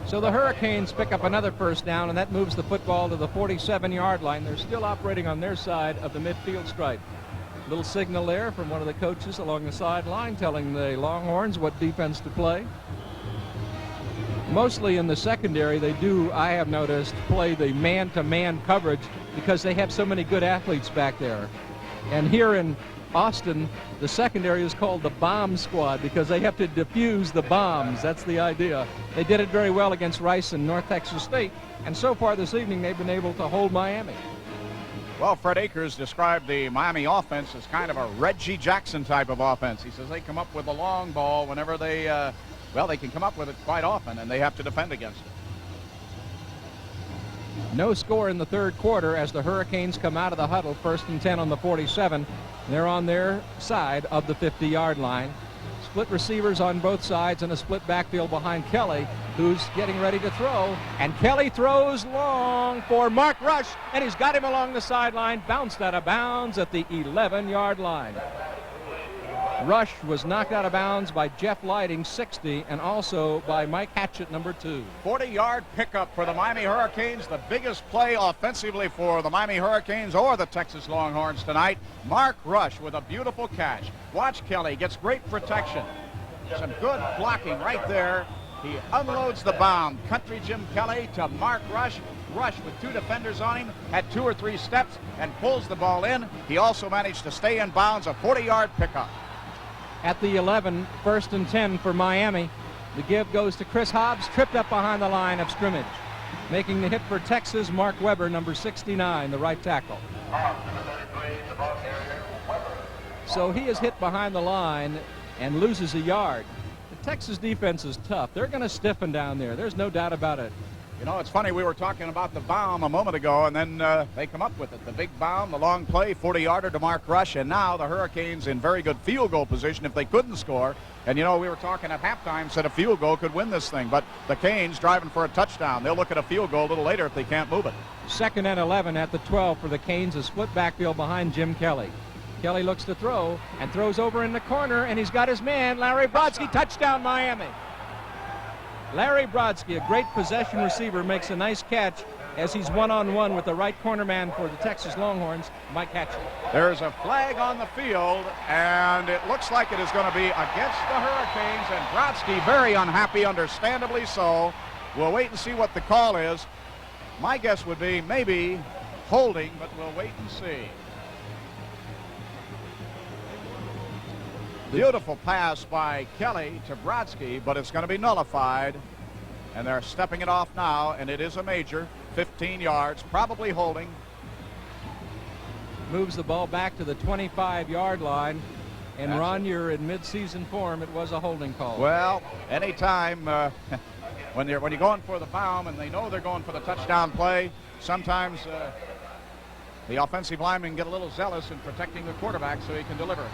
So the Hurricanes pick up another first down, and that moves the football to the 47-yard line. They're still operating on their side of the midfield stripe. Little signal there from one of the coaches along the sideline telling the Longhorns what defense to play. Mostly in the secondary, they do, I have noticed, play the man-to-man coverage because they have so many good athletes back there. And here in Austin, the secondary is called the bomb squad because they have to defuse the bombs. That's the idea. They did it very well against Rice and North Texas State, and so far this evening they've been able to hold Miami. Well, Fred Akers described the Miami offense as kind of a Reggie Jackson type of offense. He says they come up with the long ball whenever they, they can come up with it quite often, and they have to defend against it. No score in the 3rd quarter as the Hurricanes come out of the huddle, 1st and 10 on the 47. They're on their side of the 50-yard line. Split receivers on both sides and a split backfield behind Kelly, who's getting ready to throw. And Kelly throws long for Mark Rush, and he's got him along the sideline, bounced out of bounds at the 11-yard line. Rush was knocked out of bounds by Jeff Lighting, 60, and also by Mike Hatchett, number 2. 40-yard pickup for the Miami Hurricanes, the biggest play offensively for the Miami Hurricanes or the Texas Longhorns tonight. Mark Rush with a beautiful catch. Watch Kelly, gets great protection. Some good blocking right there. He unloads the bound. Country Jim Kelly to Mark Rush. Rush with 2 defenders on him, had 2 or 3 steps and pulls the ball in. He also managed to stay in bounds, a 40-yard pickup. At the 11, 1st and 10 for Miami. The give goes to Chris Hobbs, tripped up behind the line of scrimmage. Making the hit for Texas, Mark Weber, number 69, the right tackle. So he is hit behind the line and loses a yard. The Texas defense is tough. They're going to stiffen down there. There's no doubt about it. You know, it's funny, we were talking about the bomb a moment ago, and then they come up with it. The big bomb, the long play, 40-yarder to Mark Rush, and now the Hurricanes in very good field goal position if they couldn't score. And, you know, we were talking at halftime, said a field goal could win this thing, but the Canes driving for a touchdown. They'll look at a field goal a little later if they can't move it. 2nd and 11 at the 12 for the Canes, a split backfield behind Jim Kelly. Kelly looks to throw and throws over in the corner, and he's got his man, Larry Brodsky. Touchdown, Miami. Larry Brodsky, a great possession receiver, makes a nice catch as he's one-on-one with the right corner man for the Texas Longhorns, Mike Hatchell. There's a flag on the field, and it looks like it is going to be against the Hurricanes, and Brodsky very unhappy, understandably so. We'll wait and see what the call is. My guess would be maybe holding, but we'll wait and see. Beautiful pass by Kelly to Brodsky, but it's going to be nullified. And they're stepping it off now, and it is a major. 15 yards, probably holding. Moves the ball back to the 25-yard line. And Ron, you're in mid-season form. It was a holding call. Well, anytime when you're going for the bomb and they know they're going for the touchdown play, sometimes the offensive linemen get a little zealous in protecting the quarterback so he can deliver.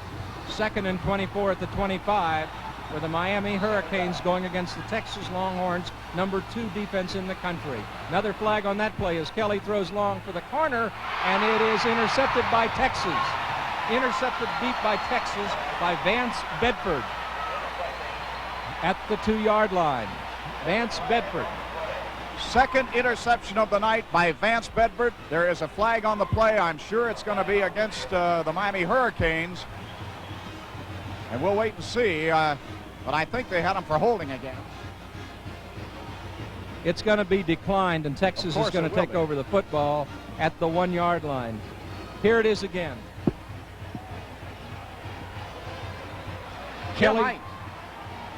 2nd and 24 at the 25 for the Miami Hurricanes going against the Texas Longhorns, number 2 defense in the country. Another flag on that play as Kelly throws long for the corner, and it is intercepted by Texas. Intercepted deep by Texas by Vance Bedford at the 2-yard line. Vance Bedford. Second interception of the night by Vance Bedford. There is a flag on the play. I'm sure it's going to be against the Miami Hurricanes. And we'll wait and see. But I think they had him for holding again. It's going to be declined, and Texas is going to take over the football at the 1-yard line. Here it is again. Kelly.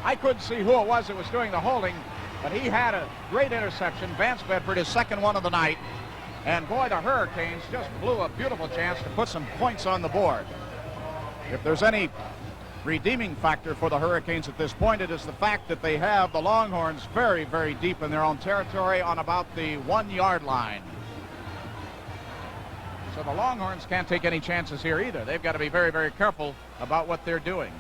I couldn't see who it was that was doing the holding, but he had a great interception. Vance Bedford, his second one of the night. And boy, the Hurricanes just blew a beautiful chance to put some points on the board. If there's any redeeming factor for the Hurricanes at this point, it is the fact that they have the Longhorns very, very deep in their own territory on about the 1-yard line. So the Longhorns can't take any chances here either. They've got to be very, very careful about what they're doing.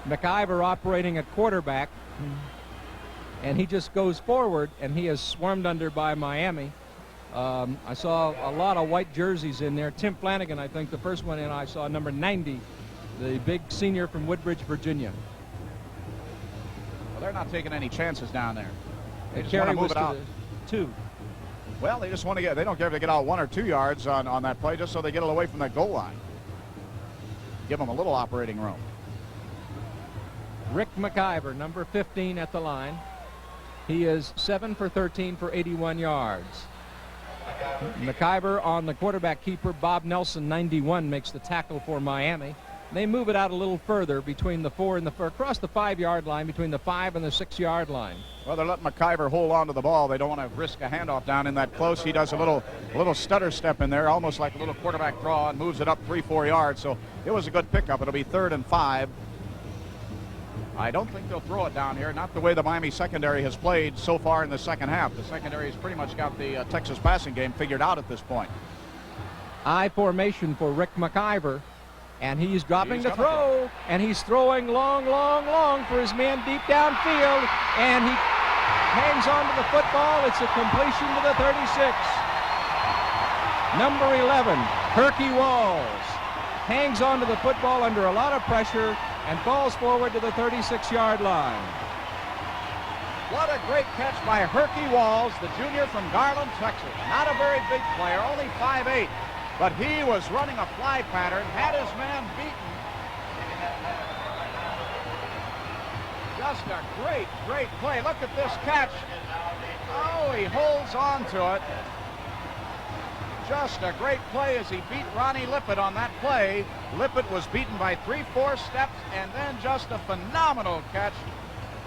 McIver operating at quarterback, and he just goes forward, and he is swarmed under by Miami. I saw a lot of white jerseys in there. Tim Flanagan, I think, the first one in, I saw number 90, the big senior from Woodbridge, Virginia. Well, they're not taking any chances down there. They just want to move it out. 2. Well, they just want to get, they don't care if they get out 1 or 2 yards on that play, just so they get it away from that goal line. Give them a little operating room. Rick McIver, number 15 at the line. He is 7 for 13 for 81 yards. McIver on the quarterback keeper. Bob Nelson, 91, makes the tackle for Miami. They move it out a little further between the 4 and the 4, across the 5-yard line, between the 5 and the 6-yard line. Well, they're letting McIver hold on to the ball. They don't want to risk a handoff down in that close. He does a little stutter step in there, almost like a little quarterback draw, and moves it up 3-4 yards. So it was a good pickup. It'll be 3rd and 5. I don't think they'll throw it down here, not the way the Miami secondary has played so far in the second half. The secondary has pretty much got the Texas passing game figured out at this point. I formation for Rick McIver, and he's dropping to throw, and he's throwing long for his man deep downfield, and he hangs on to the football. It's a completion to the 36. Number 11, Herky Walls, hangs on to the football under a lot of pressure and falls forward to the 36-yard line. What a great catch by Herky Walls, the junior from Garland, Texas. Not a very big player, only 5'8", but he was running a fly pattern, had his man beaten. Just a great play. Look at this catch. Oh, he holds on to it. Just a great play as he beat Ronnie Lippett on that play. Lippett was beaten by 3-4 steps, and then just a phenomenal catch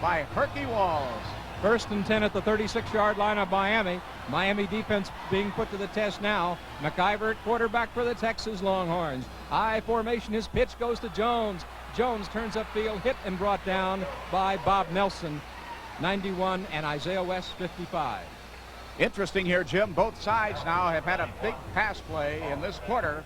by Herky Walls. 1st and 10 at the 36-yard line of Miami. Miami defense being put to the test now. McIver at quarterback for the Texas Longhorns. I formation, his pitch goes to Jones. Jones turns upfield, hit and brought down by Bob Nelson. 91, and Isaiah West, 55. Interesting here, Jim. Both sides now have had a big pass play in this quarter.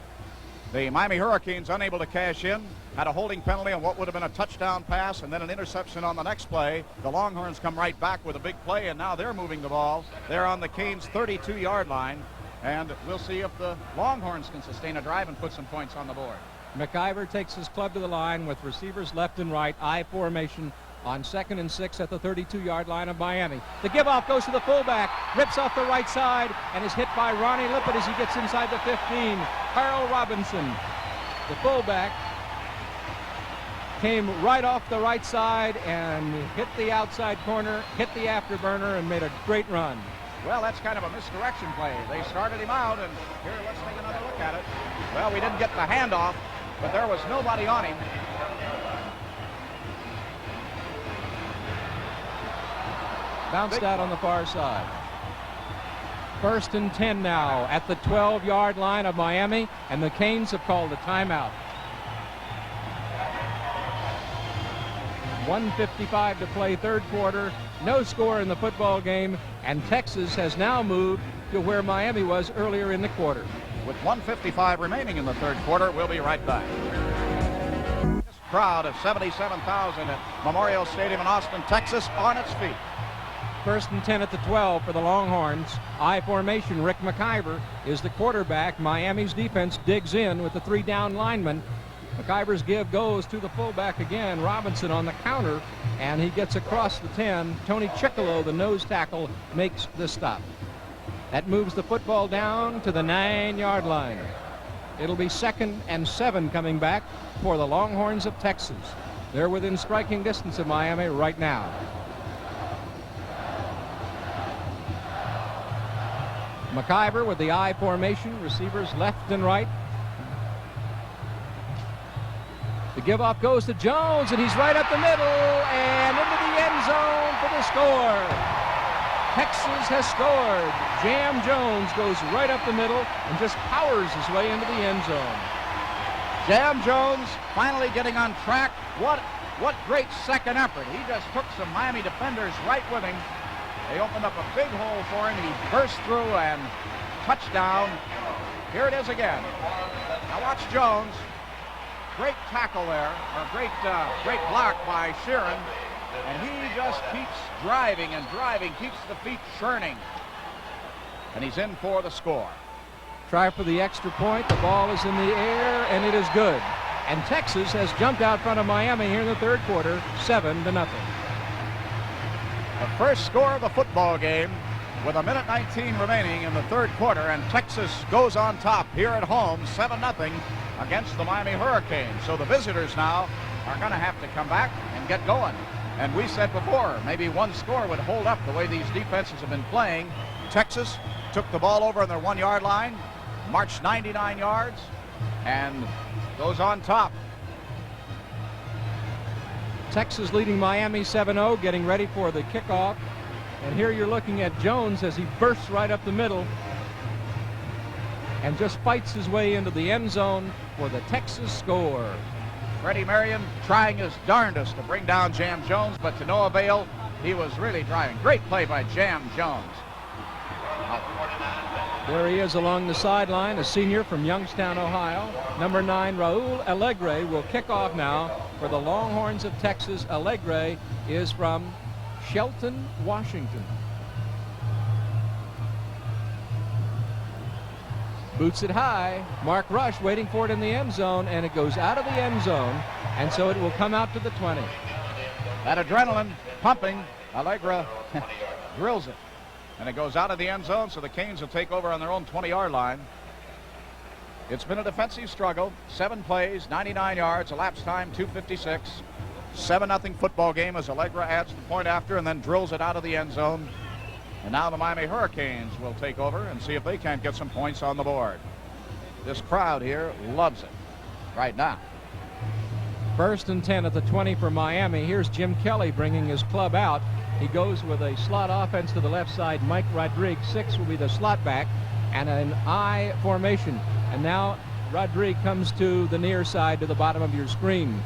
The Miami Hurricanes unable to cash in, had a holding penalty on what would have been a touchdown pass and then an interception on the next play. The Longhorns come right back with a big play, and now they're moving the ball. They're on the Canes' 32-yard line, and we'll see if the Longhorns can sustain a drive and put some points on the board. McIver takes his club to the line with receivers left and right, I formation on 2nd and 6 at the 32-yard line of Miami. The give-off goes to the fullback, rips off the right side, and is hit by Ronnie Lippett as he gets inside the 15. Carl Robinson, the fullback, came right off the right side and hit the outside corner, hit the afterburner, and made a great run. Well, that's kind of a misdirection play. They started him out, and here, let's take another look at it. Well, we didn't get the handoff, but there was nobody on him. Bounced out on the far side. 1st and 10 now at the 12-yard line of Miami, and the Canes have called a timeout. 1:55 to play, third quarter. No score in the football game, and Texas has now moved to where Miami was earlier in the quarter. With 1:55 remaining in the third quarter, we'll be right back. This crowd of 77,000 at Memorial Stadium in Austin, Texas, on its feet. 1st and 10 at the 12 for the Longhorns. I formation. Rick McIver is the quarterback. Miami's defense digs in with the 3 down linemen. McIver's give goes to the fullback again. Robinson on the counter, and he gets across the 10. Tony Chickolo, the nose tackle, makes the stop. That moves the football down to the 9-yard line. It'll be 2nd and 7 coming back for the Longhorns of Texas. They're within striking distance of Miami right now. McIver with the I formation, receivers left and right. The give-off goes to Jones, and he's right up the middle and into the end zone for the score. Texas has scored. Jam Jones goes right up the middle and just powers his way into the end zone. Jam Jones finally getting on track. What great second effort. He just took some Miami defenders right with him. They opened up a big hole for him. He burst through and touchdown. Here it is again. Now watch Jones. Great tackle there, or great block by Sheeran. And he just keeps driving and driving, keeps the feet churning. And he's in for the score. Try for the extra point. The ball is in the air, and it is good. And Texas has jumped out front of Miami here in the third quarter, 7-0. The first score of the football game with 1:19 remaining in the third quarter, and Texas goes on top here at home, 7-0 against the Miami Hurricanes. So the visitors now are going to have to come back and get going. And we said before, maybe one score would hold up the way these defenses have been playing. Texas took the ball over on their 1-yard line, marched 99 yards, and goes on top. Texas leading Miami 7-0, getting ready for the kickoff. And here you're looking at Jones as he bursts right up the middle and just fights his way into the end zone for the Texas score. Freddie Marion trying his darndest to bring down Jam Jones, but to no avail. He was really driving. Great play by Jam Jones. There he is along the sideline, a senior from Youngstown, Ohio. Number 9, Raul Alegre, will kick off now for the Longhorns of Texas. Alegre is from Shelton, Washington. Boots it high. Mark Rush waiting for it in the end zone, and it goes out of the end zone, and so it will come out to the 20. That adrenaline pumping. Allegra drills it, and it goes out of the end zone, so the Canes will take over on their own 20-yard line. It's been a defensive struggle. 7 plays, 99 yards, elapsed time 2:56. 7-0 football game as Allegra adds the point after and then drills it out of the end zone. And now the Miami Hurricanes will take over and see if they can't get some points on the board. This crowd here loves it right now. 1st and 10 at the 20 for Miami. Here's Jim Kelly bringing his club out. He goes with a slot offense to the left side. Mike Rodriguez, 6 will be the slot back, and an I formation. And now Rodriguez comes to the near side to the bottom of your screen.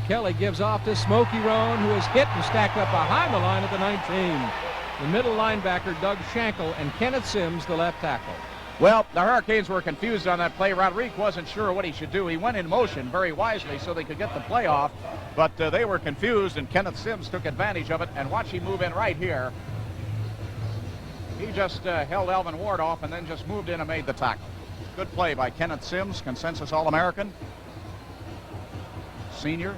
Kelly gives off to Smokey Roan, who is hit and stacked up behind the line at the 19. The middle linebacker, Doug Schenkel, and Kenneth Sims, the left tackle. Well, the Hurricanes were confused on that play. Rodriguez wasn't sure what he should do. He went in motion very wisely so they could get the play off, but they were confused, and Kenneth Sims took advantage of it. And watch him move in right here. He just held Alvin Ward off and then just moved in and made the tackle. Good play by Kenneth Sims, consensus All-American. Senior,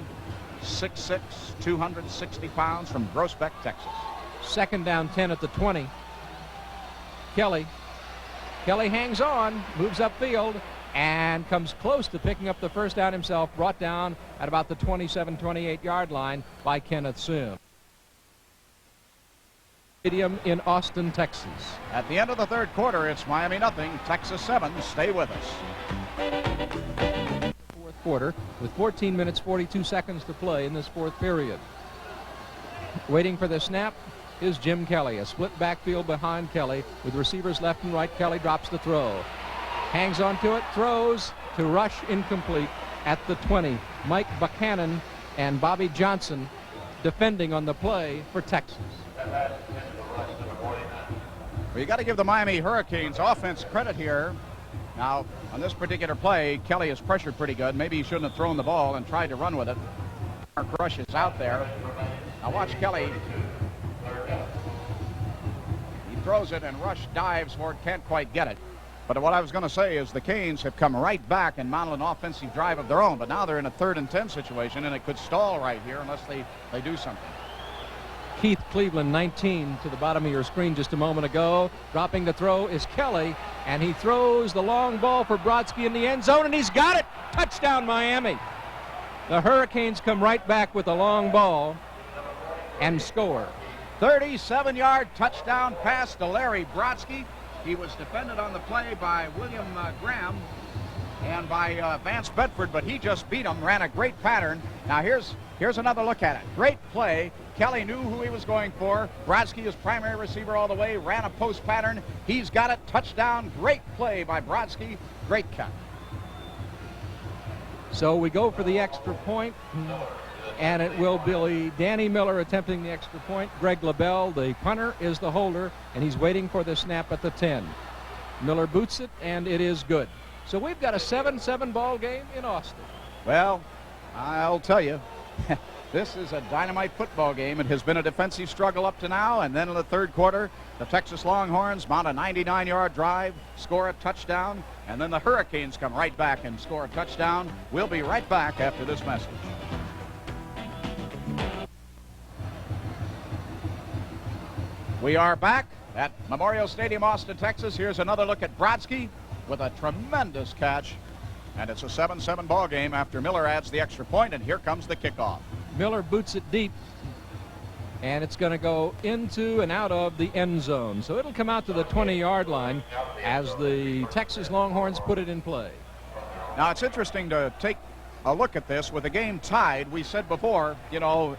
6'6", 260 pounds, from Groesbeck, Texas. Second down 10 at the 20. Kelly hangs on, moves upfield, and comes close to picking up the first down himself, brought down at about the 27-28 yard line by Kenneth Sims. Stadium in Austin, Texas. At the end of the third quarter, it's Miami nothing, Texas 7. Stay with us. Fourth quarter with 14 minutes 42 seconds to play in this fourth period. Waiting for the snap is Jim Kelly. A split backfield behind Kelly with receivers left and right. Kelly drops the throw. Hangs onto it, throws to rush, incomplete at the 20. Mike Buchanan and Bobby Johnson defending on the play for Texas. Well, you got to give the Miami Hurricanes offense credit here. Now, on this particular play, Kelly is pressured pretty good. Maybe he shouldn't have thrown the ball and tried to run with it. Mark Rush is out there. Now watch Kelly. He throws it and Rush dives for it, can't quite get it. But what I was going to say is the Canes have come right back and mounted an offensive drive of their own. But now they're in a 3rd and 10 situation, and it could stall right here unless they do something. Keith Cleveland, 19, to the bottom of your screen just a moment ago. Dropping the throw is Kelly, and he throws the long ball for Brodsky in the end zone, and he's got it. Touchdown, Miami. The Hurricanes come right back with a long ball and score. 37-yard touchdown pass to Larry Brodsky. He was defended on the play by William Graham and by Vance Bedford, but he just beat him, ran a great pattern. Now here's another look at it. Great play. Kelly knew who he was going for. Brodsky is primary receiver all the way, ran a post pattern. He's got it. Touchdown. Great play by Brodsky. Great cut. So we go for the extra point, and it will be Danny Miller attempting the extra point. Greg LaBelle, the punter, is the holder, and he's waiting for the snap at the 10. Miller boots it, and it is good. So we've got a 7-7 ball game in Austin. Well, I'll tell you, this is a dynamite football game. It has been a defensive struggle up to now, and then in the third quarter, the Texas Longhorns mount a 99-yard drive, score a touchdown, and then the Hurricanes come right back and score a touchdown. We'll be right back after this message. We are back at Memorial Stadium, Austin, Texas. Here's another look at Brodsky with a tremendous catch. And it's a 7-7 ball game after Miller adds the extra point, and here comes the kickoff. Miller boots it deep, and it's going to go into and out of the end zone. So it'll come out to the 20-yard line as the Texas Longhorns put it in play. Now, it's interesting to take a look at this with the game tied. We said before, you know,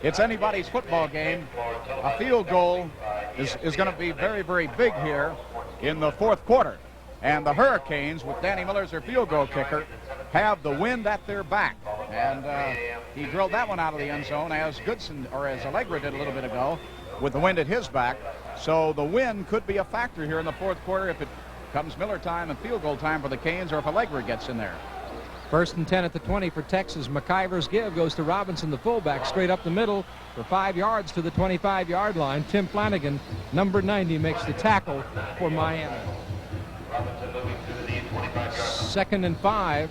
it's anybody's football game. A field goal is going to be very, very big here in the fourth quarter. And the Hurricanes, with Danny Miller as their field goal kicker, have the wind at their back. And he drilled that one out of the end zone as Goodson, or as Allegra did a little bit ago, with the wind at his back. So the wind could be a factor here in the fourth quarter if it comes Miller time and field goal time for the Canes, or if Allegra gets in there. 1st and 10 at the 20 for Texas. McIver's give goes to Robinson, the fullback, straight up the middle for 5 yards to the 25-yard line. Tim Flanagan, number 90, makes the tackle for Miami. 2nd and 5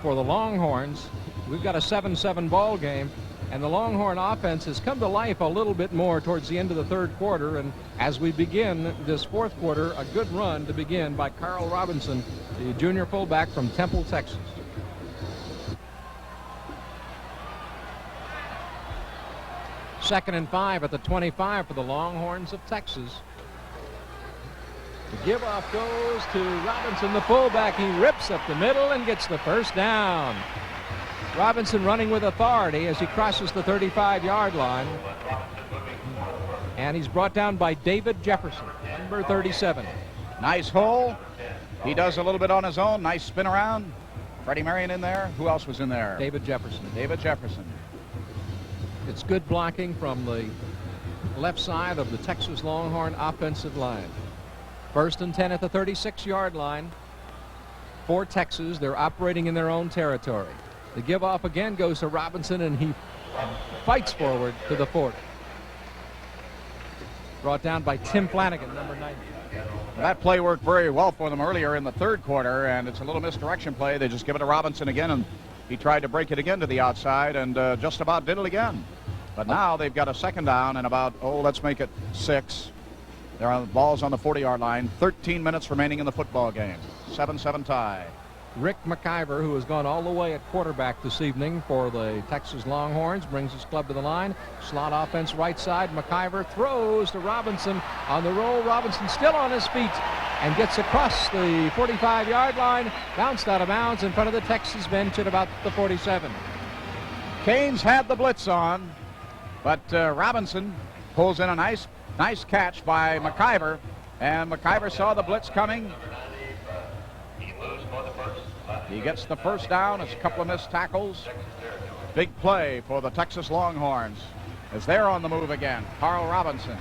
for the Longhorns. We've got a 7-7 ball game, and the Longhorn offense has come to life a little bit more towards the end of the third quarter. And as we begin this fourth quarter, a good run to begin by Carl Robinson, the junior fullback from Temple, Texas. Second and 5 at the 25 for the Longhorns of Texas. The give-off goes to Robinson, the fullback. He rips up the middle and gets the first down. Robinson running with authority as he crosses the 35-yard line. And he's brought down by David Jefferson, number 37. Nice hole. He does a little bit on his own. Nice spin around. Freddie Marion in there. Who else was in there? David Jefferson. David Jefferson. It's good blocking from the left side of the Texas Longhorn offensive line. 1st and 10 at the 36-yard line for Texas. They're operating in their own territory. The give off again goes to Robinson, and he fights forward to the 40. Brought down by Tim Flanagan, number 90. That play worked very well for them earlier in the third quarter, and it's a little misdirection play. They just give it to Robinson again, and he tried to break it again to the outside and just about did it again. But now they've got a 2nd down and about, let's make it 6. They're on the balls on the 40-yard line. 13 minutes remaining in the football game. 7-7 tie. Rick McIver, who has gone all the way at quarterback this evening for the Texas Longhorns, brings his club to the line. Slot offense right side. McIver throws to Robinson on the roll. Robinson still on his feet and gets across the 45-yard line. Bounced out of bounds in front of the Texas bench at about the 47. Canes had the blitz on, but Robinson pulls in a nice catch by McIver, and McIver saw the blitz coming. He gets the 1st down. It's a couple of missed tackles. Big play for the Texas Longhorns as they're on the move again. Carl Robinson.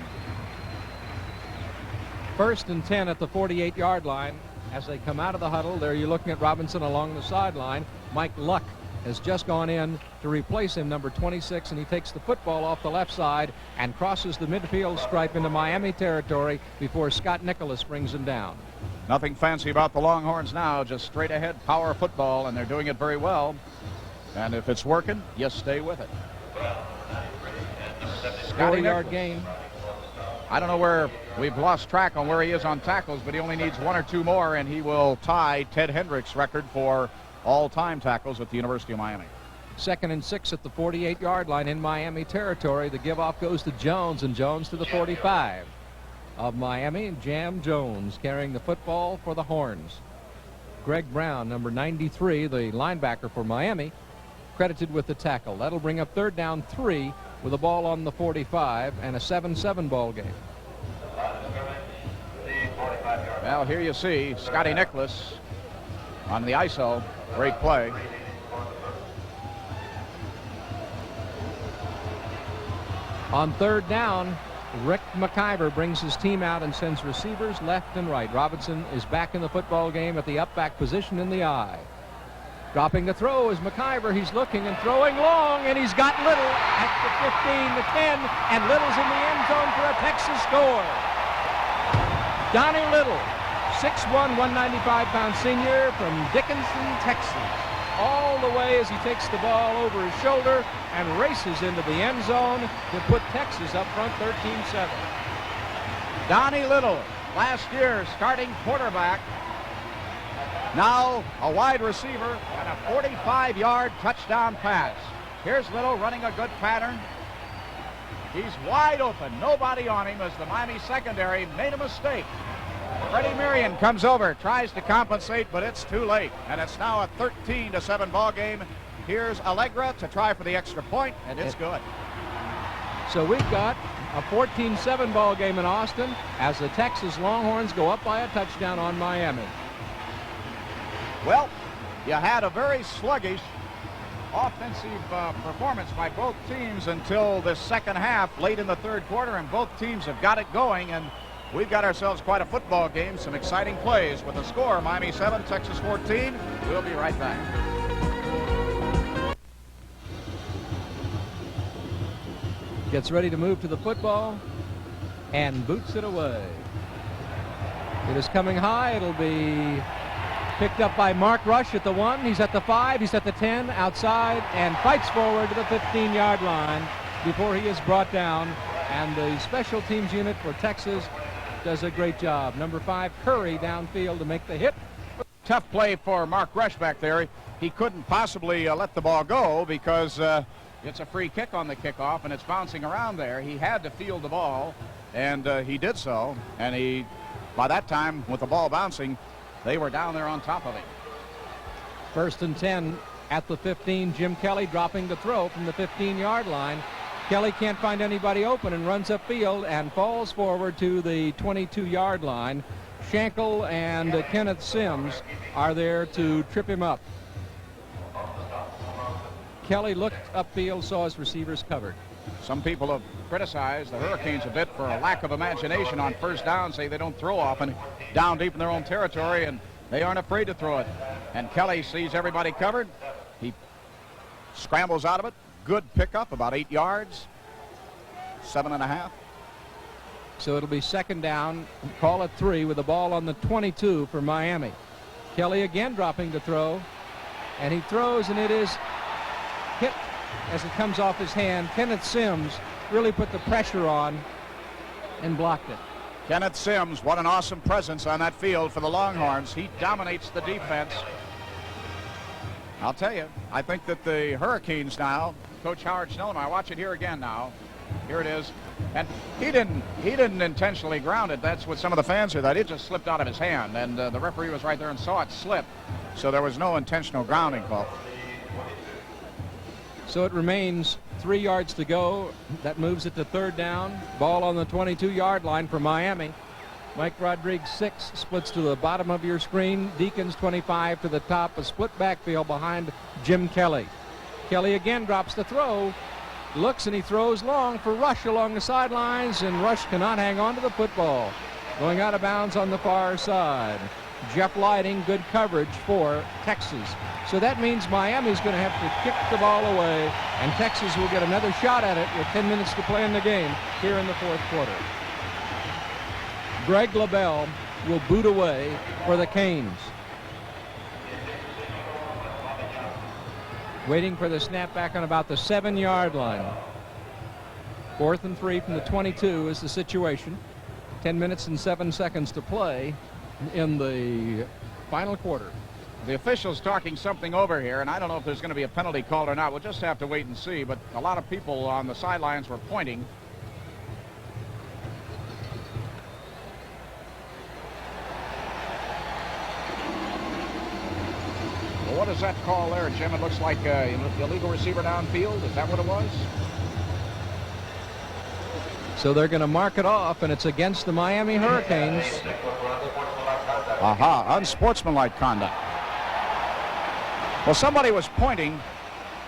1st and 10 at the 48-yard line. As they come out of the huddle, there you're looking at Robinson along the sideline. Mike Luck has just gone in to replace him, number 26, and he takes the football off the left side and crosses the midfield stripe into Miami territory before Scott Nicholas brings him down. Nothing fancy about the Longhorns now, just straight ahead power football, and they're doing it very well. And if it's working, you stay with it. 4-yard gain. I don't know where we've lost track on where he is on tackles, but he only needs 1 or 2 more, and he will tie Ted Hendricks' record for all-time tackles at the University of Miami. 2nd and 6 at the 48-yard line in Miami territory. The give off goes to Jones, and Jones to the 45 of Miami. Jam Jones carrying the football for the Horns. Greg Brown, number 93, the linebacker for Miami, credited with the tackle. That'll bring up 3rd down 3 with a ball on the 45 and a 7-7 ball game. Well, here you see Scotty Nicholas on the ISO. Great play. On 3rd down, Rick McIver brings his team out and sends receivers left and right. Robinson is back in the football game at the up back position in the I. Dropping the throw is McIver. He's looking and throwing long, and he's got Little at the 15, the 10, and Little's in the end zone for a Texas score. Donnie Little, 6'1", 195-pound senior from Dickinson, Texas. All the way as he takes the ball over his shoulder and races into the end zone to put Texas up front 13-7. Donnie Little, last year's starting quarterback, now a wide receiver and a 45-yard touchdown pass. Here's Little running a good pattern. He's wide open, nobody on him as the Miami secondary made a mistake. Freddie Marion comes over, tries to compensate, but it's too late. And it's now a 13-7 ball game. Here's Allegra to try for the extra point, and it's good. So we've got a 14-7 ball game in Austin as the Texas Longhorns go up by a touchdown on Miami. Well, you had a very sluggish offensive performance by both teams until the second half, late in the third quarter, and both teams have got it going, and we've got ourselves quite a football game, some exciting plays with the score, Miami 7, Texas 14. We'll be right back. Gets ready to move to the football and boots it away. It is coming high. It'll be picked up by Mark Rush at the 1. He's at the 5. He's at the 10 outside and fights forward to the 15-yard line before he is brought down. And the special teams unit for Texas does a great job. Number 5, Curry downfield to make the hit. Tough play for Mark Rush back there. He couldn't possibly let the ball go because it's a free kick on the kickoff and it's bouncing around there. He had to field the ball, and he did so. And by that time, with the ball bouncing, they were down there on top of him. 1st and 10 at the 15. Jim Kelly dropping the throw from the 15-yard line. Kelly can't find anybody open and runs upfield and falls forward to the 22-yard line. Schenkel and Kenneth Sims are there to trip him up. Kelly looked upfield, saw his receivers covered. Some people have criticized the Hurricanes a bit for a lack of imagination on first down, say they don't throw often down deep in their own territory, and they aren't afraid to throw it. And Kelly sees everybody covered. He scrambles out of it. Good pickup, about 8 yards, 7.5. So it'll be second down, call it 3 with the ball on the 22 for Miami. Kelly again dropping to throw, and he throws, and it is hit as it comes off his hand. Kenneth Sims really put the pressure on and blocked it. Kenneth Sims, what an awesome presence on that field for the Longhorns. He dominates the defense. I'll tell you, I think that the Hurricanes now, Coach Howard Schnellenmeyer, I watch it here again now. Here it is. And he didn't intentionally ground it. That's what some of the fans said. It just slipped out of his hand, and the referee was right there and saw it slip. So there was no intentional grounding call. So it remains 3 yards to go. That moves it to third down. Ball on the 22-yard line for Miami. Mike Rodriguez 6 splits to the bottom of your screen. Deacons 25 to the top. A split backfield behind Jim Kelly. Kelly again drops the throw. Looks, and he throws long for Rush along the sidelines, and Rush cannot hang on to the football. Going out of bounds on the far side. Jeff Lighting, good coverage for Texas. So that means Miami's going to have to kick the ball away, and Texas will get another shot at it with 10 minutes to play in the game here in the fourth quarter. Greg LaBelle will boot away for the Canes. Waiting for the snap back on about the 7-yard line. 4th and 3 from the 22 is the situation. 10 minutes and 7 seconds to play in the final quarter. The officials talking something over here, and I don't know if there's going to be a penalty called or not. We'll just have to wait and see, but a lot of people on the sidelines were pointing. Well, what is that call there, Jim? It looks like an illegal receiver downfield. Is that what it was? So they're going to mark it off, and it's against the Miami Hurricanes. Aha, unsportsmanlike conduct. Well, somebody was pointing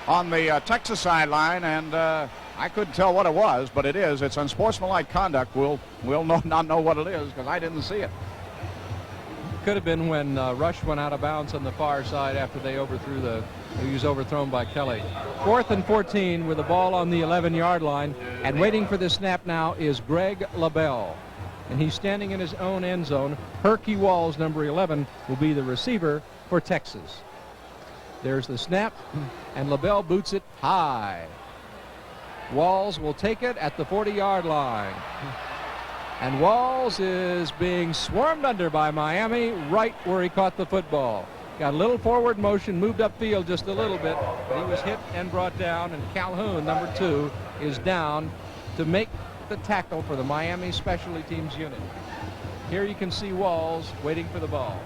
on the Texas sideline, and I couldn't tell what it was, but it is. It's unsportsmanlike conduct. We'll not know what it is because I didn't see it. Could have been when Rush went out of bounds on the far side after they overthrew he was overthrown by Kelly. 4th and 14 with the ball on the 11-yard line, and waiting for the snap now is Greg LaBelle. And he's standing in his own end zone. Herky Walls, number 11, will be the receiver for Texas. There's the snap, and LaBelle boots it high. Walls will take it at the 40-yard line. And Walls is being swarmed under by Miami right where he caught the football. Got a little forward motion, moved upfield just a little bit, but he was hit and brought down, and Calhoun, number 2, is down to make the tackle for the Miami Specialty Teams unit. Here you can see Walls waiting for the ball.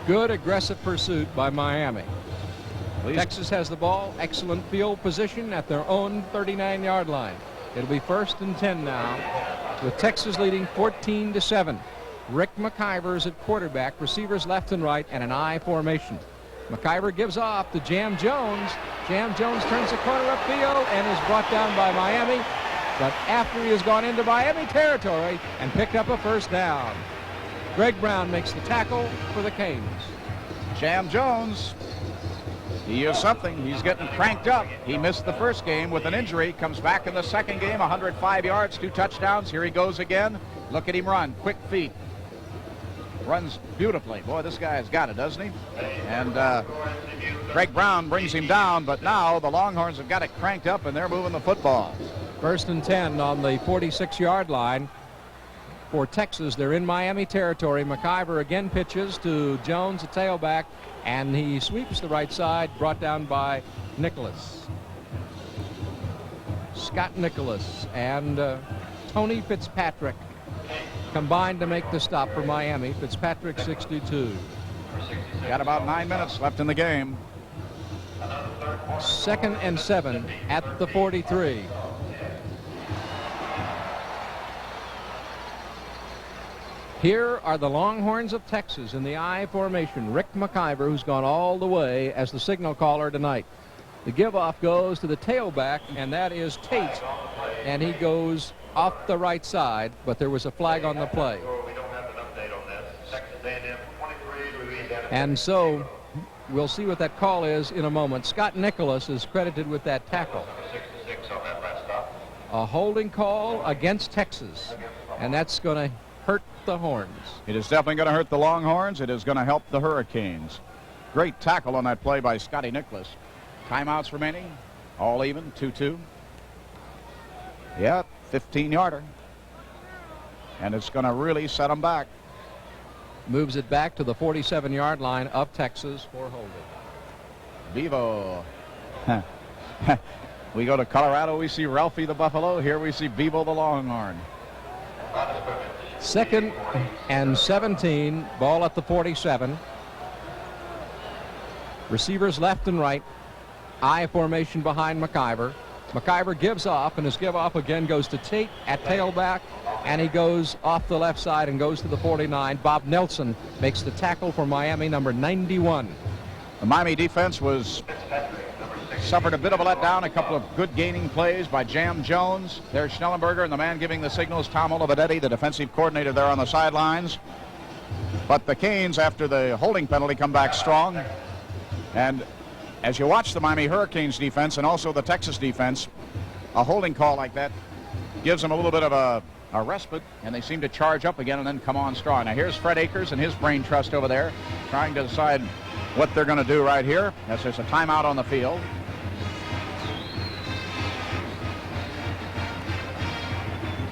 Good aggressive pursuit by Miami. Texas has the ball. Excellent field position at their own 39-yard line. It'll be 1st and 10 now, with Texas leading 14-7. Rick McIver is at quarterback, receivers left and right, and an I formation. McIver gives off to Jam Jones. Jam Jones turns the corner upfield and is brought down by Miami, but after he has gone into Miami territory and picked up a first down. Greg Brown makes the tackle for the Canes. Jam Jones, he is something. He's getting cranked up. He missed the first game with an injury. Comes back in the second game, 105 yards, 2 touchdowns. Here he goes again. Look at him run. Quick feet. Runs beautifully. Boy, this guy has got it, doesn't he? And Greg Brown brings him down, but now the Longhorns have got it cranked up, and they're moving the football. 1st and 10 on the 46-yard line for Texas. They're in Miami territory. McIver again pitches to Jones, the tailback, and he sweeps the right side, brought down by Nicholas. Scott Nicholas and Tony Fitzpatrick combined to make the stop for Miami. Fitzpatrick 62. Got about 9 minutes left in the game. 2nd and 7 at the 43. Here are the Longhorns of Texas in the I formation. Rick McIver, who's gone all the way as the signal caller tonight. The give-off goes to the tailback, and that is Tate, and he goes off the right side, but there was a flag on the play. And so we'll see what that call is in a moment. Scott Nicholas is credited with that tackle. A holding call against Texas, and that's going to hurt the Horns. It is definitely going to hurt the Longhorns. It is going to help the Hurricanes. Great tackle on that play by Scotty Nicholas. Timeouts remaining, all even, 2-2. Yeah, 15-yarder. And it's going to really set them back. Moves it back to the 47-yard line of Texas for holding. Bevo. We go to Colorado, we see Ralphie the Buffalo. Here we see Bevo the Longhorn. 2nd and 17, ball at the 47. Receivers left and right. I formation behind McIver. McIver gives off, and his give off again goes to Tate at tailback, and he goes off the left side and goes to the 49. Bob Nelson makes the tackle for Miami, number 91. The Miami defense suffered a bit of a letdown. A couple of good gaining plays by Jam Jones. There's Schnellenberger, and the man giving the signals, Tom Olivetti, the defensive coordinator there on the sidelines. But the Canes, after the holding penalty, come back strong. And as you watch the Miami Hurricanes defense and also the Texas defense, a holding call like that gives them a little bit of a respite, and they seem to charge up again and then come on strong. Now here's Fred Akers and his brain trust over there trying to decide what they're going to do right here as there's a timeout on the field.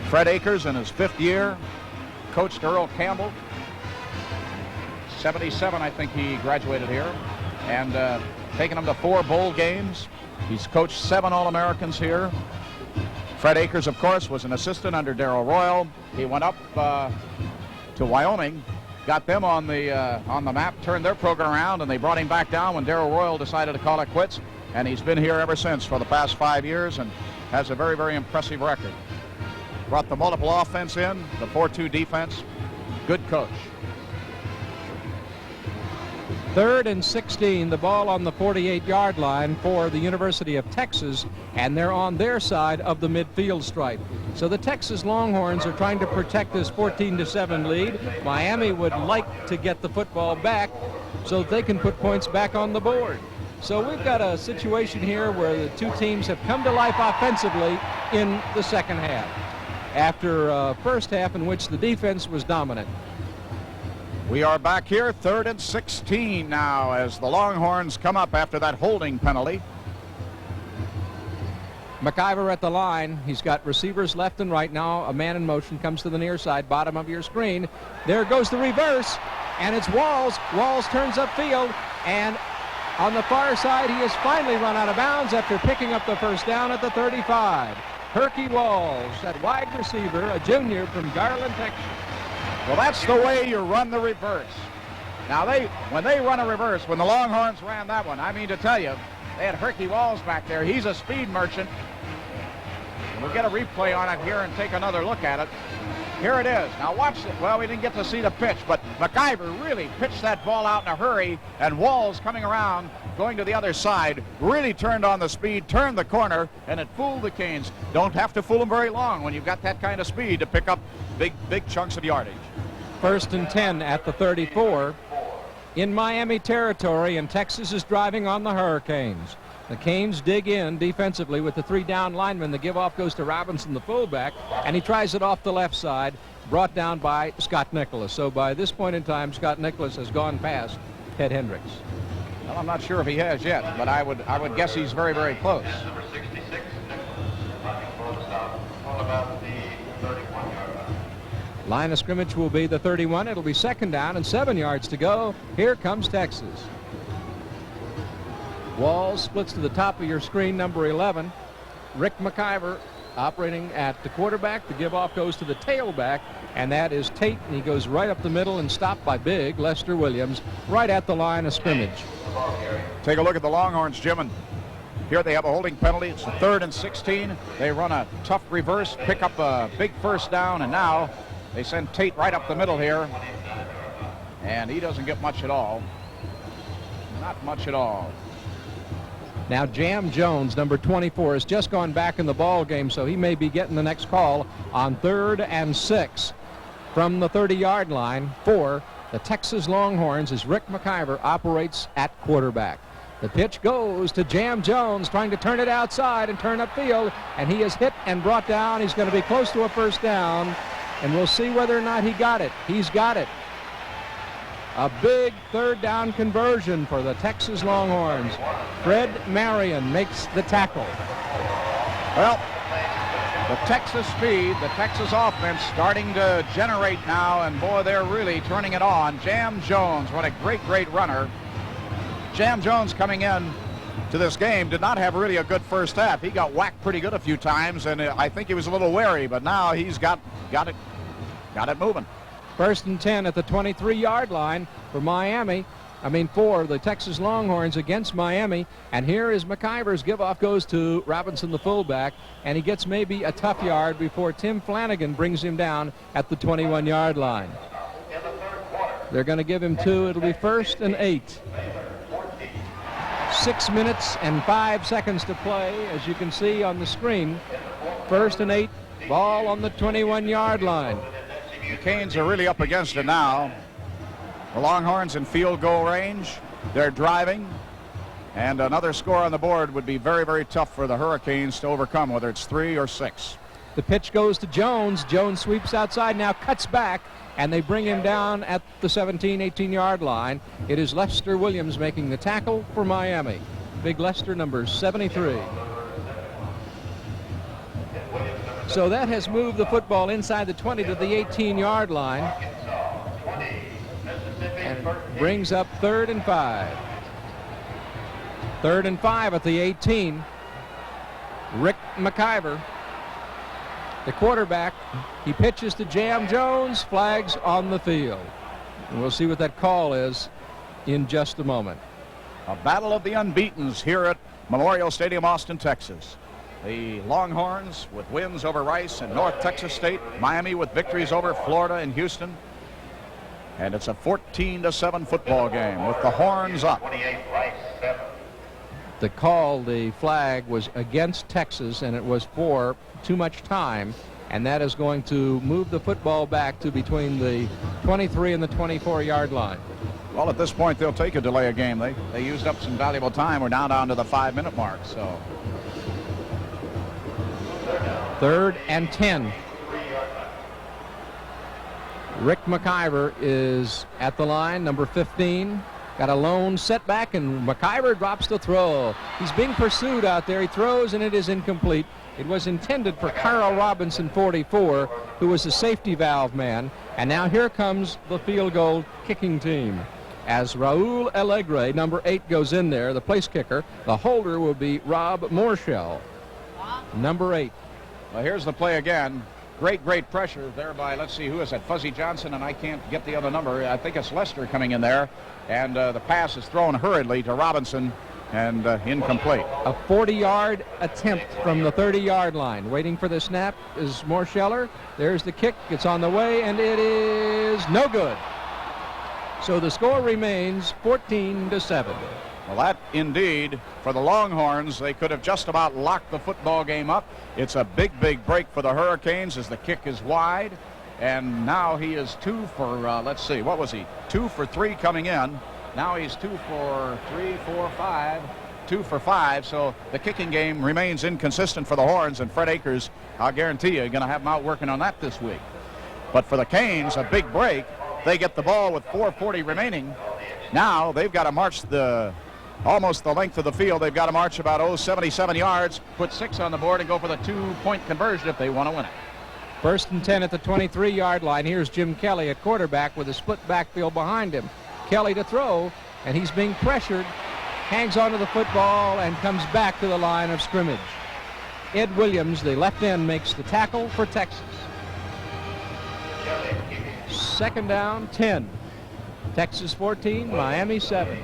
Fred Akers in his 5th year coached Earl Campbell. 77, I think he graduated here, and taken him to 4 bowl games. He's coached 7 All-Americans here. Fred Akers, of course, was an assistant under Darrell Royal. He went up to Wyoming, got them on the map, turned their program around, and they brought him back down when Darrell Royal decided to call it quits. And he's been here ever since for the past 5 years and has a very, very impressive record. Brought the multiple offense in, the 4-2 defense. Good coach. 3rd and 16, the ball on the 48-yard line for the University of Texas, and they're on their side of the midfield stripe. So the Texas Longhorns are trying to protect this 14-7 lead. Miami would like to get the football back so that they can put points back on the board. So we've got a situation here where the two teams have come to life offensively in the second half, after a first half in which the defense was dominant. We are back here, 3rd and 16 now as the Longhorns come up after that holding penalty. McIver at the line. He's got receivers left and right now. A man in motion comes to the near side, bottom of your screen. There goes the reverse, and it's Walls. Walls turns upfield, and on the far side, he has finally run out of bounds after picking up the first down at the 35. Herky Walls, that wide receiver, a junior from Garland, Texas. Well, that's the way you run the reverse. Now, when they run a reverse, when the Longhorns ran that one, I mean to tell you, they had Herky Walls back there. He's a speed merchant. We'll get a replay on it here and take another look at it. Here it is. Now watch it. Well, we didn't get to see the pitch, but McIver really pitched that ball out in a hurry, and Walls coming around, going to the other side, really turned on the speed, turned the corner, and it fooled the Canes. Don't have to fool them very long when you've got that kind of speed to pick up big chunks of yardage. 1st and 10 at the 34 in Miami territory, and Texas is driving on the Hurricanes. The Canes dig in defensively with the 3 down linemen. The give-off goes to Robinson, the fullback, and he tries it off the left side, brought down by Scott Nicholas. So by this point in time, Scott Nicholas has gone past Ted Hendricks. Well, I'm not sure if he has yet, but I would guess he's very, very close. Number 66, looking for the stop. All about the 31-yard line. Line of scrimmage will be the 31. It'll be 2nd down and 7 yards to go. Here comes Texas. Walls splits to the top of your screen, number 11. Rick McIver operating at the quarterback. The give-off goes to the tailback, and that is Tate, and he goes right up the middle and stopped by big Lester Williams right at the line of scrimmage. Take a look at the Longhorns, Jim, and here they have a holding penalty. It's the 3rd and 16. They run a tough reverse, pick up a big first down, and now They send Tate right up the middle here, and he doesn't get much at all. Not much at all. Now Jam Jones, number 24, has just gone back in the ball game, so he may be getting the next call on 3rd and 6 from the 30-yard line for the Texas Longhorns as Rick McIver operates at quarterback. The pitch goes to Jam Jones, trying to turn it outside and turn upfield, and he is hit and brought down. He's going to be close to a first down, and we'll see whether or not he got it. He's got it. A big 3rd down conversion for the Texas Longhorns. Fred Marion makes the tackle. Well, the Texas speed, the Texas offense starting to generate now, and boy, they're really turning it on. Jam Jones, what a great runner. Jam Jones coming in to this game did not have really a good first half. He got whacked pretty good a few times, and I think he was a little wary, but now he's got it moving. 1st and 10 at the 23-yard line for for the Texas Longhorns against Miami. And here is McIver's give-off goes to Robinson, the fullback, and he gets maybe a tough yard before Tim Flanagan brings him down at the 21-yard line. They're going to give him 2. It'll be 1st and 8. 6 minutes and 5 seconds to play, as you can see on the screen. 1st and 8, ball on the 21-yard line. The Canes are really up against it now. The Longhorns in field goal range. They're driving. And another score on the board would be very tough for the Hurricanes to overcome, whether it's 3 or 6. The pitch goes to Jones. Jones sweeps outside, now cuts back, and they bring him down at the 17, 18-yard line. It is Lester Williams making the tackle for Miami. Big Lester, number 73. So that has moved the football inside the 20 to the 18-yard line and brings up 3rd and 5. 3rd and 5 at the 18. Rick McIver, the quarterback. He pitches to Jam Jones, flags on the field. And we'll see what that call is in just a moment. A battle of the unbeatens here at Memorial Stadium, Austin, Texas. The Longhorns with wins over Rice and North Texas State. Miami with victories over Florida and Houston. And it's a 14-7 football game with the horns up. 28 Rice 7. The call, the flag, was against Texas, and it was for too much time. And that is going to move the football back to between the 23 and the 24-yard line. Well, at this point, they'll take a delay of game. They used up some valuable time. We're now down to the 5-minute mark, so... 3rd and 10. Rick McIver is at the line, number 15. Got a lone setback, and McIver drops the throw. He's being pursued out there. He throws, and it is incomplete. It was intended for Carl Robinson, 44, who was the safety valve man. And now here comes the field goal kicking team. As Raul Alegre, number 8, goes in there, the place kicker. The holder will be Rob Morshell, number 8. Well, here's the play again. Great pressure there by, let's see, who is that? Fuzzy Johnson, and I can't get the other number. I think it's Lester coming in there. And the pass is thrown hurriedly to Robinson and incomplete. A 40-yard attempt from the 30-yard line. Waiting for the snap is Morscheller. There's the kick. It's on the way, and it is no good. So the score remains 14-7. Well, that indeed, for the Longhorns, they could have just about locked the football game up. It's a big break for the Hurricanes as the kick is wide. And now he is 2 for, let's see, what was he? 2 for 3 coming in. Now he's 2 for 3, 4, 5, 2 for 5. So the kicking game remains inconsistent for the Horns, and Fred Akers, I'll guarantee you, going to have him out working on that this week. But for the Canes, a big break. They get the ball with 4:40 remaining. Now they've got to march almost the length of the field. They've got to march about 77 yards, put 6 on the board, and go for the 2-point conversion if they want to win it. 1st and 10 at the 23-yard line. Here's Jim Kelly at quarterback with a split backfield behind him. Kelly to throw, and he's being pressured, hangs onto the football, and comes back to the line of scrimmage. Ed Williams, the left end, makes the tackle for Texas. 2nd down, 10. Texas 14, Miami 7.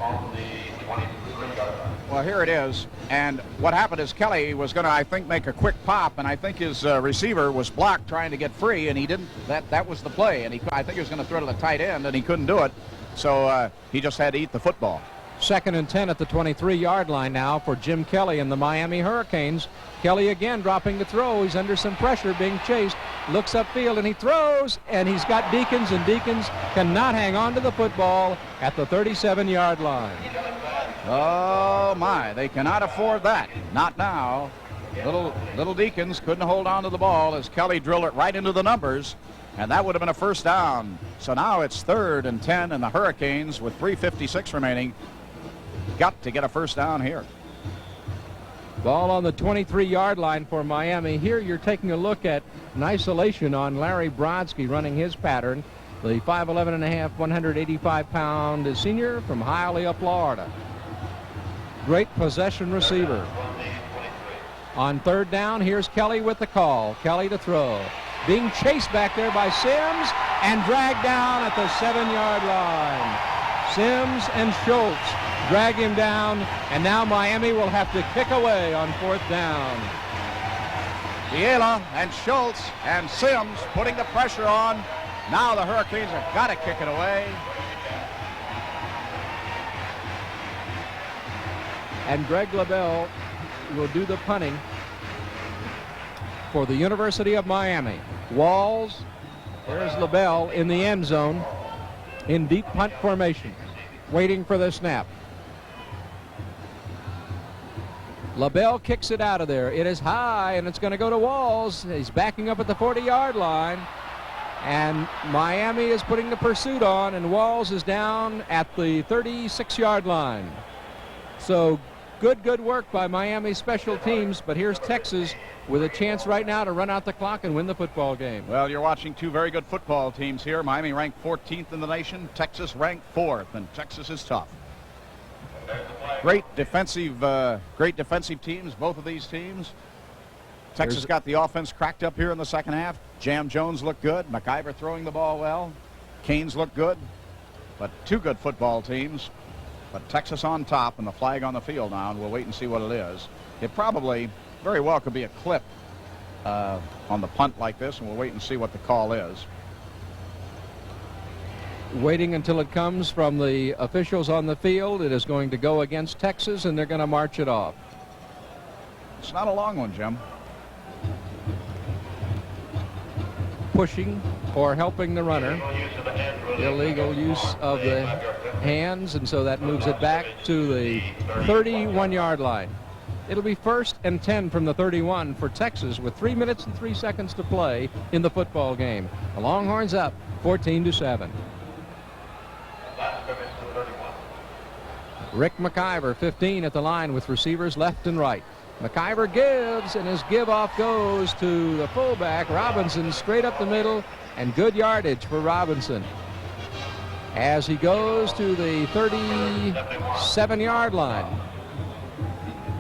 On the 23-yard line. Well, here it is. And what happened is Kelly was going to, I think, make a quick pop, and I think his receiver was blocked trying to get free, and he didn't. That was the play, and I think he was going to throw to the tight end, and he couldn't do it. So he just had to eat the football. 2nd and 10 at the 23-yard line now for Jim Kelly and the Miami Hurricanes. Kelly again dropping the throw. He's under some pressure, being chased. Looks upfield, and he throws, and he's got Deakins, and Deakins cannot hang on to the football at the 37-yard line. Oh, my. They cannot afford that. Not now. Little Deakins couldn't hold on to the ball as Kelly drilled it right into the numbers, and that would have been a first down. So now it's 3rd and 10, and the Hurricanes, with 3:56 remaining, got to get a first down here. Ball on the 23-yard line for Miami. Here you're taking a look at an isolation on Larry Brodsky running his pattern. The 5'11.5", 185-pound senior from Hialeah, Florida. Great possession receiver. On 3rd down, here's Kelly with the call. Kelly to throw. Being chased back there by Sims and dragged down at the 7-yard line. Sims and Schultz drag him down, and now Miami will have to kick away on 4th down. Viela and Schultz and Sims putting the pressure on. Now the Hurricanes have got to kick it away. And Greg LaBelle will do the punting for the University of Miami. Walls, there's LaBelle in the end zone in deep punt formation, waiting for the snap. LaBelle kicks it out of there. It is high, and it's going to go to Walls. He's backing up at the 40-yard line, and Miami is putting the pursuit on, and Walls is down at the 36-yard line. So good work by Miami special teams, but here's Texas with a chance right now to run out the clock and win the football game. Well, you're watching two very good football teams here. Miami ranked 14th in the nation. Texas ranked 4th, and Texas is tough. Great defensive teams, both of these teams. Texas got the offense cracked up here in the second half. Jam Jones looked good. McIver throwing the ball well. Canes looked good. But two good football teams. But Texas on top and the flag on the field now, and we'll wait and see what it is. It probably very well could be a clip on the punt like this, and we'll wait and see what the call is. Waiting until it comes from the officials on the field. It is going to go against Texas, and they're going to march it off. It's not a long one, Jim. Pushing or helping the runner. Illegal use of the hands, and so that moves it back to the 31-yard line. It'll be 1st and 10 from the 31 for Texas with 3 minutes and 3 seconds to play in the football game. The Longhorns up 14-7. Rick McIver, 15 at the line with receivers left and right. McIver gives, and his give-off goes to the fullback, Robinson, straight up the middle, and good yardage for Robinson. As he goes to the 37-yard line.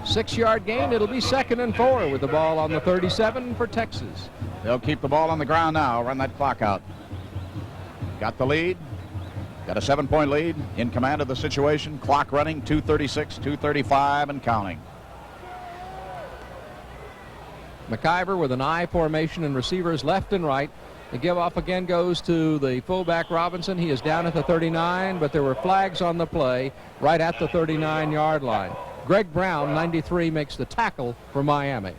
6-yard gain. It'll be 2nd and 4 with the ball on the 37 for Texas. They'll keep the ball on the ground now, run that clock out. Got the lead. Got a 7-point lead, in command of the situation. Clock running, 2:36, 2:35, and counting. McIver with an I formation and receivers left and right. The give-off again goes to the fullback Robinson. He is down at the 39, but there were flags on the play right at the 39-yard line. Greg Brown, 93, makes the tackle for Miami.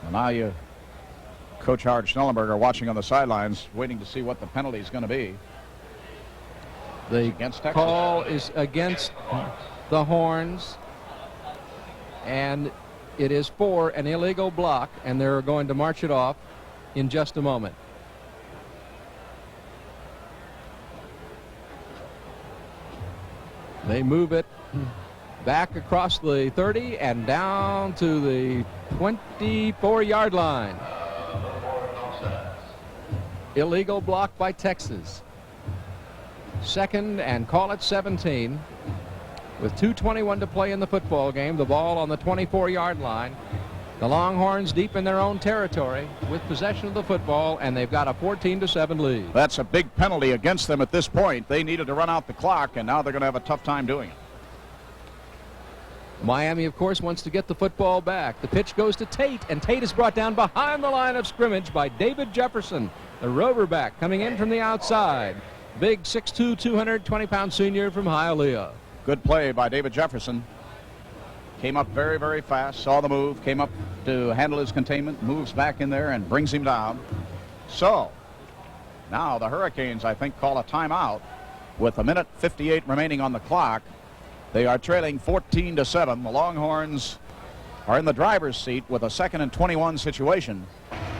Well, now you, Coach Howard Schnellenberger, watching on the sidelines, waiting to see what the penalty is going to be. The call is against the Horns, and it is for an illegal block, and they're going to march it off in just a moment. They move it back across the 30 and down to the 24-yard line. Illegal block by Texas. 2nd and call it 17. With 2:21 to play in the football game, the ball on the 24-yard line. The Longhorns deep in their own territory with possession of the football, and they've got a 14-7 lead. That's a big penalty against them at this point. They needed to run out the clock, and now they're going to have a tough time doing it. Miami, of course, wants to get the football back. The pitch goes to Tate, and Tate is brought down behind the line of scrimmage by David Jefferson, the Roverback, coming in from the outside. Big 6'2", 220-pound senior from Hialeah. Good play by David Jefferson. Came up very, very fast, saw the move, came up to handle his containment, moves back in there and brings him down. So now the Hurricanes, I think, call a timeout with 1:58 remaining on the clock. They are trailing 14-7. The Longhorns are in the driver's seat with a 2nd and 21 situation.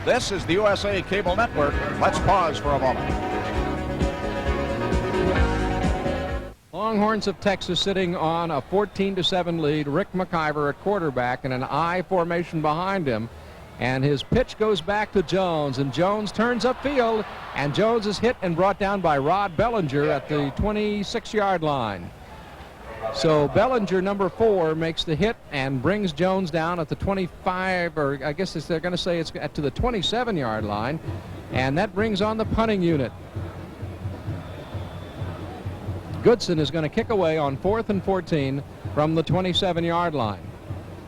This is the USA Cable Network. Let's pause for a moment. Longhorns of Texas sitting on a 14-7 lead. Rick McIver at quarterback and an I formation behind him. And his pitch goes back to Jones, and Jones turns upfield, and Jones is hit and brought down by Rod Bellinger at the 26-yard line. So Bellinger, number 4, makes the hit and brings Jones down at the 25, or I guess they're going to say it's to the 27-yard line, and that brings on the punting unit. Goodson is going to kick away on 4th and 14 from the 27-yard line.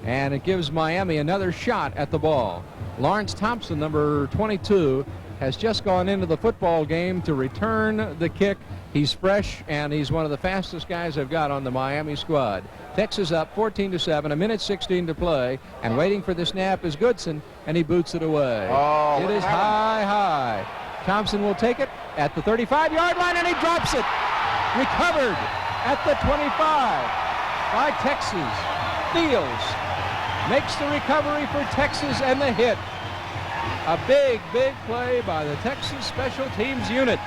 And it gives Miami another shot at the ball. Lawrence Thompson, number 22, has just gone into the football game to return the kick. He's fresh, and he's one of the fastest guys I've got on the Miami squad. Texas up 14-7, 1:16 to play, and waiting for the snap is Goodson, and he boots it away. Oh, it is high. Thompson will take it at the 35-yard line, and he drops it. Recovered at the 25 by Texas. Fields makes the recovery for Texas and the hit. A big play by the Texas Special Teams unit.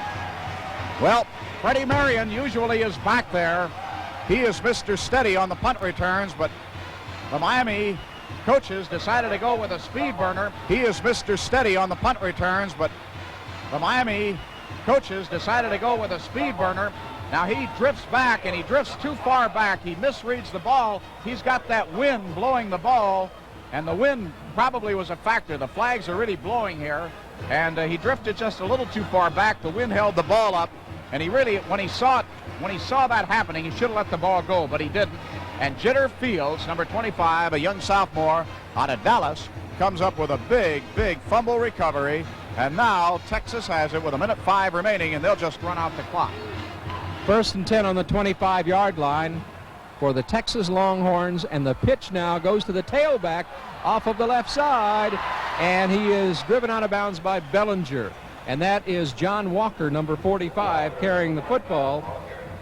Well, Freddie Marion usually is back there. He is Mr. Steady on the punt returns, but the Miami coaches decided to go with a speed burner. He is Mr. Steady on the punt returns, but the Miami coaches decided to go with a speed burner. Now he drifts back, and he drifts too far back. He misreads the ball. He's got that wind blowing the ball, and the wind probably was a factor. The flags are really blowing here, and he drifted just a little too far back. The wind held the ball up, and he really, when he saw that happening, he should have let the ball go, but he didn't. And Jitter Fields, number 25, a young sophomore out of Dallas, comes up with a big fumble recovery, and now Texas has it with 1:05 remaining, and they'll just run out the clock. 1st and 10 on the 25-yard line for the Texas Longhorns, and the pitch now goes to the tailback off of the left side, and he is driven out of bounds by Bellinger. And that is John Walker, number 45, carrying the football.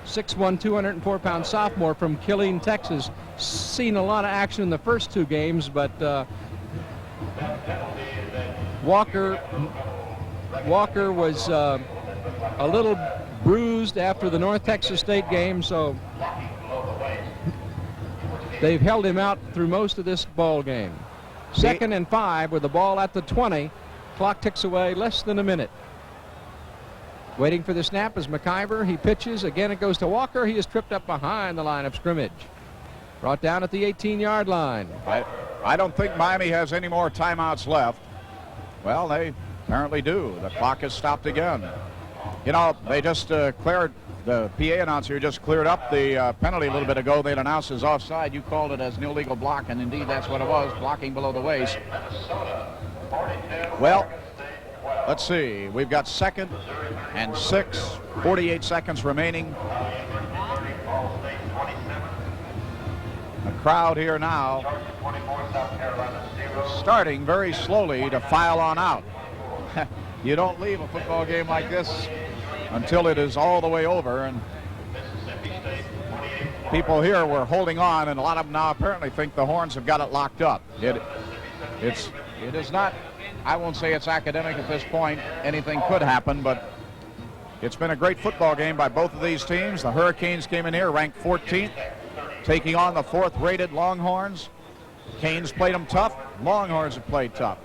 6'1", 204-pound sophomore from Killeen, Texas. Seen a lot of action in the first 2 games, but Walker was a little bruised after the North Texas State game, so they've held him out through most of this ball game. 2nd and 5 with the ball at the 20. Clock ticks away less than a minute. Waiting for the snap is McIver. He pitches. Again, it goes to Walker. He is tripped up behind the line of scrimmage. Brought down at the 18-yard line. I don't think Miami has any more timeouts left. Well, they apparently do. The clock has stopped again. You know, they just cleared, the PA announcer just cleared up the penalty a little bit ago. They'd announced as offside. You called it as an illegal block, and indeed that's what it was, blocking below the waist. Well, let's see. We've got 2nd and 6, 48 seconds remaining. The crowd here now starting very slowly to file on out. You don't leave a football game like this until it is all the way over, and people here were holding on, and a lot of them now apparently think the Horns have got it locked up. It is not, I won't say it's academic at this point. Anything could happen, but it's been a great football game by both of these teams. The Hurricanes came in here ranked 14th, taking on the 4th-rated Longhorns. Canes played them tough. Longhorns have played tough.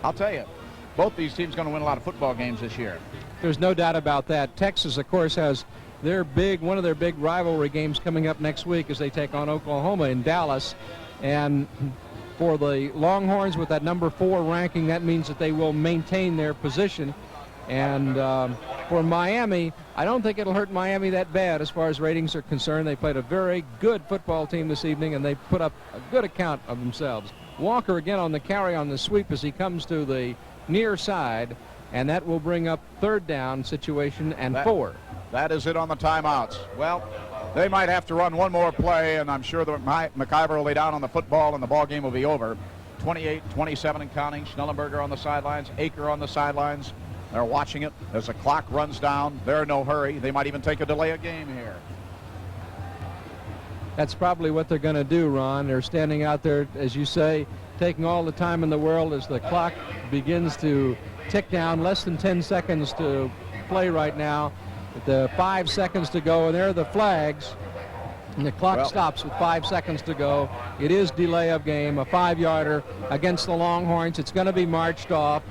I'll tell you, both these teams are going to win a lot of football games this year. There's no doubt about that. Texas, of course, has one of their big rivalry games coming up next week as they take on Oklahoma in Dallas. And for the Longhorns with that number 4 ranking, that means that they will maintain their position. And for Miami, I don't think it'll hurt Miami that bad as far as ratings are concerned. They played a very good football team this evening, and they put up a good account of themselves. Walker again on the carry on the sweep as he comes to the near side, and that will bring up third down situation and 4. That is it on the timeouts. Well, they might have to run one more play, and I'm sure that McIver will lay down on the football, and the ball game will be over. 28-27 and counting. Schnellenberger on the sidelines, Aker on the sidelines. They're watching it as the clock runs down. They're in no hurry. They might even take a delay of game here. That's probably what they're going to do, Ron. They're standing out there, as you say, taking all the time in the world as the clock begins to tick down. Less than 10 seconds to play right now. The 5 seconds to go, and there are the flags. And the clock stops with 5 seconds to go. It is delay of game, a 5-yarder against the Longhorns. It's going to be marched off.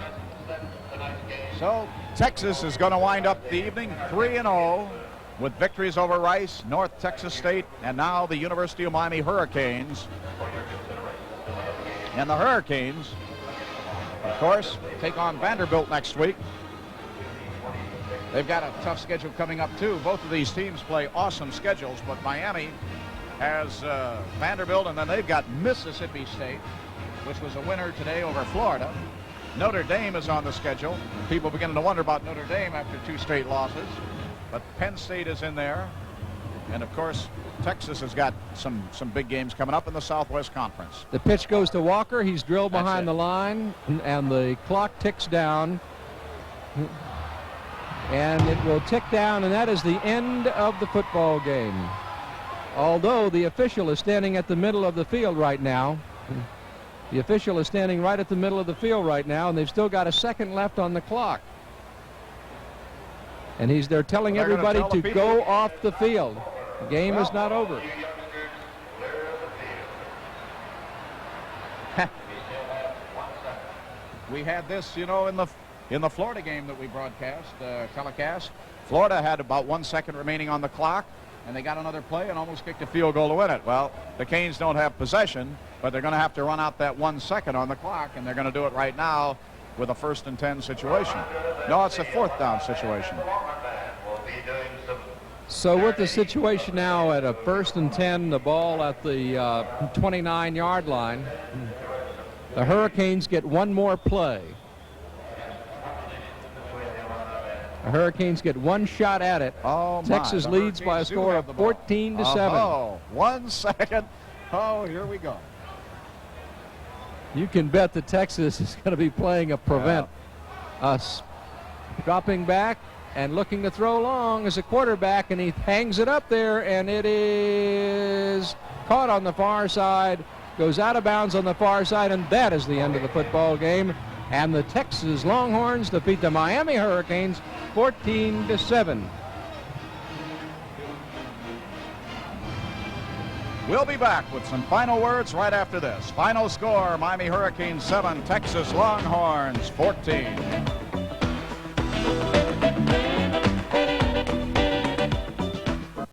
So Texas is going to wind up the evening 3-0 with victories over Rice, North Texas State, and now the University of Miami Hurricanes. And the Hurricanes, of course, take on Vanderbilt next week. They've got a tough schedule coming up, too. Both of these teams play awesome schedules, but Miami has Vanderbilt, and then they've got Mississippi State, which was a winner today over Florida. Notre Dame is on the schedule. People beginning to wonder about Notre Dame after 2 straight losses. But Penn State is in there. And, of course, Texas has got some big games coming up in the Southwest Conference. The pitch goes to Walker. He's drilled behind the line, and the clock ticks down. And it will tick down, and that is the end of the football game. Although the official is standing at the middle of the field right now. The official is standing right at the middle of the field right now, and they've still got a second left on the clock. And they're telling everybody to go off the field. The game is not over. We had this, in the Florida game that we telecast. Florida had about 1 second remaining on the clock, and they got another play and almost kicked a field goal to win it. Well, the Canes don't have possession, but they're going to have to run out that 1 second on the clock, and they're going to do it right now with a 1st and 10 situation. No, it's a 4th down situation. So with the situation now at a 1st and 10, the ball at the 29-yard line, the Hurricanes get one more play. The Hurricanes get one shot at it. Texas leads by a score of 14-7. Oh, 1 second. Oh, here we go. You can bet that Texas is going to be playing a prevent us. Dropping back and looking to throw long as a quarterback, and he hangs it up there, and it is caught on the far side, goes out of bounds on the far side, and that is the end of the football game. And the Texas Longhorns defeat the Miami Hurricanes 14-7. We'll be back with some final words right after this. Final score, Miami Hurricanes 7, Texas Longhorns 14.